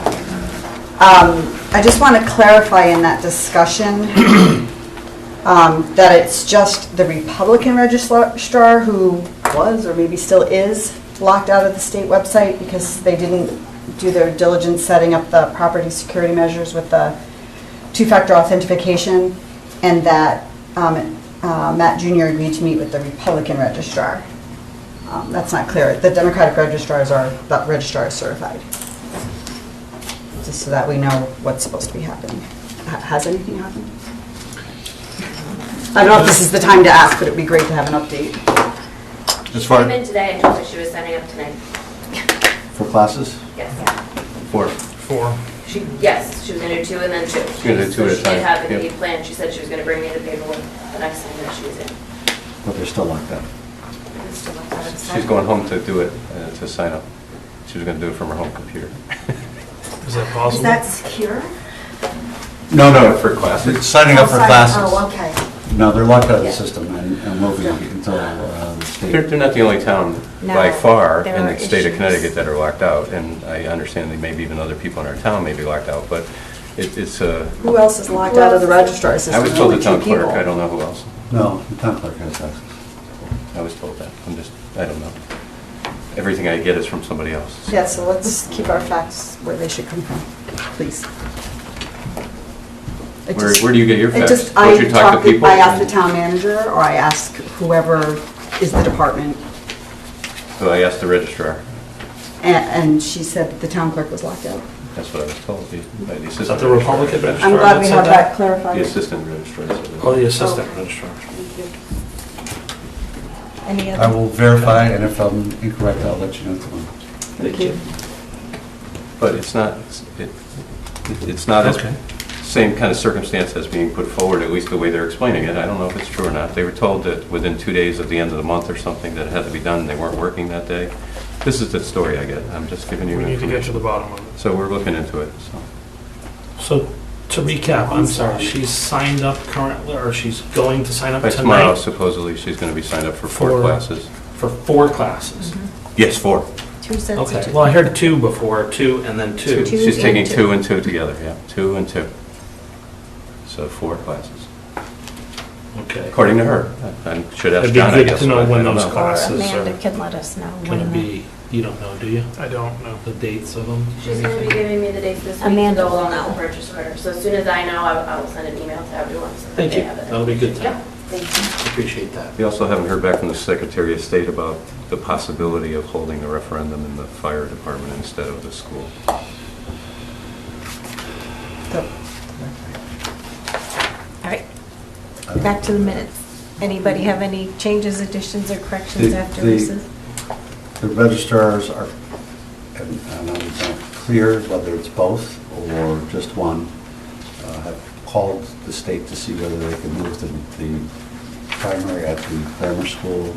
R: I just want to clarify in that discussion that it's just the Republican registrar who was, or maybe still is, locked out of the state website because they didn't do their diligence setting up the property security measures with the two-factor authentication, and that Matt Jr. agreed to meet with the Republican registrar. That's not clear. The Democratic registrars are, that registrar is certified. Just so that we know what's supposed to be happening. Has anything happened? I don't know if this is the time to ask, but it'd be great to have an update.
B: As far,
T: Came in today and told me she was signing up tonight.
B: for classes?
T: Yes.
L: 4.
T: Yes, she was gonna do 2 and then 2.
L: gonna do 2 at a
T: She
L: time.
T: didn't have
L: Yep.
T: any plan. She said she was gonna bring me the paperwork the next time that she was in.
B: But they're still locked out.
L: She's going home to do it, to sign up. She was going to do it from her home computer.
O: Is that
S: Is
O: possible?
S: that secure?
B: No,
L: For classes?
B: it's signing up for classes.
S: Oh, okay.
B: No, they're locked out of the system and will be until the state.
L: They're not the only town by
A: No,
L: far
A: there
L: in
A: are
L: the state of
A: issues.
L: Connecticut that are locked out, and I understand that maybe even other people in our town may be locked out, but it's a...
R: Who else is locked out of the registrar system?
L: I was told the
R: Only
L: town
R: 2
L: clerk,
R: people.
L: I don't know who else.
B: No, the town clerk has access.
L: I was told that, I don't know. Everything I get is from somebody else.
R: Yeah, so let's keep our facts where they should come from, please. It
L: Where
R: just-
L: do you get your
R: it
L: facts?
R: just-
L: Don't you talk to people?
R: I ask the town manager, or I ask whoever is the department
L: So I asked the registrar.
R: And she said that the town clerk was locked out.
L: That's what I was told by the assistant.
C: Is that the Republican registrar?
R: I'm glad we
C: said
R: have that clarified.
L: The assistant registrar said that.
C: Oh, the assistant registrar.
A: Any
B: I
A: other?
B: will verify, and if I'm incorrect, I'll let you know tomorrow.
C: Thank you.
L: But it's not, it's not as
C: Okay.
L: same kind of circumstance as being put forward, at least the way they're explaining it. I don't know if it's true or not. They were told that within 2 days of the end of the month or something that it had to be done, and they weren't working that day. This is the story I get. I'm just giving you
O: We need to get to
L: information.
O: the bottom of it.
L: So we're looking into it, so.
C: So to recap, I'm sorry, she's signed up currently, or she's going to sign up
L: By tomorrow,
C: tonight
L: supposedly, she's going to be signed up for 4
C: For-
L: classes.
C: for 4 classes.
L: Yes, 4.
A: 2 sets of
C: Okay,
A: two.
C: well, I heard 2 before, 2 and then 2.
A: Two
L: She's taking
A: and
L: 2 and 2 together, yeah, 2 and 2. So 4 classes,
C: Okay.
L: according to her. I should ask
C: It'd be
L: John, I
C: good
L: guess.
C: to know
L: but I
C: when
L: don't
C: those
L: know.
C: classes
A: Amanda
C: are
A: can let us know.
C: going to
A: when
C: be. You don't know, do you?
O: I don't know.
C: The dates of them?
T: She's going to be giving me the dates this week
A: Amanda
T: to go
A: will
T: along
A: know.
T: with the purchase order. So as soon as I know, I will send an email to everyone. So that
C: Thank
T: they
C: you.
T: have it.
C: That'll be good to know.
T: Yep, thank you.
C: Appreciate that.
L: We also haven't heard back from the Secretary of State about the possibility of holding the referendum in the fire department instead of the school.
A: All right, back to the minutes. Anybody have any changes, additions, or corrections
B: The-
A: after
B: the-
A: Lisa's?
B: The registrars are, and I'm not clear whether it's both or just one, have called the state to see whether they can move the primary at the grammar school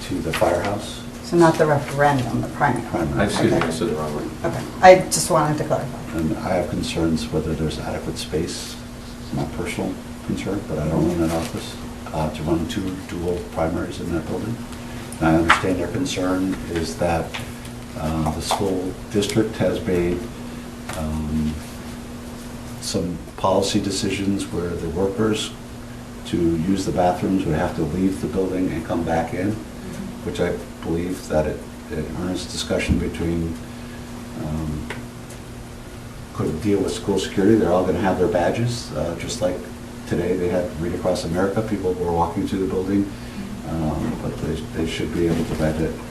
B: to the firehouse.
R: So not the referendum, the primary.
L: I see
R: Okay.
L: this is the wrong one.
R: Okay, I just wanted to clarify.
B: And I have concerns whether there's adequate space, it's my personal concern, but I don't run that office, to run 2 dual primaries in that building. And I understand their concern is that the school district has made some policy decisions where the workers to use the bathrooms would have to leave the building and come back in, which I believe that an earnest discussion between could deal with school security. They're all going to have their badges, just like today they had Read Across America. People were walking through the building, but they should be able to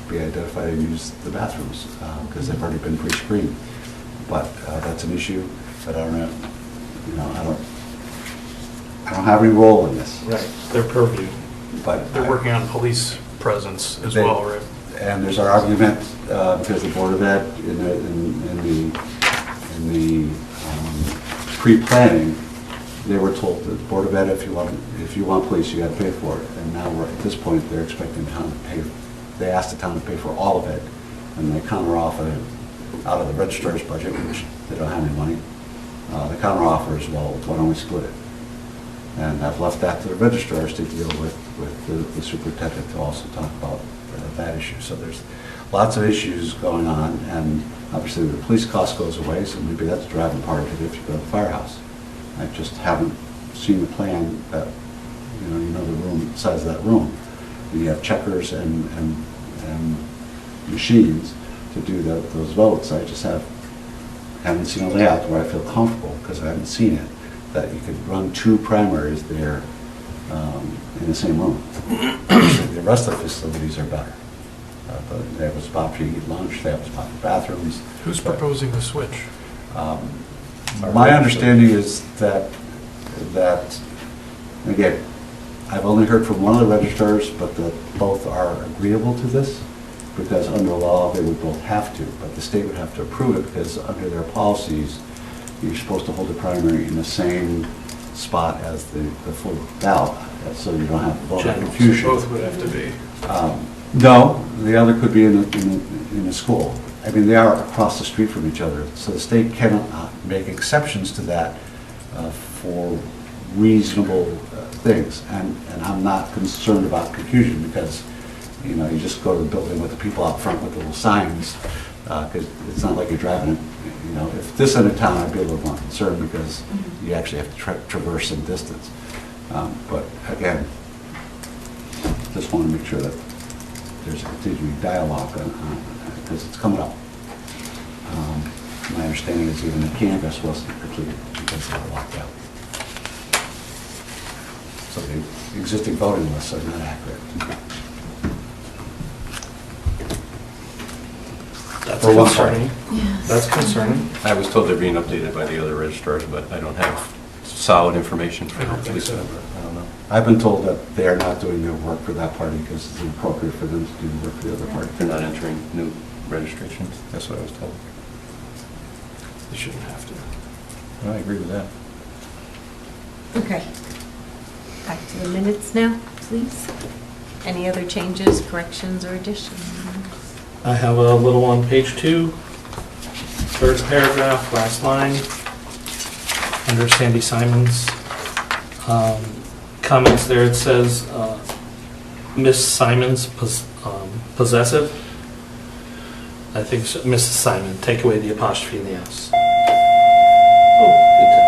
B: be identified and use the bathrooms because they've already been pre-screened. But that's an issue that I don't know. I don't have any role in this.
C: Right, their purview.
B: But
O: They're working on police presence as
B: They-
O: well, right?
B: And there's our argument, because the Board of Ed, in the pre-planning, they were told that the Board of Ed, if you want police, you gotta pay for it. And now we're, at this point, they're expecting the town to pay, they asked the town to pay for all of it, and they counter offer out of the registrar's budget, which they don't have any money. The counter offer is, well, why don't we split it? And I've left that to the registrars to deal with the superintendent to also talk about that issue. So there's lots of issues going on, and obviously the police cost goes away, so maybe that's a driving part of it if you go to the firehouse. I just haven't seen the plan that, you know the room, size of that room. You have checkers and machines to do those votes. I just haven't seen a layout where I feel comfortable, because I haven't seen it, that you could run 2 primaries there in the same room. The rest of the facilities are better. But they have a spot for you to eat lunch, they have a spot for bathrooms.
O: Who's proposing the switch?
B: My understanding is that, again, I've only heard from one of the registrars, but that both are agreeable to this, because under law, they would both have to, but the state would have to approve it, because under their policies, you're supposed to hold the primary in the same spot as the full ballot, so you don't have voter confusion.
O: Both would have to be.
B: No, the other could be in a school. I mean, they are across the street from each other, so the state cannot make exceptions to that for reasonable things. And I'm not concerned about confusion, because, you just go to the building with the people out front with little signs, because it's not like you're driving, if this in a town, I'd be a little more concerned, because you actually have to traverse some distance. But again, just want to make sure that there's a continuing dialogue because it's coming up. My understanding is even the canvas wasn't completed because they were locked out. So the existing voting lists are not accurate.
C: That's
B: For one party.
C: concerning. That's concerning.
L: I was told they're being updated by the other registrars, but I don't have solid information for
C: I don't think
L: Lisa.
C: so.
B: I don't know. I've been told that they're not doing their work for that party because it's inappropriate for them to do the work for the other party.
L: They're not entering new registrations. That's what I was told.
C: They shouldn't have to.
L: I agree with that.
A: Okay. Back to the minutes now, please. Any other changes, corrections, or additions?
C: I have a little on page 2, third paragraph, last line, under Sandy Simon's comments there, it says, Miss Simon's possessive. I think so, Mrs. Simon, take away the apostrophe and the S. Oh, good time.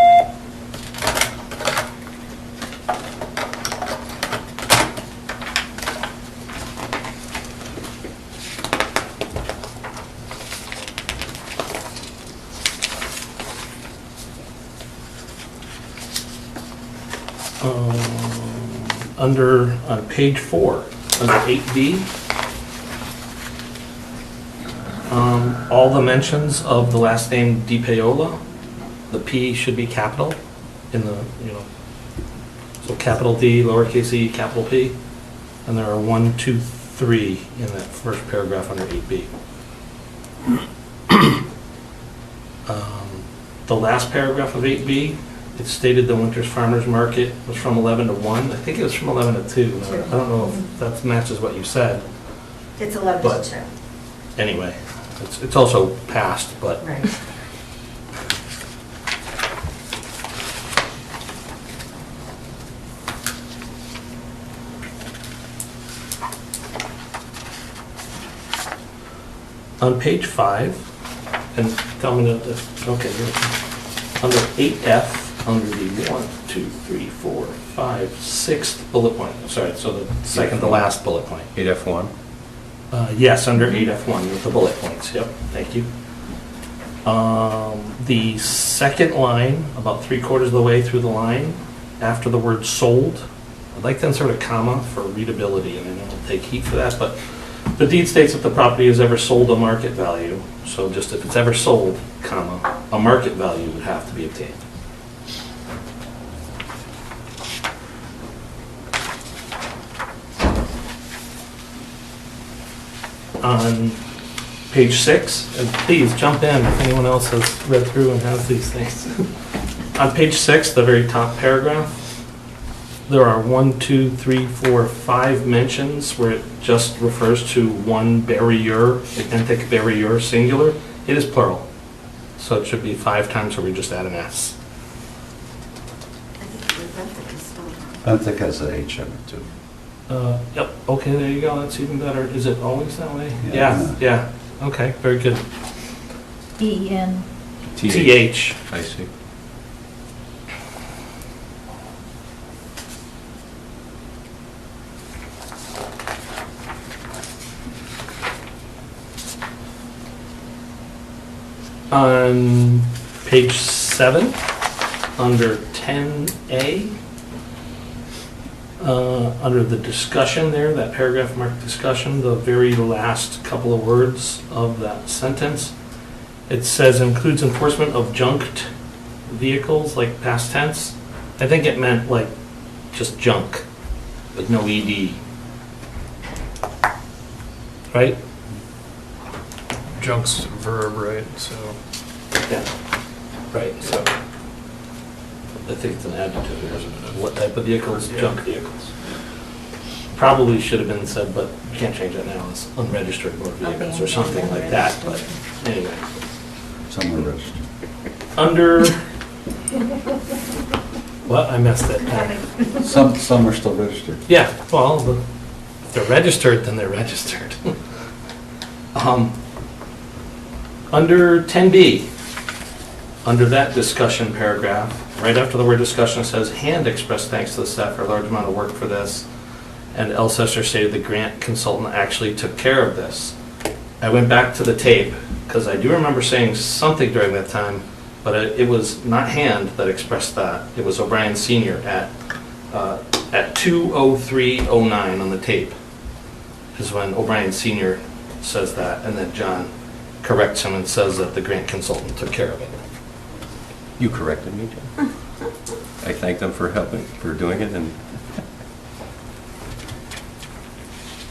C: On page 4, under 8B, all the mentions of the last name DiPaola, the P should be capital in the, so capital D, lowercase e, capital P, and there are 1, 2, 3 in that first paragraph under 8B. The last paragraph of 8B, it stated the Winters Farmers Market was from 11 to 1. I think it was from 11 to 2. I don't know if that matches what you said.
S: It's 11
C: But-
S: to 2.
C: Anyway, it's also past, but
S: Right.
C: on page 5, and tell me that, okay, under 8F, under the 1, 2, 3, 4, 5, 6th bullet point, sorry, so the second to last bullet point.
L: 8F1?
C: Yes, under 8F1 with the bullet points, yep, thank you. The second line, about 3/4 of the way through the line, after the word sold, I'd like to insert a comma for readability, and I know I'll take heat for that, but the deed states that the property is ever sold a market value, so just if it's ever sold, comma, a market value would have to be obtained. On page 6, and please jump in if anyone else has read through and has these things. On page 6, the very top paragraph, there are 1, 2, 3, 4, 5 mentions where it just refers to one barrier, identic barrier, singular. It is plural, so it should be 5 times where we just add an S.
B: I think it has an H in it too.
C: Yep, okay, there you go, that's even better. Is it always that way?
B: Yeah.
C: Yeah, okay, very good.
K: E-N.
C: TH.
L: I see.
C: On page 7, under 10A, under the discussion there, that paragraph marked discussion, the very last couple of words of that sentence, it says includes enforcement of junked vehicles, like past tense. I think it meant like just junk, with no ED. Right?
O: Junk's a verb, right? So
C: Yeah, right, so I think it's an adjective here, isn't it? What type of vehicles?
O: Yeah.
C: Junk vehicles. Probably should have been said, but you can't change that now, it's unregistered motor vehicles or something like that, but anyway.
B: Somewhere registered.
C: Under, what, I missed it.
B: Some are still registered.
C: Yeah, well, if they're registered, then they're registered. Under 10B, under that discussion paragraph, right after the word discussion, it says, "Hand expressed thanks to the staff for a large amount of work for this." And Elsesser stated the grant consultant actually took care of this. I went back to the tape, because I do remember saying something during that time, but it was not Hand that expressed that. It was O'Brien Sr. at 2:03:09 on the tape, is when O'Brien Sr. says that, and then John corrects him and says that the grant consultant took care of it.
L: You corrected me, Jim. I thank them for helping, for doing it, and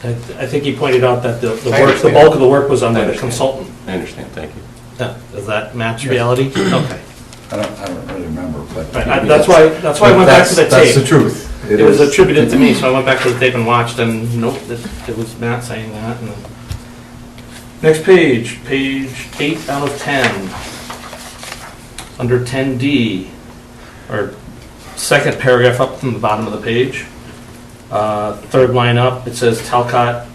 C: I think he pointed out that the bulk of the work was done by the consultant.
L: I understand, thank you.
C: Does that match reality? Okay.
B: I don't really remember, but.
C: That's why I went back to the tape.
B: That's the truth.
C: It was attributed to me, so I went back to the tape and watched, and nope, it was Matt saying that. And then next page 8 out of 10. Under 10D, or second paragraph up from the bottom of the page. Third line up, it says Talcott.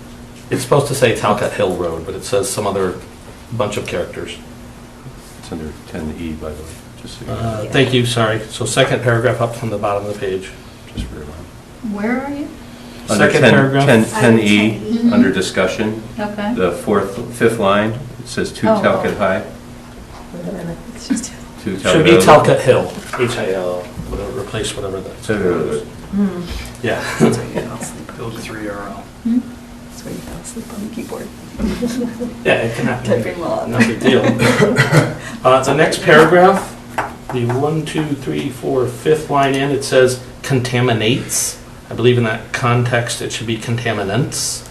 C: It's supposed to say Talcott Hill Road, but it says some other bunch of characters.
L: It's under 10E, by the way, just so you know.
C: Thank you, sorry. So second paragraph up from the bottom of the page.
L: Just for everyone.
K: Where are you?
L: Under
C: Second
L: 10
C: paragraph.
L: 10E,
K: 10E.
L: under discussion,
K: Okay.
L: the fifth line, it says 2
K: Oh.
L: Talcott High.
R: It's just,
L: 2
C: Should be Talcott Hill, H-I-L, whatever, replace whatever that's. Yeah.
O: Build 3RL.
R: that's why you fell asleep on the keyboard.
C: Yeah, it can happen.
R: Typing while
C: No big deal. The next paragraph, the 1, 2, 3, 4, fifth line in, it says contaminates. I believe in that context it should be contaminants.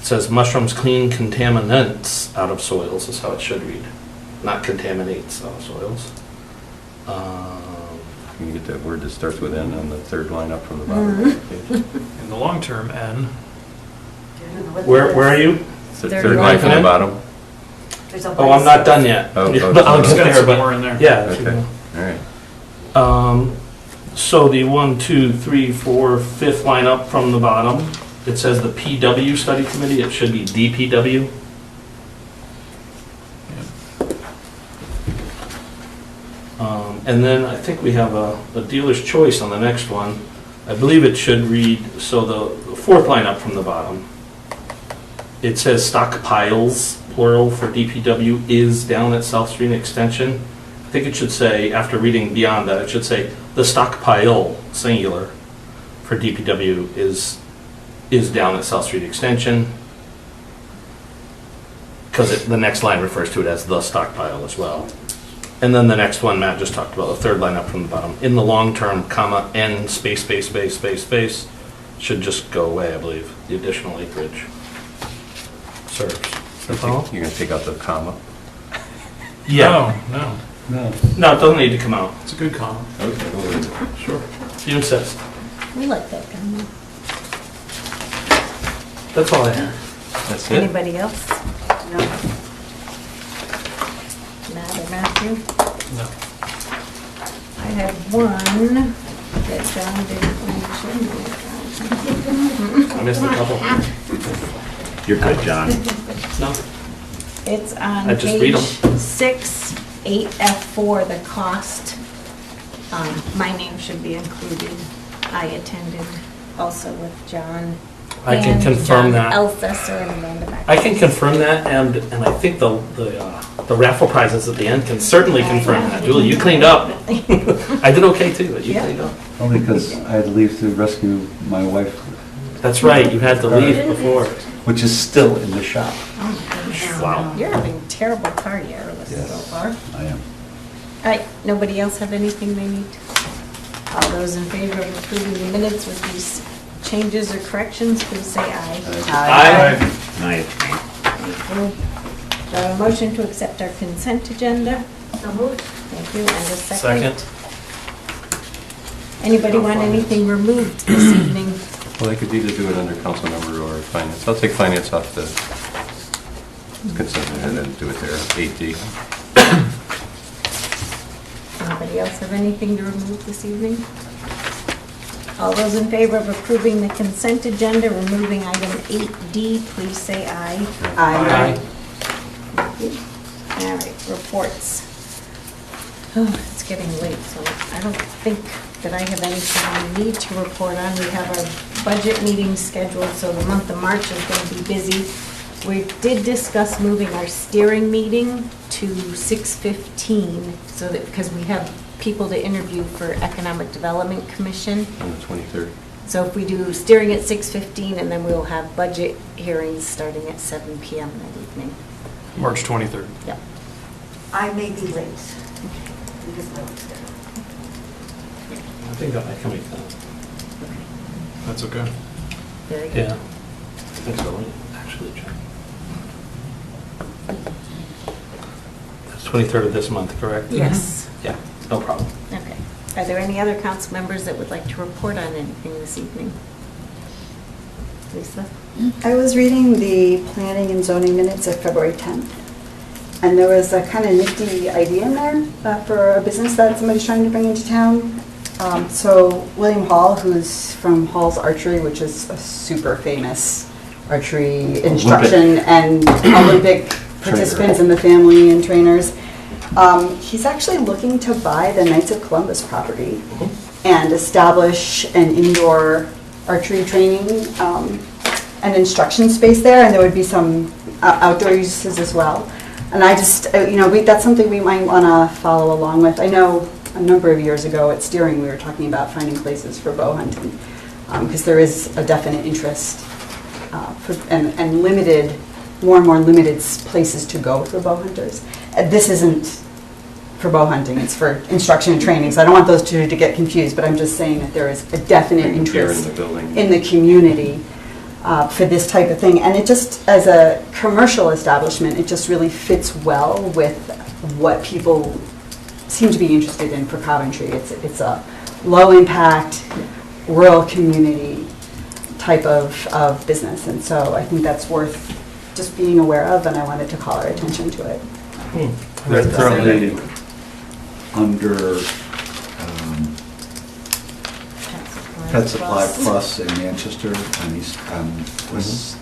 C: It says mushrooms clean contaminants out of soils is how it should read, not contaminates out of soils.
L: You can get that word that starts with N on the third line up from the bottom of the page.
O: In the long term, N.
C: Where are you?
L: It's the third line from the bottom.
C: Oh, I'm not done yet.
L: Oh,
C: I'll get there,
O: some
C: but
O: more in there.
C: yeah.
L: Okay, all right.
C: So the 1, 2, 3, 4, fifth line up from the bottom, it says the PW study committee. It should be DPW. And then I think we have a dealer's choice on the next one. I believe it should read, so the fourth line up from the bottom, it says stockpiles, plural, for DPW is down at South Street Extension. I think it should say, after reading beyond that, it should say the stockpile, singular, for DPW is down at South Street Extension. Because the next line refers to it as the stockpile as well. And then the next one Matt just talked about, the third line up from the bottom. In the long term, comma, N, space, space, space, space, space, should just go away, I believe. The additional acreage serves.
L: You're going to take out the comma?
C: Yeah.
O: No.
C: No, it doesn't need to come out.
O: It's a good comma.
L: Okay, we'll leave it.
C: Sure. You insist.
A: We like that kind.
C: That's all I have.
L: That's it?
A: Anybody else? No. Matt or Matthew?
C: No.
A: I have one that John didn't mention.
C: I missed a couple.
F: You're good, John.
C: No.
A: It's on
C: I just read
A: page
C: 'em.
A: 6, 8F4, the cost. My name should be included. I attended also with John.
C: I can
A: and
C: confirm
A: John
C: that.
A: Elfesser and Amanda Beck.
C: I can confirm that, and I think the raffle prizes at the end can certainly confirm that. Julie, you cleaned up. I did okay too, but you
A: Yeah.
C: cleaned up.
B: Only because I had to leave to rescue my wife.
C: That's right, you had to leave before.
B: Which is still in the shop.
A: Oh my goodness.
C: Wow.
A: You're having terrible car airless so
B: Yes.
A: far.
B: I am.
A: All right, nobody else have anything they need? All those in favor of approving the minutes with these changes or corrections, please say aye.
C: Aye.
F: Nice.
A: Thank you. Do I have a motion to accept our consent agenda?
S: So moved.
A: Thank you, and a second.
C: Second.
A: Anybody want anything removed this evening?
L: Well, I could either do it under council number or finance. I'll take finance off the consent agenda and do it there, 8D.
A: Anybody else have anything to remove this evening? All those in favor of approving the consent agenda, removing item 8D, please say aye.
C: Aye.
A: Thank you. All right, reports. Oh, it's getting late, so I don't think that I have anything we need to report on. We have our budget meeting scheduled, so the month of March is going to be busy. We did discuss moving our steering meeting to 6:15, so that, because we have people to interview for Economic Development Commission.
L: On the 23rd.
A: So if we do steering at 6:15, and then we'll have budget hearings starting at 7 PM that evening.
O: March 23rd.
S: Yeah. I may be late. Because my work's schedule.
C: I think that might come with
O: That's okay.
S: Very good.
C: Yeah. I think so, right? Actually, check. It's 23rd of this month, correct?
A: Yes.
C: Yeah, no problem.
A: Okay. Are there any other council members that would like to report on anything this evening? Lisa?
R: I was reading the planning and zoning minutes of February 10th, and there was a kind of nifty idea in there for a business that somebody's trying to bring into town. So William Hall, who's from Hall's Archery, which is a super famous archery instruction and Olympic participants in the family and trainers, he's actually looking to buy the Knights of Columbus property and establish an indoor archery training and instruction space there, and there would be some outdoor uses as well. And I just, that's something we might want to follow along with. I know a number of years ago at Steering, we were talking about finding places for bow hunting, because there is a definite interest and limited, more and more limited places to go for bow hunters. This isn't for bow hunting, it's for instruction and training, so I don't want those two to get confused, but I'm just saying that there is a definite interest in the community for this type of thing. And it just, as a commercial establishment, it just really fits well with what people seem to be interested in for Coventry. It's a low-impact, rural community type of business, and so I think that's worth just being aware of, and I wanted to call our attention to it.
B: They're currently under Pet Supply Plus in Manchester and West.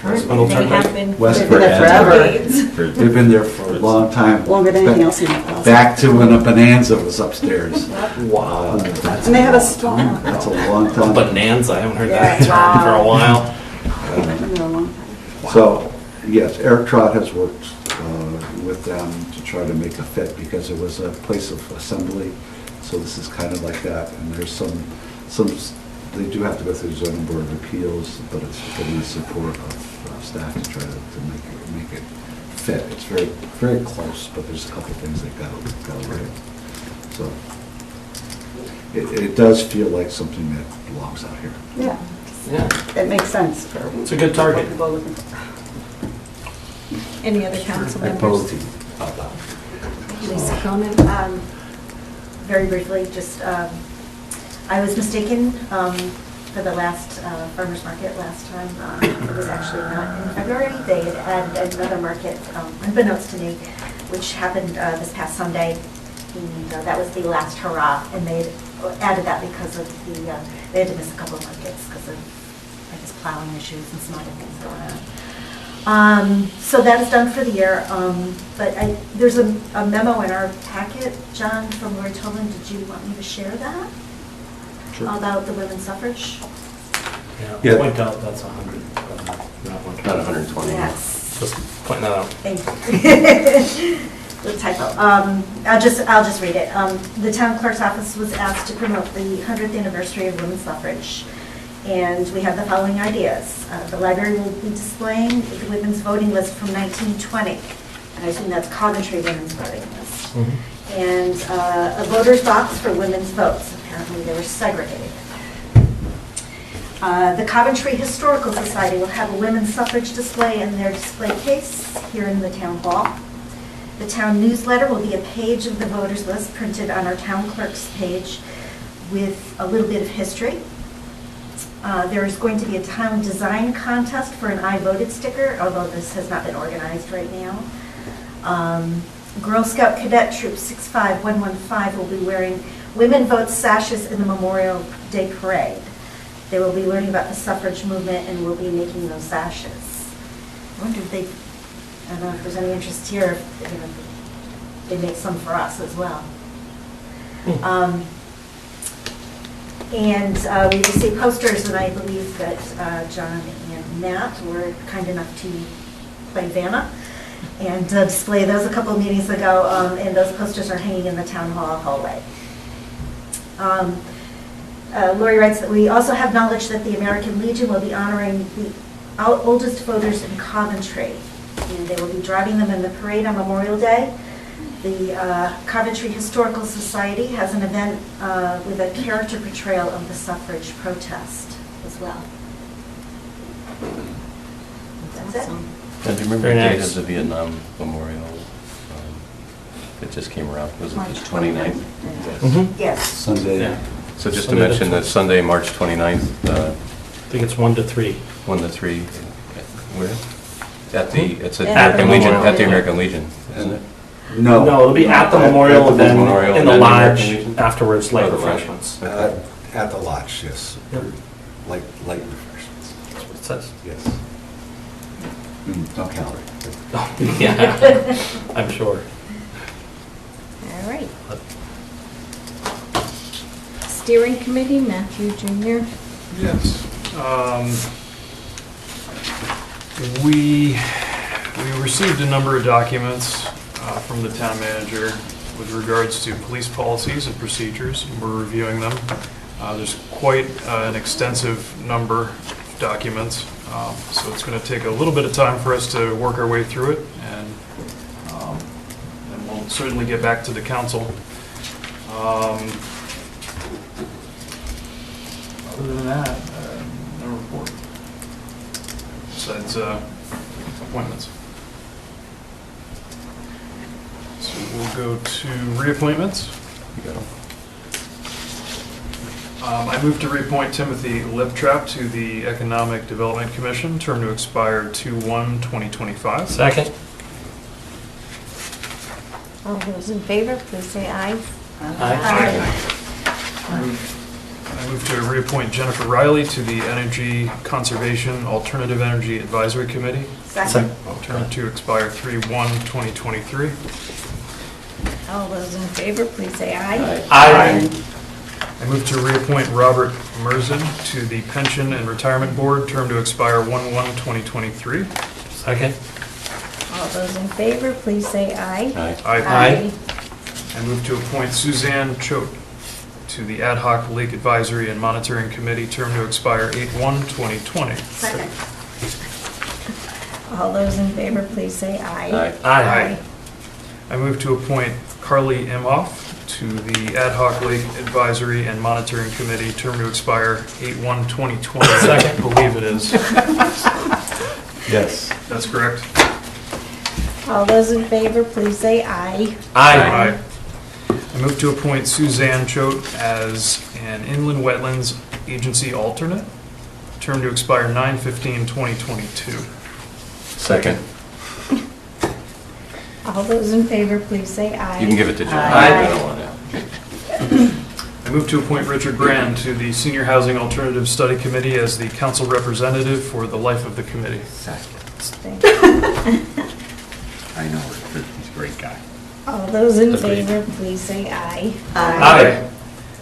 A: They have been
B: West
A: they've been there forever.
B: They've been there for a long time.
R: Longer than anything else in the closet.
B: Back to when a Bonanza was upstairs.
C: Wow.
R: And they have a store.
B: That's a long time.
C: Bonanza, I haven't heard
R: Yeah.
C: that term for a while.
B: So, yes, Eric Trott has worked with them to try to make a fit because it was a place of assembly. So this is kind of like that. And there's some they do have to go through the zoning board of appeals, but it's getting the support of staff to try to make it fit. It's very, very close, but there's a couple of things that got right. So it does feel like something that belongs out here.
R: Yeah.
C: Yeah.
R: It makes sense for.
C: It's a good target.
R: what people are looking for.
A: Any other council
B: I
A: members?
S: Lisa Coleman. Very briefly, just, I was mistaken for the last farmer's market last time. It was actually not in February. They had added another market, unbeknownst to me, which happened this past Sunday. And that was the last hurrah, and they added that because of they had to miss a couple of markets because of, I guess, plowing issues and some other things going on. So that is done for the year, but there's a memo in our packet, John, from Lori Tolan. Did you want me to share that?
B: Sure.
S: About the women's suffrage?
C: Yeah, point out that's 100, not 120.
L: Not 120.
S: Yes.
C: Just pointing that out.
S: Thank you. The typo. I'll just read it. The town clerk's office was asked to promote the 100th anniversary of women's suffrage. And we have the following ideas. The library will be displaying the women's voting list from 1920. And I assume that's Coventry women's voting list. And a voter's box for women's votes. Apparently they were segregated. The Coventry Historical Society will have a women's suffrage display in their display case here in the town hall. The town newsletter will be a page of the voters list printed on our town clerk's page with a little bit of history. There is going to be a town design contest for an I voted sticker, although this has not been organized right now. Girl Scout Cadet Troop 65115 will be wearing women vote sashes in the Memorial Day Parade. They will be learning about the suffrage movement and will be making those sashes. I wonder if I don't know if there's any interest here, if they make some for us as well. And we received posters, and I believe that John and Matt were kind enough to play Vanna and display those a couple of meetings ago, and those posters are hanging in the town hall hallway. Lori writes that we also have knowledge that the American Legion will be honoring the oldest voters in Coventry. and they will be driving them in the parade on Memorial Day. The Coventry Historical Society has an event with a character portrayal of the suffrage protest as well. That's it.
L: And do you remember
C: Very
L: the date
C: nice.
L: of the Vietnam Memorial? It just came around, was it the
S: March
L: 29th?
C: Mhm.
S: Yes.
B: Sunday.
L: Yeah. So just to
C: Sunday the
L: mention that Sunday, March 29th,
C: I think it's 1 to 3.
L: 1 to 3, where? At the, it's
A: At
L: at
A: the
L: American Legion,
A: Memorial.
L: at the American Legion, isn't it?
B: No.
C: No, it'll be at the
B: At-
C: memorial
B: at the
C: and then
L: memorial
C: in
L: and
C: the
L: then the American
C: lodge
L: Legion?
C: afterwards, light
L: Oh, the lodge.
C: refreshments.
B: At the lodge, yes.
C: Yep.
B: Light refreshments.
C: That's what it says.
B: Yes. No calorie.
C: Yeah, I'm sure.
A: All right. Steering Committee, Matthew Jr.
O: Yes. We received a number of documents from the town manager with regards to police policies and procedures, and we're reviewing them. There's quite an extensive number of documents, so it's going to take a little bit of time for us to work our way through it, and we'll certainly get back to the council. Other than that, no report. Besides appointments. So we'll go to reappointments.
L: You got 'em.
O: I move to reappoint Timothy Liptrap to the Economic Development Commission, term to expire 2/1/2025.
C: Second.
A: All those in favor, please say aye.
C: Aye.
O: I move to reappoint Jennifer Riley to the Energy Conservation Alternative Energy Advisory Committee,
S: Second.
O: term to expire 3/1/2023.
A: All those in favor, please say aye.
C: Aye.
O: I move to reappoint Robert Merzin to the Pension and Retirement Board, term to expire 1/1/2023.
C: Second.
A: All those in favor, please say aye.
C: Aye.
O: I move to appoint Suzanne Choate to the Ad hoc Lake Advisory and Monitoring Committee, term to expire 8/1/2020.
S: Second.
A: All those in favor, please say aye.
C: Aye.
O: I move to appoint Carly Imhoff to the Ad hoc Lake Advisory and Monitoring Committee, term to expire 8/1/2020.
C: Second.
O: I believe it is.
B: Yes.
O: That's correct.
A: All those in favor, please say aye.
O: Aye. I move to appoint Suzanne Choate as an Inland Wetlands Agency alternate, term to expire 9/15/2022.
L: Second.
A: All those in favor, please say aye.
L: You can give it to John.
A: Aye.
L: I don't want to.
O: I move to appoint Richard Brand to the Senior Housing Alternative Study Committee as the council representative for the life of the committee.
A: Thank you.
F: I know, he's a great guy.
A: All those in
L: Agreed.
A: favor, please say aye.
C: Aye.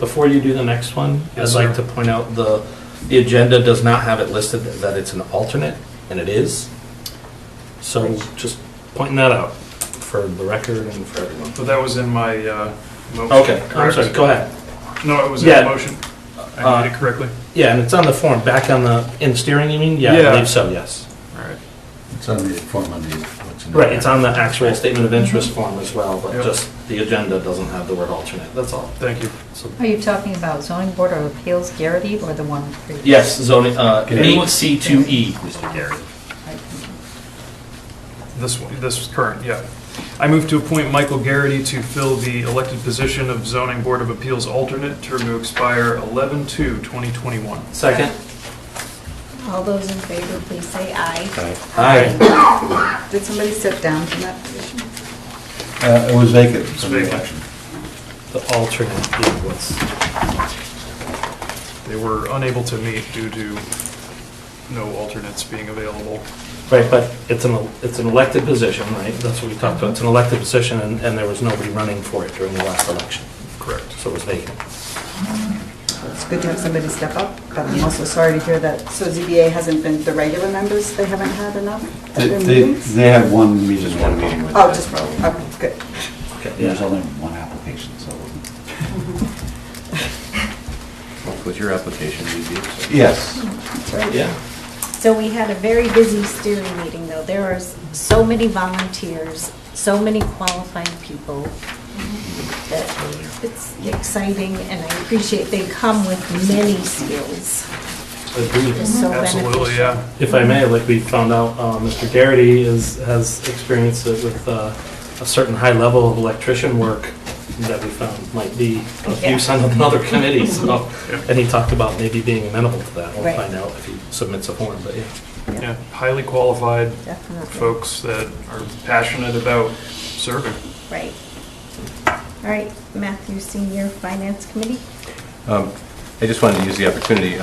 C: Before you do the next one,
O: Yes,
C: I'd like
O: sir.
C: to point out the agenda does not have it listed that it's an alternate, and it is. So just pointing that out for the record and for everyone.
O: But that was in my motion.
C: Okay, I'm
O: correct?
C: sorry, go ahead.
O: No, it was in
C: Yeah.
O: the motion. I made it correctly.
C: Yeah, and it's on the form, back on the, in steering, you mean? Yeah, I
O: Yeah.
C: believe so, yes.
O: All right.
B: It's on the form on the, what's in the-
C: Right, it's on the actual statement of interest form as well, but
O: Yep.
C: just the agenda doesn't have the word alternate, that's all.
O: Thank you.
C: So,
U: Are you talking about zoning board of appeals, Garrity, or the one previous?
C: yes, zoning,
B: Okay.
C: 8C2E.
F: Mr. Gary.
O: This one, this is current, yeah. I move to appoint Michael Garrity to fill the elected position of zoning board of appeals alternate, term to expire 11/2/2021.
C: Second?
A: All those in favor, please say aye.
C: Aye.
R: Did somebody step down from that position?
B: It was vacant.
O: It's vacant.
C: The alternate, yeah, what's,
O: They were unable to meet due to no alternates being available.
C: right, but it's an elected position, right? That's what we talked about, it's an elected position, and there was nobody running for it during the last election,
O: Correct.
C: so it was vacant.
R: It's good to have somebody step up, but I'm also sorry to hear that, so ZBA hasn't been, the regular members, they haven't had enough at their meetings?
B: They had one meeting.
L: Just one meeting with.
R: Oh, just, okay, good.
C: Okay,
B: There's
C: yeah.
B: only one application, so.
L: With your application, you'd be.
B: Yes.
R: That's right.
C: Yeah.
A: So we had a very busy steering meeting, though. There are so many volunteers, so many qualified people, that it's exciting, and I appreciate they come with many skills.
C: Agreed.
A: It's so
O: Absolutely,
A: beneficial.
O: yeah.
C: If I may, like we found out, Mr. Garrity has experienced it with a certain high level of electrician work that we found might be of use on another committee. So, and he talked about maybe being amenable to that. We'll
A: Right.
C: find out if he submits a form. But yeah.
O: Yeah, highly qualified
A: Definitely.
O: folks that are passionate about serving.
A: Right. All right, Matthew, Senior Finance Committee?
L: I just wanted to use the opportunity,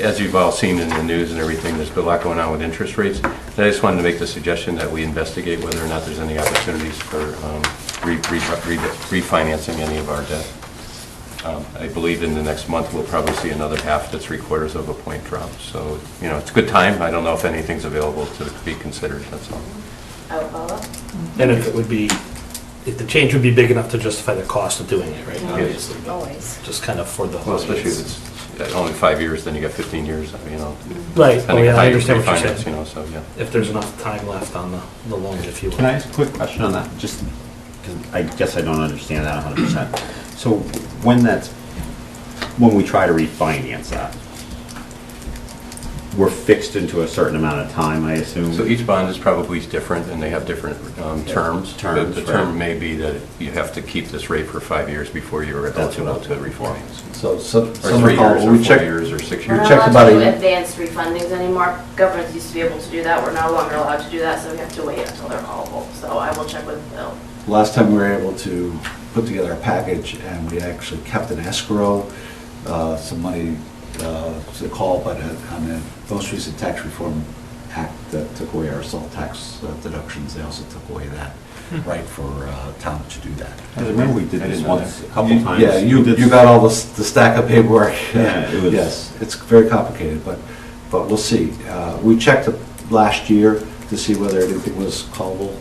L: as you've all seen in the news and everything, there's been a lot going on with interest rates. And I just wanted to make the suggestion that we investigate whether or not there's any opportunities for refinancing any of our debt. I believe in the next month, we'll probably see another half to 3/4 of a point drop. So, you know, it's a good time. I don't know if anything's available to be considered, that's all.
T: I will follow up.
C: And if the change would be big enough to justify the cost of doing it, right? Obviously. But
A: Always.
C: just kind of for the.
L: Well, especially if it's only 5 years, then you got 15 years, you know.
C: Right. Oh,
L: depending
C: yeah,
L: on how
C: I
L: you
C: understand what you're
L: refinance,
C: saying.
L: you know, so, yeah.
C: If there's enough time left on the loan, if you will.
F: Can I ask a quick question on that? Just, because I guess I don't understand that 100%. So when we try to refinance that, we're fixed into a certain amount of time, I assume?
L: So each bond is probably different, and they have different terms. The term
F: right.
L: may be that you have to keep this rate for 5 years before you're
F: That's what
L: eligible
F: I
L: to
F: was
L: refinance.
B: So some
L: Or
B: some
L: 3
B: recall,
L: years, or
B: we
L: 4
B: checked,
L: years, or 6
T: We're
L: years.
T: not
B: checked
T: allowed
B: about
T: to do
B: a-
T: advanced refundings anymore. Governments used to be able to do that. We're no longer allowed to do that, so we have to wait until they're callable. So I will check with Bill.
B: last time we were able to put together a package, and we actually kept an escrow, some money to call, but on the most recent tax reform act that took away our salt tax deductions, they also took away that right for town to do that.
F: I remember we did this once, a couple times.
B: Yeah, you got all the stack of paperwork.
F: Yeah, it was-
B: Yes, it's very complicated, but we'll see. We checked it last year to see whether anything was callable,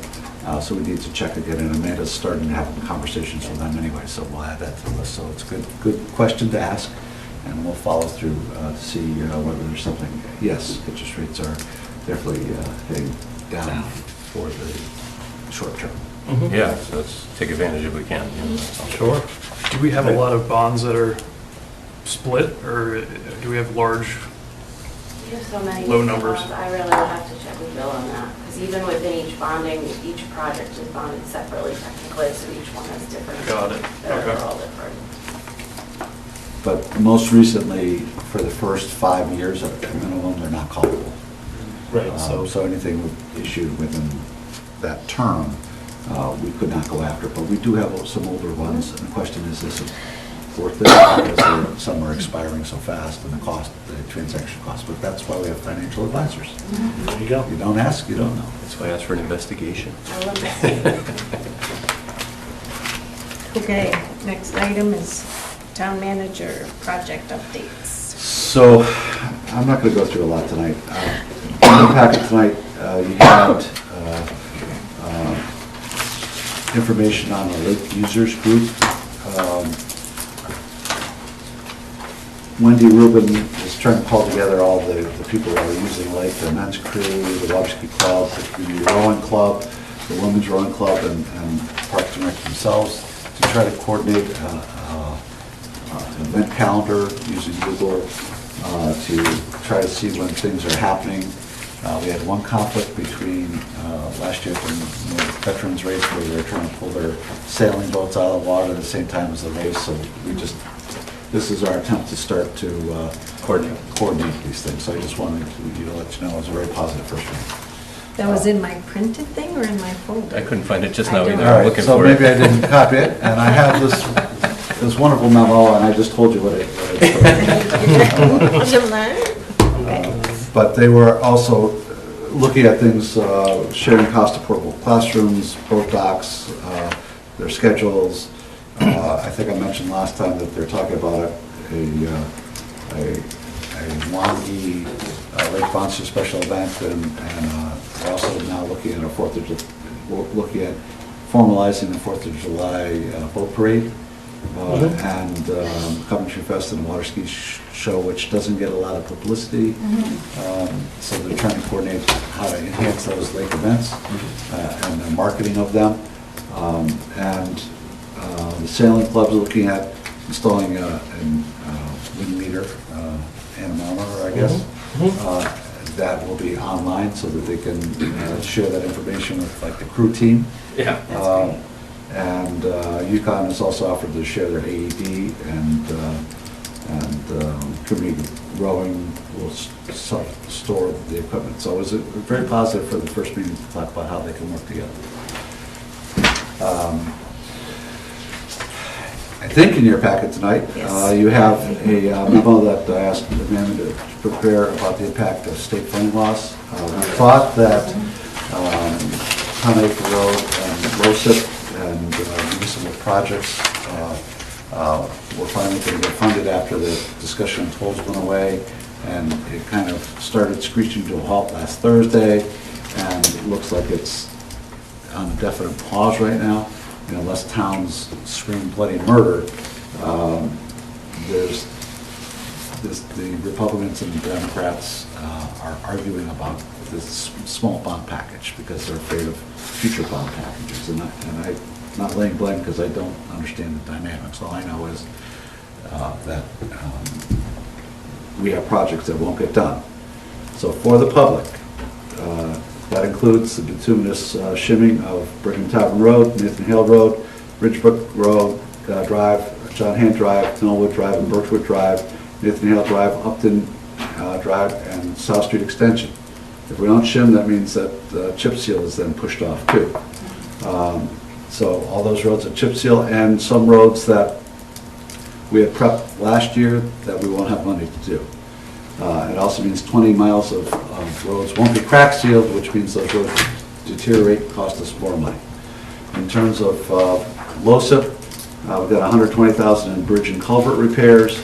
B: so we need to check again, and Amanda's starting to have conversations with them anyway, so we'll add that to the list. So it's a good question to ask, and we'll follow through to see whether there's something. Yes, interest rates are definitely heading down for the short term.
L: Yeah, so let's take advantage if we can. you know, that's all.
C: Sure.
O: Do we have a lot of bonds that are split, or do we have large?
T: We have so many.
O: Low numbers.
T: bonds. I really would have to check with Bill on that. Because even within each bonding, each project is bonded separately technically, so each one has different.
O: Got it.
T: They're
O: Okay.
T: all different.
B: But most recently, for the first 5 years at a minimum, they're not callable.
C: Right, so
B: So anything issued within that term, we could not go after. But we do have some older ones, and the question is it worth it? Because some are expiring so fast, and the transaction cost. But that's why we have financial advisors.
C: there you go.
B: You don't ask, you don't know.
L: That's why I asked for an investigation.
T: I love that.
A: Okay, next item is town manager project updates.
B: So, I'm not going to go through a lot tonight. In the packet tonight, you had information on the lake users group. Wendy Rubin is trying to call together all the people that are using the lake, the men's crew, the water ski club, the community rowing club, the women's rowing club, and Parks and Rec themselves to try to coordinate an event calendar using Google to try to see when things are happening. We had one conflict between last year from the veterans race where they were trying to pull their sailing boats out of the water at the same time as the race. So this is our attempt to start to coordinate these things. So I just wanted to let you know it was a very positive first meeting.
A: That was in my printed thing or in my folder?
L: I couldn't find it just
A: I
L: now
A: don't-
L: either.
B: All
L: I'm
B: right,
L: looking
B: so
L: for it.
B: maybe I didn't copy it, and I have this wonderful memo, and I just told you what it
A: Was it mine?
B: But they were also looking at things, sharing cost of portable classrooms, boat docks, their schedules. I think I mentioned last time that they're talking about a Wangi Lake Monster special event, and they're also now looking at formalizing the 4th of July boat parade and Coventry Fest and Water Ski Show, which doesn't get a lot of publicity. So they're trying to coordinate how to enhance those lake events and the marketing of them. And the sailing club's looking at installing a wind meter, anemometer, I guess. That will be online so that they can share that information with like the crew team.
C: Yeah.
B: And UConn has also offered to share their AED, and community rowing will store the equipment. So it was very positive for the first meeting to talk about how they can work together. I think in your packet tonight, you have a memo that I asked Amanda to prepare about the impact of state funding laws. We thought that Town Acre Road and LoSiP and municipal projects were finally going to get funded after the discussion on tolls went away, and it kind of started screeching to a halt last Thursday, and it looks like it's on a definite pause right now. And unless towns scream bloody murder, the Republicans and the Democrats are arguing about this small bond package because they're afraid of future bond packages. And I'm not laying blame because I don't understand the dynamics. All I know is that we have projects that won't get done. So for the public, that includes the bituminous shimming of Brigham Tavern Road, Nathan Hale Road, Ridgebrook Road Drive, John Hand Drive, Knollwood Drive, and Birchwood Drive, Nathan Hale Drive, Upton Drive, and South Street Extension. If we don't shim, that means that the chip seal is then pushed off too. So all those roads are chip seal, and some roads that we had prepped last year that we won't have money to do. It also means 20 miles of roads won't be crack sealed, which means those roads deteriorate, cost us more money. In terms of LoSiP, we've got $120,000 in bridge and culvert repairs,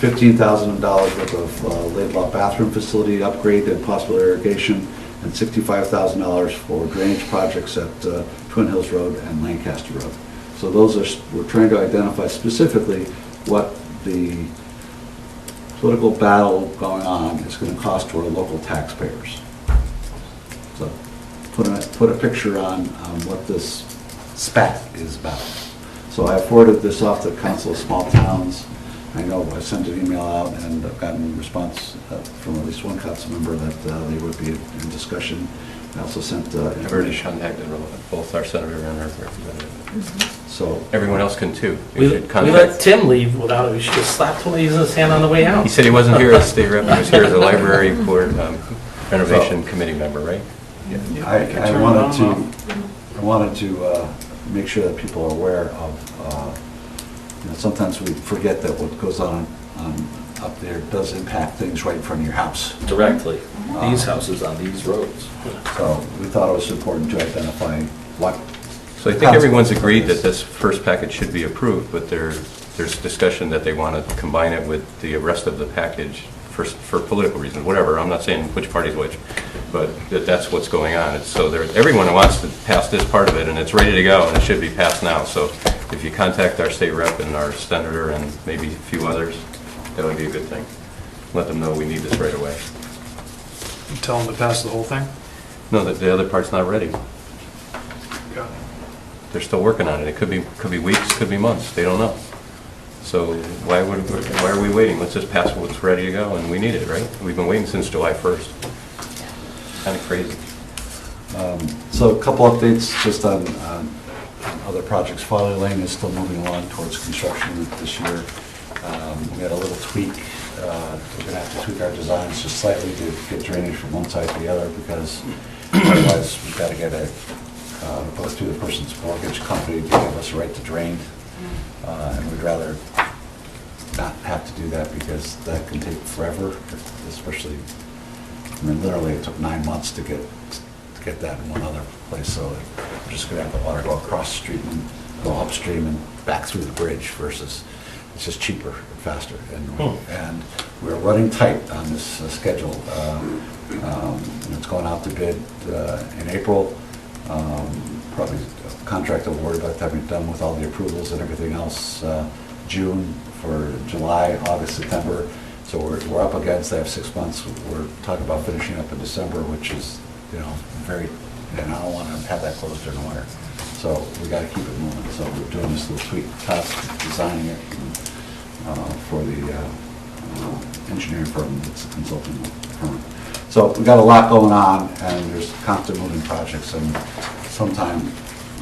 B: $15,000 worth of laid-law bathroom facility upgrade and possible irrigation, and $65,000 for drainage projects at Twin Hills Road and Lancaster Road. So those are, we're trying to identify specifically what the political battle going on is going to cost to our local taxpayers. So put a picture on what this spat is about. So I forwarded this off to the Council of Small Towns. I know I sent an email out and I've gotten a response from at least one council member that they would be in discussion. I also sent
L: I've already contacted both our senator and our representative.
B: So
L: everyone else can too.
C: We let Tim leave without, we should have slapped him using his hand on the way out.
L: He said he wasn't here as state rep, he was here as a library board renovation committee member, right?
B: Yeah. I wanted to make sure that people are aware of, sometimes we forget that what goes on up there does impact things right in front of your house.
C: Directly. These houses on these roads.
B: So we thought it was important to identify what.
L: So I think everyone's agreed that this first package should be approved, but there's discussion that they want to combine it with the rest of the package for political reasons, whatever. I'm not saying which party's which, but that's what's going on. So everyone wants to pass this part of it, and it's ready to go, and it should be passed now. So if you contact our state rep and our senator and maybe a few others, that would be a good thing. Let them know we need this right away.
O: Tell them to pass the whole thing?
L: No, the other part's not ready.
O: Got it.
L: They're still working on it. It could be weeks, could be months. They don't know. So why are we waiting? Let's just pass what's ready to go, and we need it, right? We've been waiting since July 1st. Kind of crazy.
B: So a couple updates just on other projects. Folly Lane is still moving along towards construction this year. We had a little tweak. We're going to have to tweak our designs just slightly to get drainage from one side to the other, because otherwise we've got to get go through the person's mortgage company to give us a right to drain. And we'd rather not have to do that, because that can take forever, especially, I mean, literally it took 9 months to get that in one other place. So we're just going to have the water go across the street and go upstream and back through the bridge versus it's just cheaper and faster. And we're running tight on this schedule. It's going out to bid in April. Probably contract award by the time we're done with all the approvals and everything else June for July, August, September. So we're up against, they have 6 months. We're talking about finishing up in December, which is, very, and I don't want to have that closed during the winter. So we got to keep it moving. So we're doing this little tweak task, designing it for the engineering firm that's a consulting firm. So we've got a lot going on, and there's constant moving projects, and sometime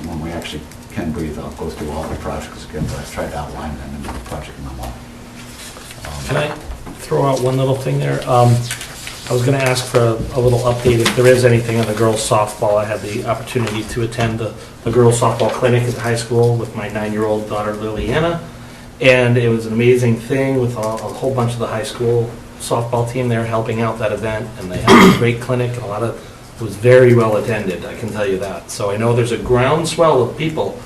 B: when we actually can breathe, I'll go through all the projects again, but I've tried to outline them in the project memo.
C: Can I throw out one little thing there? I was going to ask for a little update if there is anything on the girls softball. I had the opportunity to attend the girls softball clinic at the high school with my 9-year-old daughter Liliana, and it was an amazing thing with a whole bunch of the high school softball team there helping out that event, and they had a great clinic and it was very well attended, I can tell you that. So I know there's a groundswell of people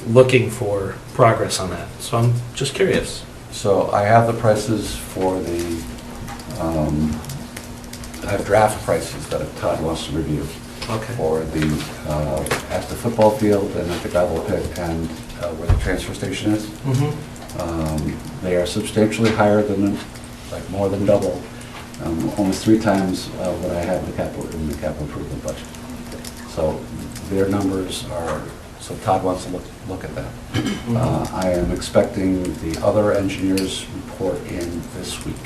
C: looking for progress on that. So I'm just curious.
B: So I have the prices for I have draft prices that Todd wants to review.
C: Okay.
B: For the, at the football field and at the gravel pit and where the transfer station is. They are substantially higher than, like more than double, almost 3 times what I have in the capital improvement budget. So their numbers are, so Todd wants to look at that. I am expecting the other engineers' report in this week.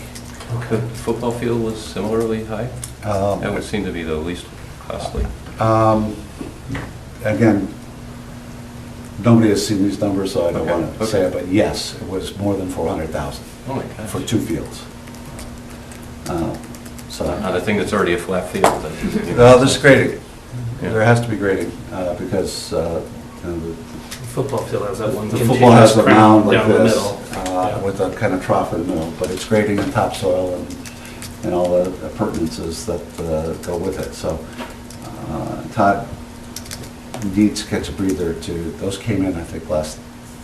L: Okay. The football field was similarly high? That would seem to be the least costly.
B: Again, nobody has seen these numbers, so I don't want to say it, but yes, it was more than 400,000 for 2 fields. So
L: on a thing that's already a flat field.
B: Well, there's grading. Yeah. There has to be grading because the
C: football field has that one.
B: The football has a mound like this
C: yeah.
B: with a kind of trough in the middle, but it's grading and topsoil and all the appurtenances that go with it. So Todd needs to catch a breather too. Those came in, I think, last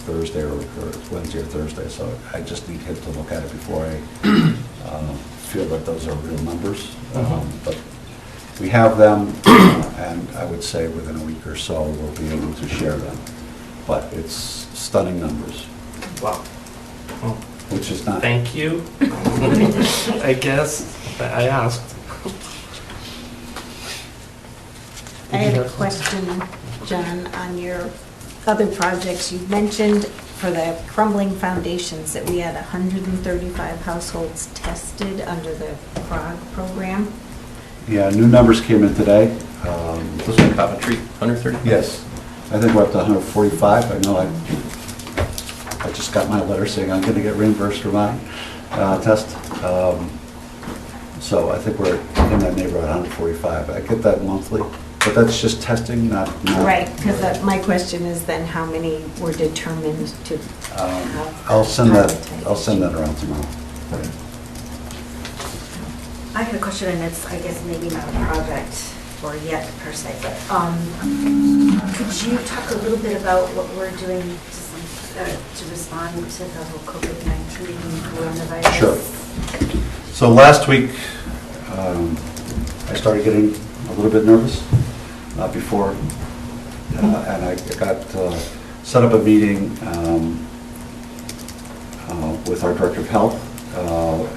B: Thursday or Wednesday or Thursday. So I just need him to look at it before I feel that those are real numbers. But we have them, and I would say within a week or so we'll be able to share them. But it's stunning numbers.
C: Wow. Well,
B: which is not.
C: Thank you. I guess I asked.
A: I had a question, John, on your other projects. You mentioned for the crumbling foundations that we had 135 households tested under the CROG program.
B: Yeah, new numbers came in today.
L: Those are Coventry, 130?
B: Yes. I think we're up to 145. I know I just got my letter saying I'm going to get reimbursed for my test. So I think we're in that neighborhood, 145. I get that monthly, but that's just testing, not
A: right, because my question is then how many were determined to have.
B: I'll send that around tomorrow.
S: I had a question, and it's, I guess, maybe not a project or yet per se, but could you talk a little bit about what we're doing to respond to the whole COVID-19 coronavirus?
B: Sure. So last week, I started getting a little bit nervous before, and I got set up a meeting with our Director of Health,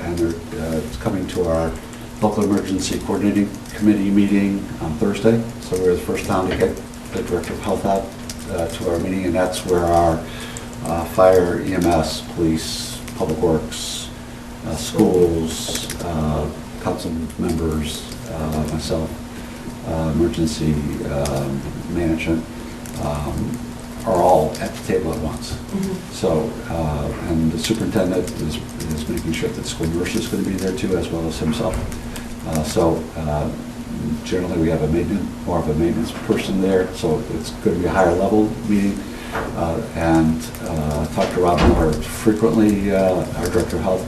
B: and it's coming to our local emergency coordinating committee meeting on Thursday. So we're the first town to get the Director of Health out to our meeting, and that's where our fire, EMS, police, public works, schools, council members, myself, emergency management, are all at the table at once. So, and the superintendent is making sure that the school nurse is going to be there too, as well as himself. So generally we have more of a maintenance person there, so it's going to be a higher level meeting. And talk to Rob Miller frequently, our Director of Health.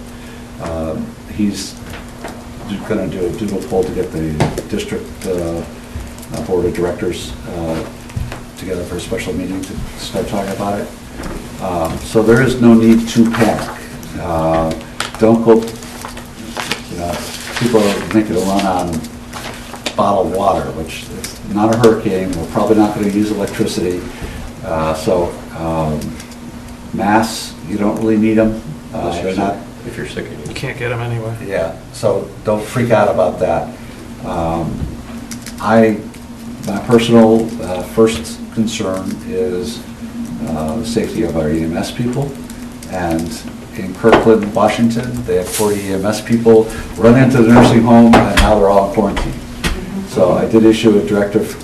B: He's going to do a doodle poll to get the district board of directors together for a special meeting to start talking about it. So there is no need to panic. Don't go, people are making a run on bottled water, which is not a hurricane. We're probably not going to use electricity. So mass you don't really need them.
L: Unless you're sick. If you're sick.
O: You can't get them anyway.
B: Yeah, so don't freak out about that. My personal first concern is the safety of our EMS people. And in Kirkland, Washington, they had 40 EMS people run into the nursing home, and now they're all in quarantine. So I did issue a directive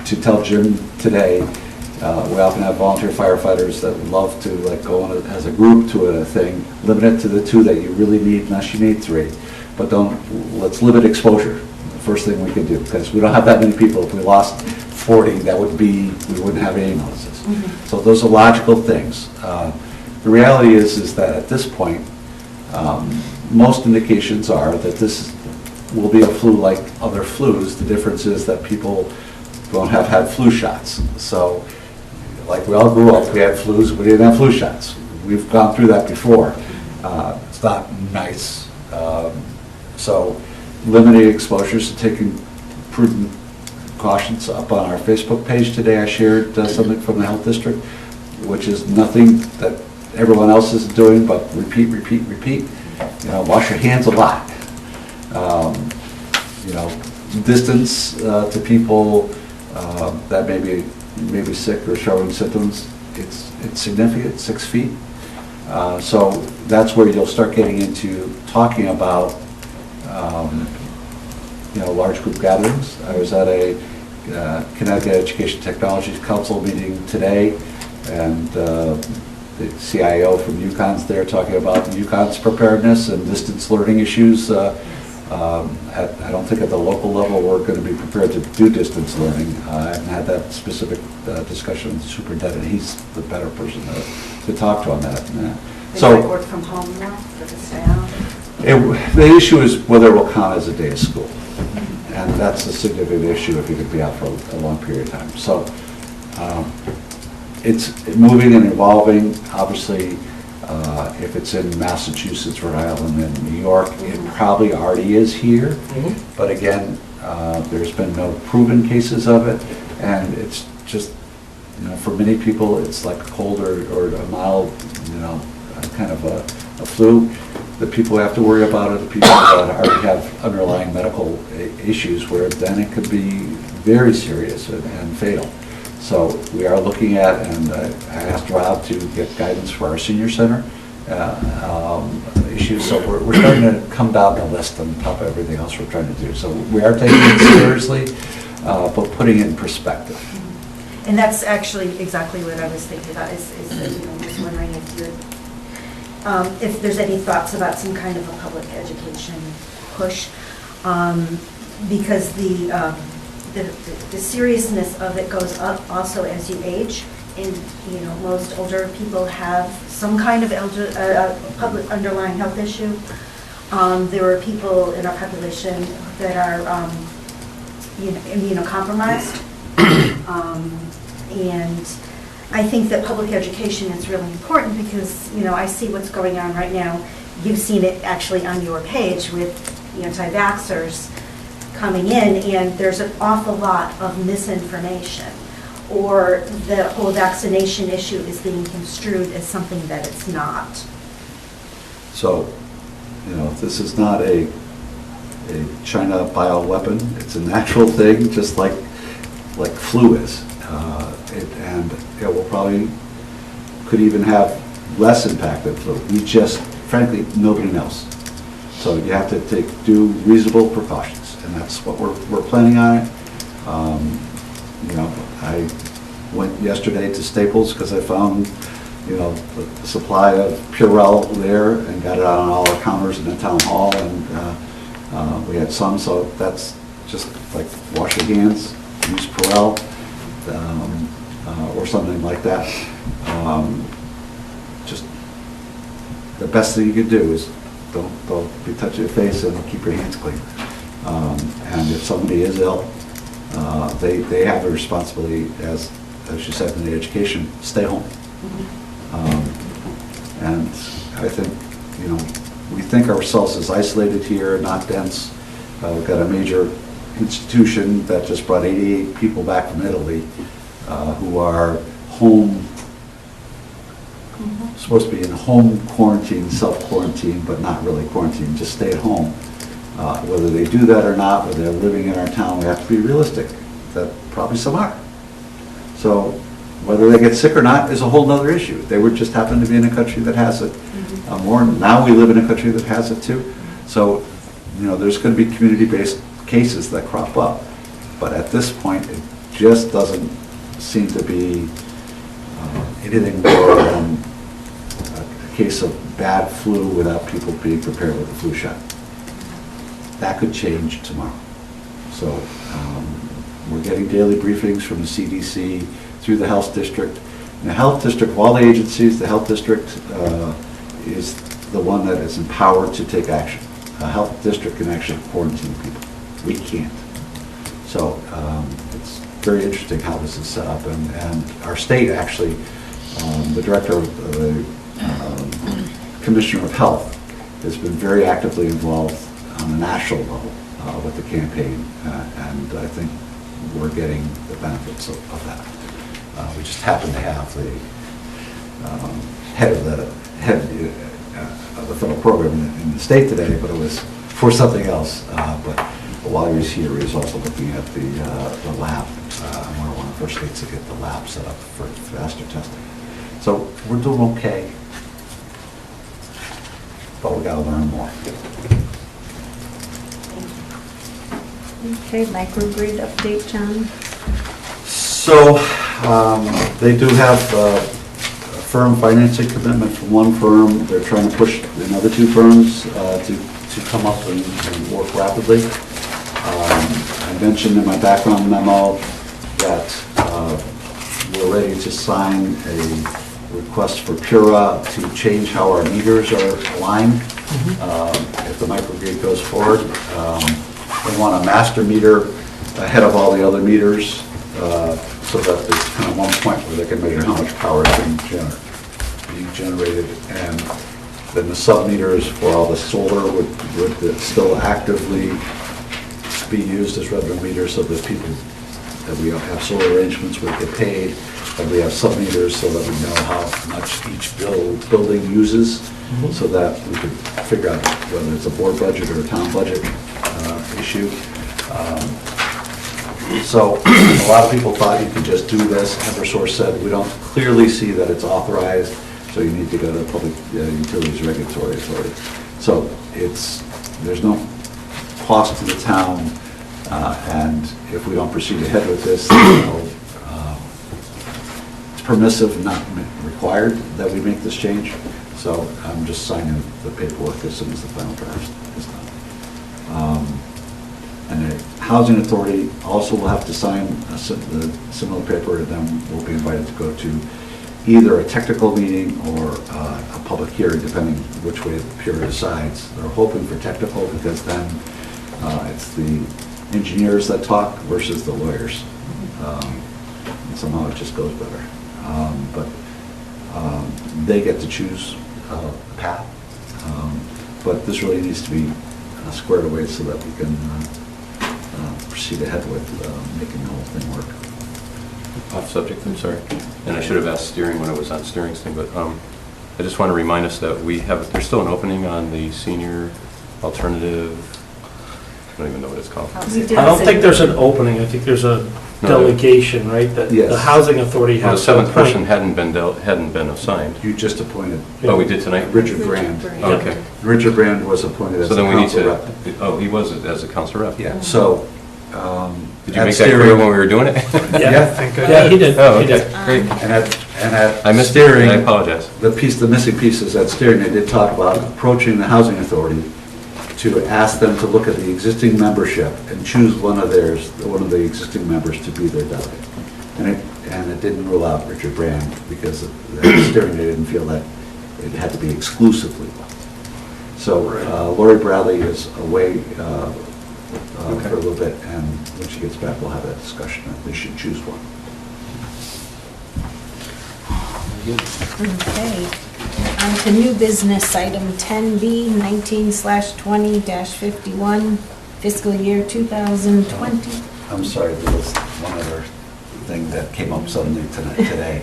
B: to tell Jim today, we often have volunteer firefighters that would love to go on as a group to a thing, limit it to the 2 that you really need unless you need 3. But let's limit exposure. The first thing we can do, because we don't have that many people. If we lost 40, we wouldn't have ambulances. So those are logical things. The reality is that at this point, most indications are that this will be a flu like other flus. The difference is that people won't have had flu shots. So, like we all grew up, we had flus, we didn't have flu shots. We've gone through that before. It's not nice. So, limiting exposures and taking prudent cautions. Up on our Facebook page today, I shared something from the health district, which is nothing that everyone else is doing, but repeat. Wash your hands a lot. Distance to people that may be sick or showing symptoms. It's significant, 6 feet. So that's where you'll start getting into talking about large group gatherings. I was at a Connecticut Education Technology Council meeting today, and the CIO from UConn's there talking about UConn's preparedness and distance learning issues. I don't think at the local level we're going to be prepared to do distance learning. I haven't had that specific discussion with the superintendent. He's the better person to talk to on that.
R: They might work from home now for the staff.
B: The issue is whether it will count as a day of school. And that's a significant issue if you could be out for a long period of time. So it's moving and evolving. Obviously, if it's in Massachusetts, Rhode Island, and New York, it probably already is here. But again, there's been no proven cases of it. And it's just, for many people, it's like a cold or a mild, kind of a flu. The people who have to worry about it, the people that already have underlying medical issues, where then it could be very serious and fatal. So we are looking at, and I asked Rob to get guidance for our senior center issues. So we're starting to come down the list on top of everything else we're trying to do. So we are taking it seriously, but putting it in perspective.
S: And that's actually exactly what I was thinking about, is just wondering if there's any thoughts about some kind of a public education push, because the seriousness of it goes up also as you age, and most older people have some kind of public underlying health issue. There are people in our population that are immunocompromised, and I think that public education is really important because, I see what's going on right now. You've seen it actually on your page with anti-vaxxers coming in, and there's an awful lot of misinformation, or the whole vaccination issue is being construed as something that it's not.
B: So, this is not a China bioweapon. It's a natural thing, just like flu is. And it will probably could even have less impact than flu. We just, frankly, nobody knows. So you have to do reasonable precautions, and that's what we're planning on it. I went yesterday to Staples because I found, the supply of Purell there and got it on all our counters in the town hall, and we had some. So that's just like wash your hands, use Purell. Or something like that. Just the best thing you can do is don't be touching your face and keep your hands clean. And if somebody is ill, they have a responsibility, as you said in the education, stay home. And I think, we think ourselves as isolated here, not dense. We've got a major institution that just brought 88 people back from Italy who are home supposed to be in home quarantine, self-quarantine, but not really quarantine, just stay at home. Whether they do that or not, whether they're living in our town, we have to be realistic, that probably some are. So whether they get sick or not is a whole other issue. They would just happen to be in a country that has it more. Now we live in a country that has it too. So, there's going to be community-based cases that crop up. But at this point, it just doesn't seem to be anything more than a case of bad flu without people being prepared with a flu shot. That could change tomorrow. So we're getting daily briefings from the CDC through the health district. And the health district, of all the agencies, the health district is the one that is empowered to take action. A health district can actually quarantine people. We can't. So it's very interesting how this is set up. And our state actually, the director of the Commissioner of Health has been very actively involved on a national level with the campaign. And I think we're getting the benefits of that. We just happen to have the head of the federal program in the state today, but it was for something else. But while he was here, he was also looking at the lab. We're one of the first states to get the lab set up for faster testing. So we're doing okay, but we got to learn more.
A: Okay, microgrid update, John.
B: So they do have a firm financing commitment from one firm. They're trying to push another two firms to come up and work rapidly. I mentioned in my background memo that we're ready to sign a request for PURA to change how our meters are aligned. If the microgrid goes forward, they want a master meter ahead of all the other meters so that there's kind of one point where they can measure how much power is being generated. And then the sub-meters for all the solar would still actively be used as revenue meters so that people that we have solar arrangements would get paid, and we have sub-meters so that we know how much each building uses, so that we could figure out whether it's a board budget or a town budget issue. So a lot of people thought you could just do this. Eversource said we don't clearly see that it's authorized, so you need to go to the Public Utilities Regulatory Authority. So there's no cost to the town, and if we don't proceed ahead with this, it's permissive, not required that we make this change. So I'm just signing the paperwork as soon as the final draft is done. And the Housing Authority also will have to sign the similar paper, and then we'll be invited to go to either a technical meeting or a public hearing, depending which way the PURA decides. They're hoping for technical because then it's the engineers that talk versus the lawyers. And somehow it just goes better. But they get to choose a path. But this really needs to be squared away so that we can proceed ahead with making the whole thing work.
L: Off subject, I'm sorry. And I should have asked steering when I was on steering's thing, but I just want to remind us that there's still an opening on the senior alternative, I don't even know what it's called.
C: I don't think there's an opening, I think there's a delegation, right? That
B: Yes.
C: the Housing Authority
L: Well, the
C: has.
L: seventh person hadn't been assigned.
B: You just appointed.
L: Oh, we did tonight?
B: Richard Brand.
L: Okay.
B: Richard Brand was appointed as
L: So
B: a
L: then we need
B: council
L: to,
B: rep.
L: oh, he was as a council rep.
B: Yeah, so.
L: Did you make that clear when we were doing it?
C: Yeah, he did.
L: Oh,
C: He
L: okay,
C: did.
L: great.
B: And at
L: I missed
B: steering,
L: it, I apologize.
B: the missing piece is at steering, they did talk about approaching the Housing Authority to ask them to look at the existing membership and choose one of the existing members to be their delegate. And it didn't rule out Richard Brand because at steering they didn't feel that it had to be exclusively one. So Lori Bradley is away for a little bit, and when she gets back, we'll have that discussion. They should choose one.
A: Okay. On to new business, item 10B, 19/20-51, fiscal year 2020.
B: I'm sorry, there was one other thing that came up suddenly today.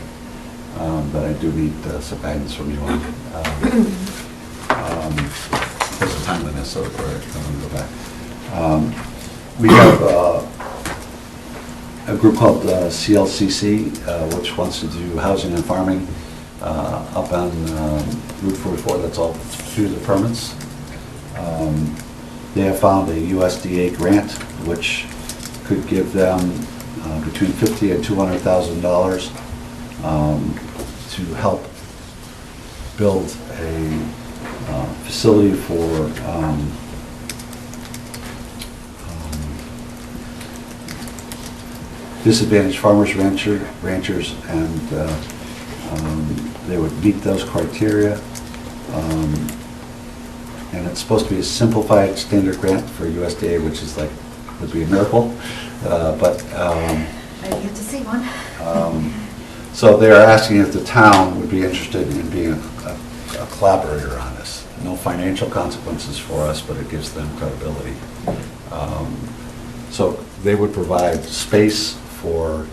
B: but I do need some guidance from you on because of timeliness, so I'm going to go back. We have a group called CLCC, which wants to do housing and farming up on Route 44. That's all through the permits. They have found a USDA grant, which could give them between $50,000 and $200,000 to help build a facility for disadvantaged farmers, ranchers, and they would meet those criteria. And it's supposed to be a simplified standard grant for USDA, which is like, would be a miracle. But
S: I get to see one.
B: so they are asking if the town would be interested in being a collaborator on this. No financial consequences for us, but it gives them credibility. So they would provide space for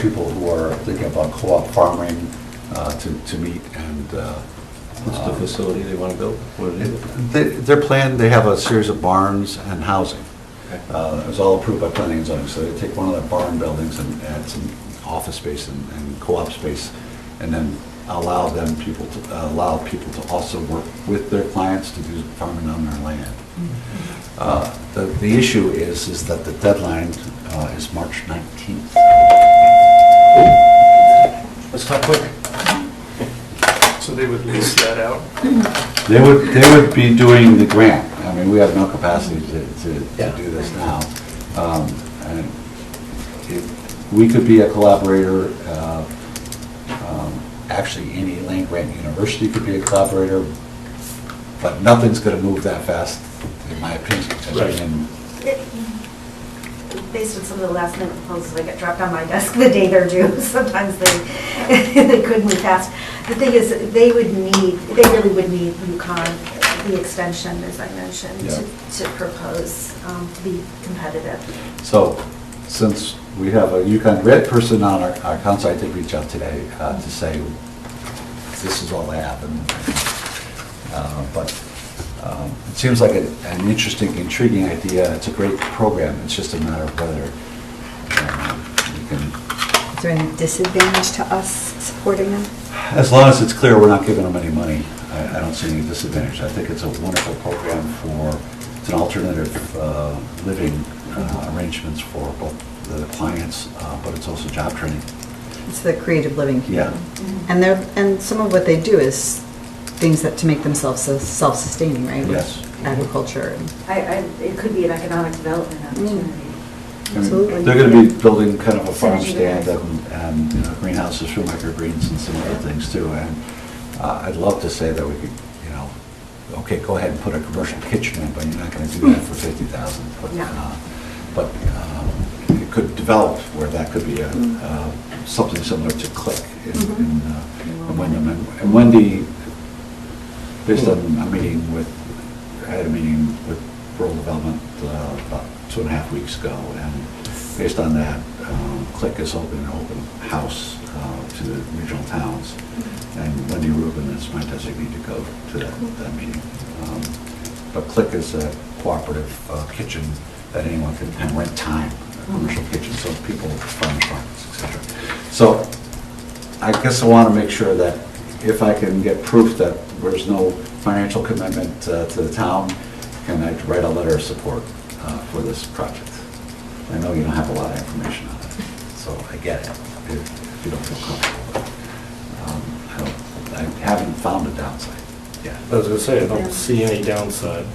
B: people who are thinking about co-op farming to meet and.
L: What's the facility they want to build? What is it?
B: Their plan, they have a series of barns and housing. It was all approved by planning and zoning, so they take one of the barn buildings and add some office space and co-op space, and then allow people to also work with their clients to do farming on their land. The issue is that the deadline is March 19th.
C: Let's talk quick.
O: So they would lease that out?
B: They would be doing the grant. I mean, we have no capacity to do this now. And we could be a collaborator. Actually, any land grant university could be a collaborator, but nothing's going to move that fast, in my opinion.
C: Right.
S: Based on some of the last minute proposals that get dropped on my desk the day they're due, sometimes they could move fast. The thing is, they really would need UConn, the extension, as I mentioned, to propose, to be competitive.
B: So, since we have a UConn grant person on our council, I did reach out today to say, this is all I have. But it seems like an interesting, intriguing idea. It's a great program. It's just a matter of whether we can...
R: Is there any disadvantage to us supporting them?
B: As long as it's clear we're not giving them any money, I don't see any disadvantage. I think it's a wonderful program it's an alternative living arrangements for both the clients, but it's also job training.
R: It's the creative living people.
B: Yeah.
R: And some of what they do is things that to make themselves self-sustaining, right?
B: Yes.
R: Agriculture.
S: It could be an economic development opportunity.
R: Absolutely.
B: They're going to be building kind of a farm stand and greenhouses for microgreens and some other things too. And I'd love to say that we could, okay, go ahead and put a commercial kitchen in, but you're not going to do that for $50,000. But it could develop where that could be something similar to Click in Wyndham. And Wendy, based on I had a meeting with Rural Development about 2.5 weeks ago, and based on that, Click is opening an open house to the regional towns, and Wendy Rubin is my designee to go to that meeting. But Click is a cooperative kitchen that anyone can rent time, a commercial kitchen, so people, farmers markets, etc. So I guess I want to make sure that if I can get proof that there's no financial commitment to the town, can I write a letter of support for this project? I know you don't have a lot of information on it, so I get it if you don't feel comfortable. I haven't found a downside yet.
C: I was going to say, I don't see any downside.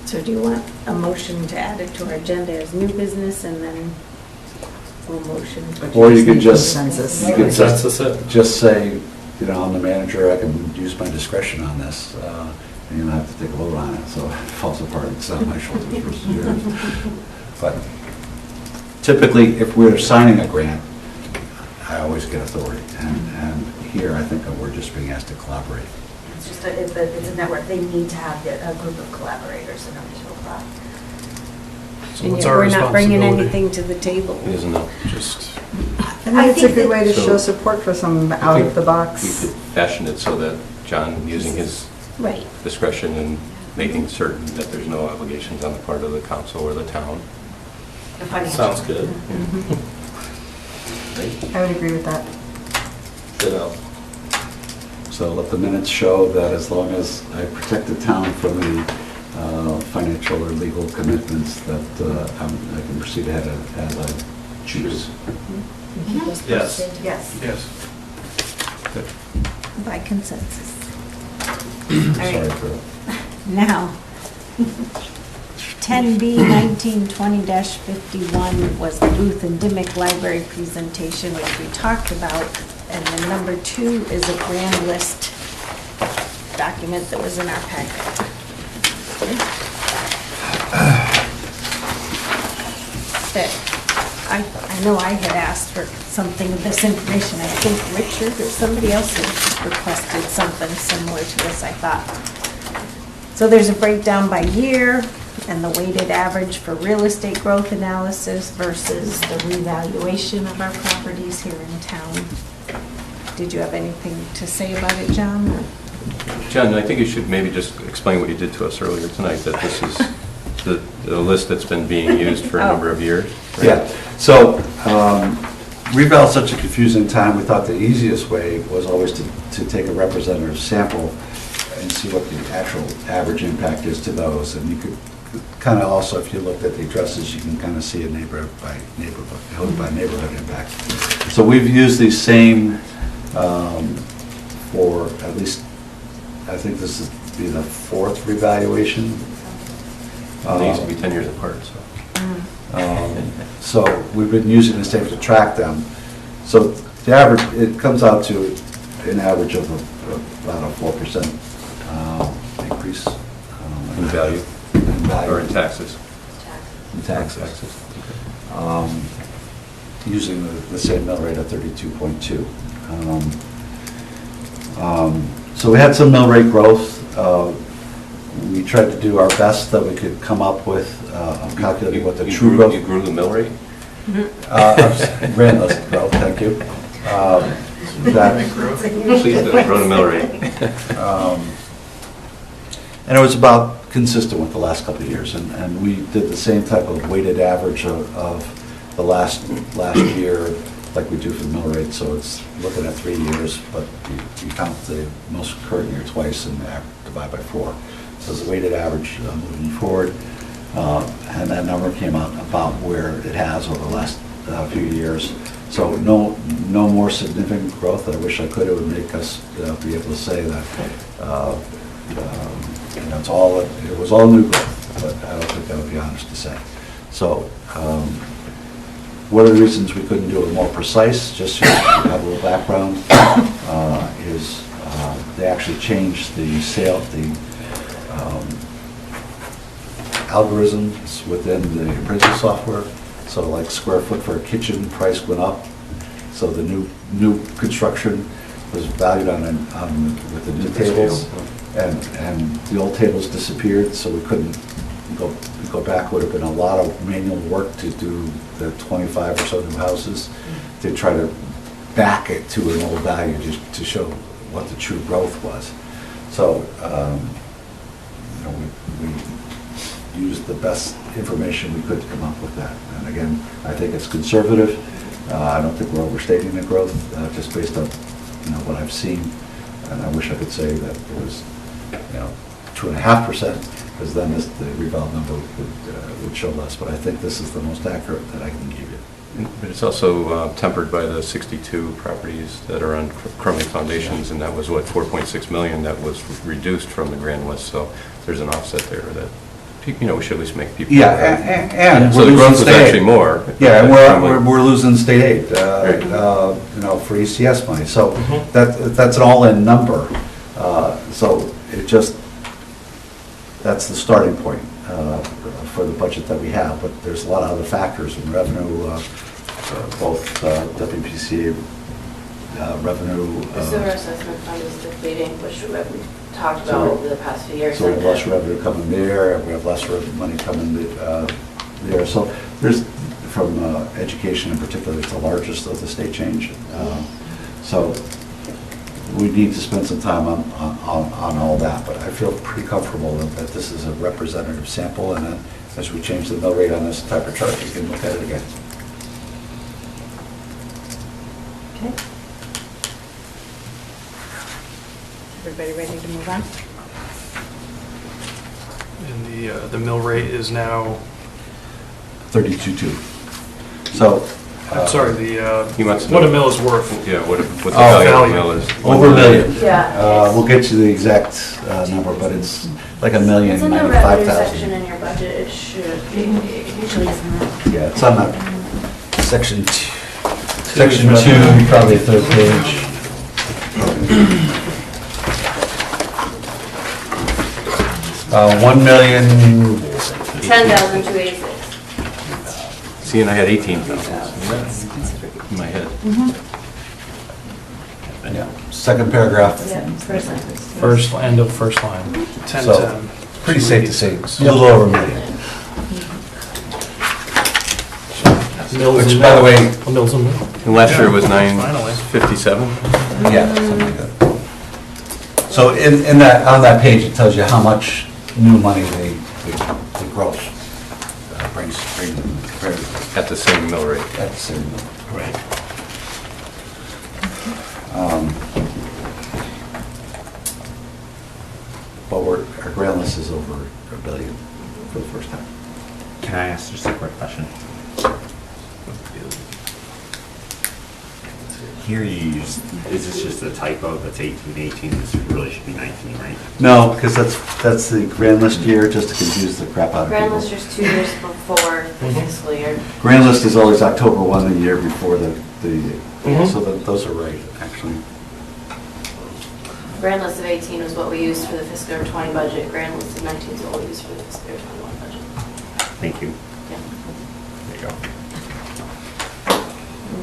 A: So do you want a motion to add it to our agenda as new business and then a motion?
B: Or you could just, just say, I'm the manager, I can use my discretion on this, and you don't have to take a vote on it, so if it falls apart, it's on my shoulders versus yours. But typically, if we're signing a grant, I always get authority, and here I think we're just being asked to collaborate.
S: It's just it's a network. They need to have a group of collaborators in order to apply.
O: So
A: And
O: what's
A: yet
O: our
A: we're not bringing
O: responsibility?
A: anything to the table.
L: Isn't it?
O: Just,
R: I think it's a good way to show support for some out of the
L: We
R: box.
L: could fashion it so that John, using his
A: Right.
L: discretion and making certain that there's no obligations on the part of the council or the town.
F: Sounds good.
R: I would agree with that.
B: So let the minutes show that as long as I protect the town from any financial or legal commitments, that I can proceed ahead as I choose.
F: Yes.
S: Yes.
O: yes.
A: By consensus.
B: Sorry
A: right.
B: for that.
A: Now, 10B 1920-51 was the Booth and Dimick Library presentation, which we talked about. And then number 2 is a grand list document that was in our packet. That I know I had asked for something of this information. I think Richard or somebody else had requested something similar to this, I thought. So there's a breakdown by year and the weighted average for real estate growth analysis versus the revaluation of our properties here in town. Did you have anything to say about it, John?
L: John, I think you should maybe just explain what you did to us earlier tonight, that this is the list that's been being used for a number of years. Right?
B: Yeah, so reval is such a confusing time, we thought the easiest way was always to take a representative sample and see what the actual average impact is to those. And you could kind of also, if you looked at the addresses, you can kind of see a neighborhood by neighborhood impact. So we've used these same for at least, I think this is be the 4th revaluation.
L: They used to be 10 years apart, so.
B: So we've been using the same to track them. So the average, it comes out to an average of about a 4% increase.
L: In value?
B: In value.
L: Or in taxes?
B: In taxes. Using the same mill rate of 32.2. So we had some mill rate growth. We tried to do our best that we could come up with, calculating what the true growth.
L: You grew the mill rate?
B: Ran those growth, thank you.
L: Please do, grow the mill rate.
B: And it was about consistent with the last couple of years, and we did the same type of weighted average of the last year, like we do for the mill rate. So it's looking at 3 years, but you count the most current year twice and divide by 4. So it's a weighted average moving forward, and that number came out about where it has over the last few years. So no more significant growth. I wish I could. It would make us be able to say that it was all new growth, but I don't think that would be honest to say. So one of the reasons we couldn't do it more precise, just so you have a little background, is they actually changed the algorithms within the appraisal software. So like square foot for a kitchen price went up. So the new construction was valued with the new tables, and the old tables disappeared. So we couldn't go back. Would have been a lot of manual work to do the 25 or so new houses to try to back it to an old value to show what the true growth was. So we used the best information we could to come up with that. And again, I think it's conservative. I don't think we're overstating the growth, just based on what I've seen. And I wish I could say that it was 2.5%, because then the reval number would show less. But I think this is the most accurate that I can give you.
L: But it's also tempered by the 62 properties that are on crumbling foundations, and that was, what, 4.6 million that was reduced from the grand list. So there's an offset there that, we should at least make people.
B: Yeah, and
L: so the growth was actually more.
B: Yeah, and we're losing state aid, for ECS money. So that's an all-in number. So that's the starting point for the budget that we have. But there's a lot of other factors in revenue, both WPCA revenue.
T: The sewer assessment fund is depleting, which we haven't talked about over the past few years.
B: So we have less revenue coming there, and we have less money coming there. So there's, from education in particular, it's the largest of the state change. So we need to spend some time on all that, but I feel pretty comfortable that this is a representative sample, and then as we change the mill rate on this type of chart, we can look at it again.
A: Okay. Everybody ready to move on?
O: And the mill rate is now,
B: 32.2. So.
O: I'm sorry, the,
L: He wants to
O: what
L: know-
O: a mill is worth.
L: Yeah, what the
O: Oh,
L: value of
O: value.
L: the mill is.
B: Over a million.
T: Yeah.
B: We'll get you the exact number, but it's like
T: It's in the revenue section
B: 1,095,000.
T: in your budget, it should, it usually isn't.
B: Yeah, it's on that section two.
C: Two
B: Section
C: is revenue.
B: 2, probably third page. $1 million.
T: 10,286.
L: See, and I had 18,000 in my head.
B: Yeah, second paragraph.
O: First, end of first line. 10,
B: So,
O: 10.
B: pretty safe to say, it's a little over $1 million.
O: Mills
B: Which,
O: and
B: by the
O: mill.
B: way,
O: A mill's a mill.
L: And last year was
O: Finally.
L: 957.
B: yeah, something like that. So in that, on that page, it tells you how much new money the gross brings
L: At the same mill rate.
B: at the same mill.
C: Right.
B: But our grand list is over $1 billion for the first time.
F: Can I ask just a quick question? Here you use, is this just a typo that's 18, this really should be 19, right?
B: No, because that's the grand list year, just to confuse the crap out of
T: Grand
B: people.
T: list is 2 years before the fiscal year.
B: Grand list is always October 1, the year before the
C: Mhm.
B: so those are right, actually.
T: Grand list of 18 was what we used for the fiscal year 20 budget. Grand list of 19 is what we used for the fiscal year 21 budget.
F: Thank you.
T: Yeah.
F: There you go.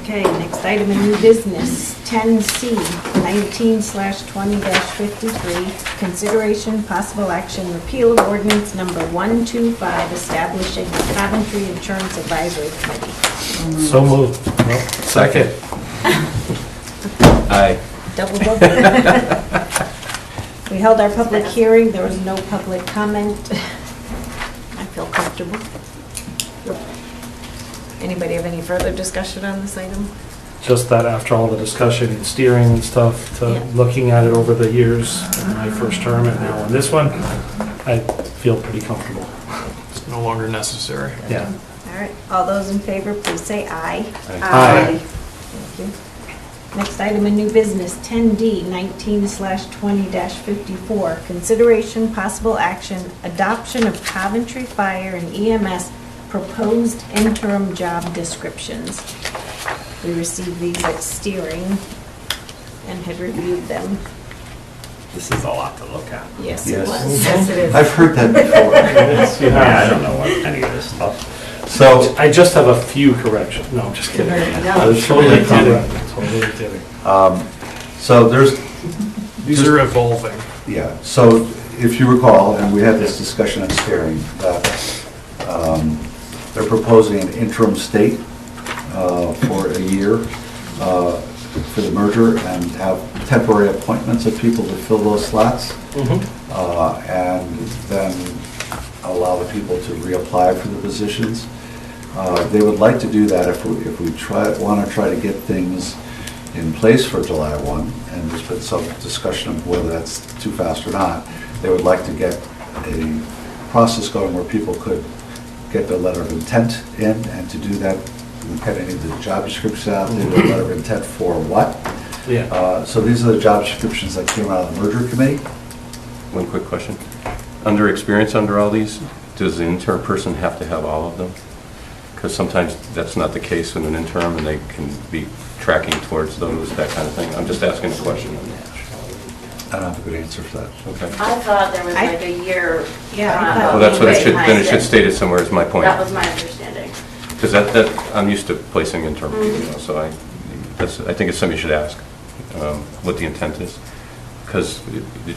A: Okay, next item in new business, 10C, 19/20-53, consideration, possible action, repeal of ordinance number 125, establishing the Coventry Insurance Advisory Committee.
C: So moved. Nope. Second.
L: Aye.
A: Double. We held our public hearing, there was no public comment. I feel comfortable. Anybody have any further discussion on this item?
C: Just that after all the discussion and steering and stuff, to
A: Yeah.
C: looking at it over the years, in my first term and now in this one, I feel pretty comfortable.
O: It's no longer necessary.
C: Yeah.
A: All right, all those in favor, please say aye.
C: Aye.
A: Thank you. Next item in new business, 10D, 19/20-54, consideration, possible action, adoption of Coventry Fire and EMS proposed interim job descriptions. We received these at steering and had reviewed them.
F: This is a lot to look at.
A: Yes, it
B: Yes.
A: was. Yes, it is.
B: I've heard that before.
C: Yes, you
F: Yeah, I
C: have.
F: don't know what any of this stuff.
B: So,
C: I just have a few corrections. No, I'm just kidding.
B: No.
C: I'm totally kidding. Totally kidding.
B: so there's,
O: These are evolving.
B: yeah, so if you recall, and we had this discussion at steering, that they're proposing an interim state for a year for the merger and have temporary appointments of people to fill those slots. And then allow the people to reapply for the positions. They would like to do that if we want to try to get things in place for July 1, and there's been some discussion of whether that's too fast or not. They would like to get a process going where people could get their letter of intent in, and to do that, we kind of need the job description out there, the letter of intent for what.
C: Yeah.
B: So these are the job descriptions that came out of the merger committee.
L: One quick question. Under experience under all these, does the intern person have to have all of them? Because sometimes that's not the case in an interim, and they can be tracking towards those, that kind of thing. I'm just asking a question.
B: I don't have a good answer for that.
L: Okay.
T: I thought there was like a year.
A: Yeah, I thought-
L: Well, that's what it should,
T: behind
L: then it should state it somewhere, is my point.
T: That was my understanding.
L: Because I'm used to placing interim people, so I think it's something you should ask, what the intent is. Because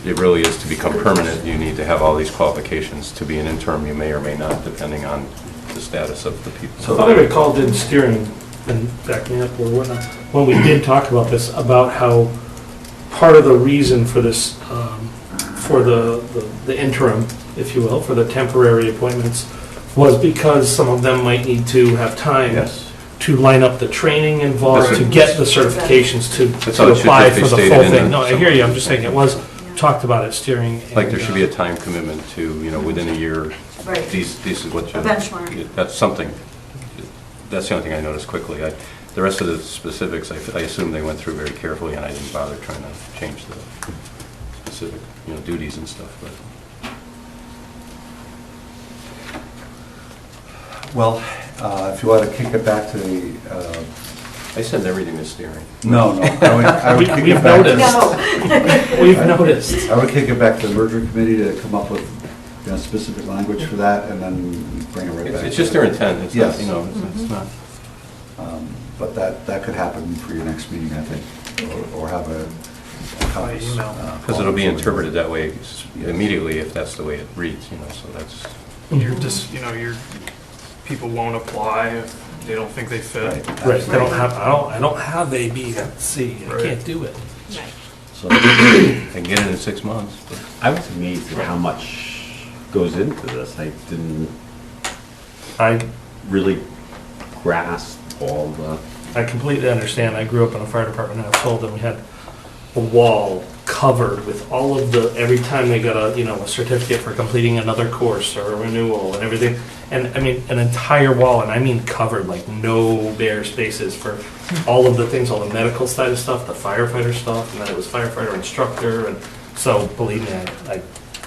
L: it really is, to become permanent, you need to have all these qualifications. To be an interim, you may or may not, depending on the the status of the people.
C: I thought I recalled in steering, and back me up or whatnot, when we did talk about this, about how part of the reason for this, for the interim, if you will, for the temporary appointments, was because some of them might need to have time to line up the training involved, to get the certifications, to apply for the full thing. No, I hear you, I'm just saying it was talked about at steering.
L: Like there should be a time commitment to, within a year,
R: Right.
L: these is what you...
R: A benchmark.
L: That's something. That's the only thing I noticed quickly. The rest of the specifics, I assume they went through very carefully, and I didn't bother trying to change the specific, duties and stuff, but...
B: Well, if you want to kick it back to the...
L: I send everything to steering.
B: No. I would kick
C: We've
B: it back
C: noticed. We've noticed.
B: I would kick it back to the merger committee to come up with specific language for that, and then bring it right back.
L: It's just their intent. It's
B: yes.
L: not, it's not...
B: But that could happen for your next meeting, I think, or have a conference.
L: Because it'll be interpreted that way immediately if that's the way it reads, so that's...
O: You're just, your people won't apply if they don't think they fit.
C: Right, they don't have, I don't have A, B, and C, I can't do it.
N: Right.
L: So I can get it in 6 months, but...
F: I was amazed at how much goes into this.
C: I
F: really grasp all the...
C: I completely understand. I grew up in a fire department in household, and we had a wall covered with all of the, every time they got a certificate for completing another course or a renewal and everything. And I mean, an entire wall, and I mean covered, like no bare spaces for all of the things, all the medical side of stuff, the firefighter stuff, and then it was firefighter instructor. And so, believe me,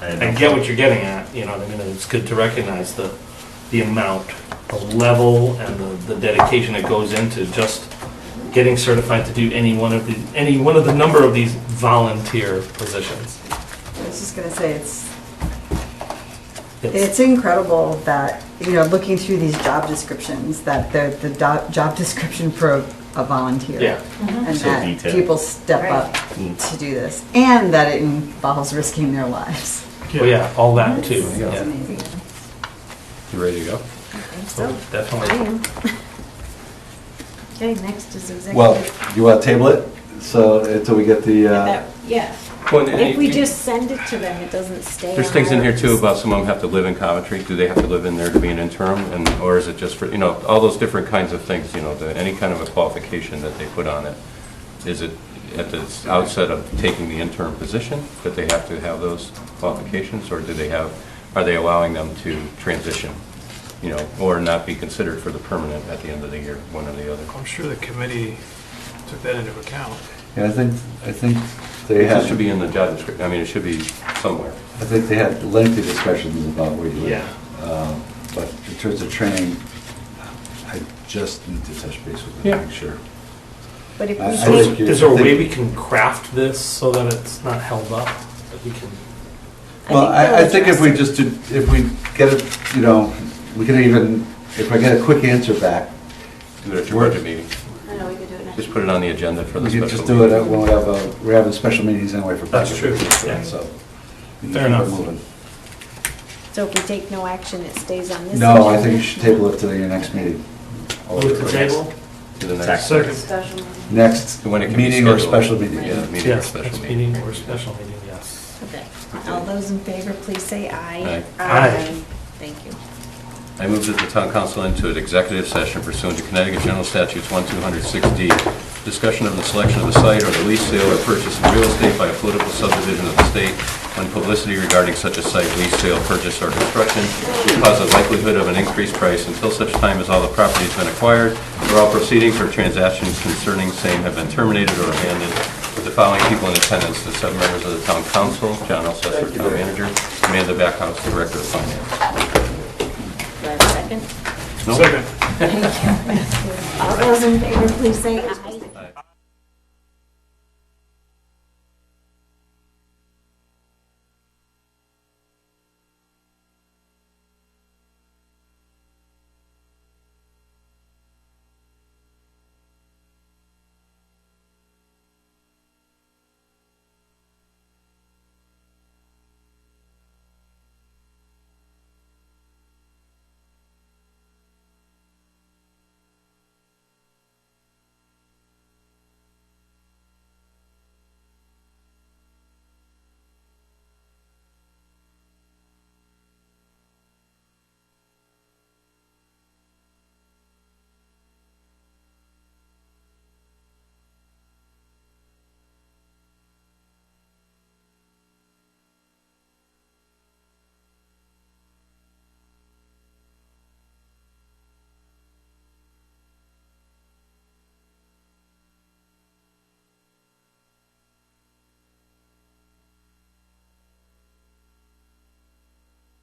C: I get what you're getting at, you know what I mean? And it's good to recognize the amount, the level, and the dedication that goes into just getting certified to do any one of the number of these volunteer positions.
R: I was just gonna say, it's incredible that, looking through these job descriptions, that the job description for a volunteer.
C: Yeah.
R: And
F: So
R: that
F: detailed.
R: people step up to do this, and that it involves risking their lives.
C: Well, yeah, all that too.
R: It's
C: Yeah.
R: amazing.
L: You ready to go?
A: So,
C: Definitely.
A: okay, next is executive.
B: Well, you want to table it, so until we get the...
A: Yeah.
L: Well,
A: If we just send it to them, it doesn't stay.
L: There's
A: on
L: things in
A: our-
L: here too about some of them have to live in Coventry. Do they have to live in there to be an interim? Or is it just for, all those different kinds of things, any kind of a qualification that they put on it? Is it at the outset of taking the interim position that they have to have those qualifications? Or are they allowing them to transition, or not be considered for the permanent at the end of the year, one or the other?
O: I'm sure the committee took that into account.
B: Yeah, I think they
L: It
B: had...
L: should be in the job description. I mean, it should be somewhere.
B: I think they had lengthy discussions about what you...
C: Yeah.
B: But in terms of training, I just need to touch base with them,
C: Yeah.
B: to make sure.
A: But if
B: I
A: we
B: think
A: take,
C: Is there a way we can craft this so that it's not held up? That we can.
B: Well, I think if we
A: address
B: just, if we get it, we can even, if I get a quick answer back,
L: Do it at your budget meeting.
N: I know we could do it next.
L: Just put it on the agenda for the
B: we
L: special
B: can
L: meeting.
B: just do it when we're having special meetings anyway for budget.
C: That's true, yeah.
B: So. we can
C: Fair
B: keep it
C: enough.
B: moving.
A: So if we take no action, it stays on this
B: No, I
A: agenda?
B: think you should table it to your next meeting.
C: Move the table?
L: To the next.
C: Second.
N: Special meeting.
B: Next
L: When it can be
B: meeting or
L: scheduled.
B: special meeting.
L: Yeah, meeting or
C: Yes,
L: special
C: next
L: meeting.
C: meeting or special meeting, yes.
A: Okay. All those in favor, please say aye.
L: Aye.
C: Aye.
A: Thank you.
L: I move that the town council into an executive session pursuant to Connecticut General Statutes 1206D. Discussion of the selection of the site or the lease, sale, or purchase of real estate by a political subdivision of the state when publicity regarding such a site, lease, sale, purchase, or construction will cause a likelihood of an increased price until such time as all the property has been acquired or all proceedings or transactions concerning same have been terminated or abandoned. With the following people in attendance, the 7 members of the town council, John Elsesser, town manager, Amanda Backhouse, director of finance.
A: Do I have a second?
L: No?
C: Second.
A: Thank you. All those in favor, please say aye.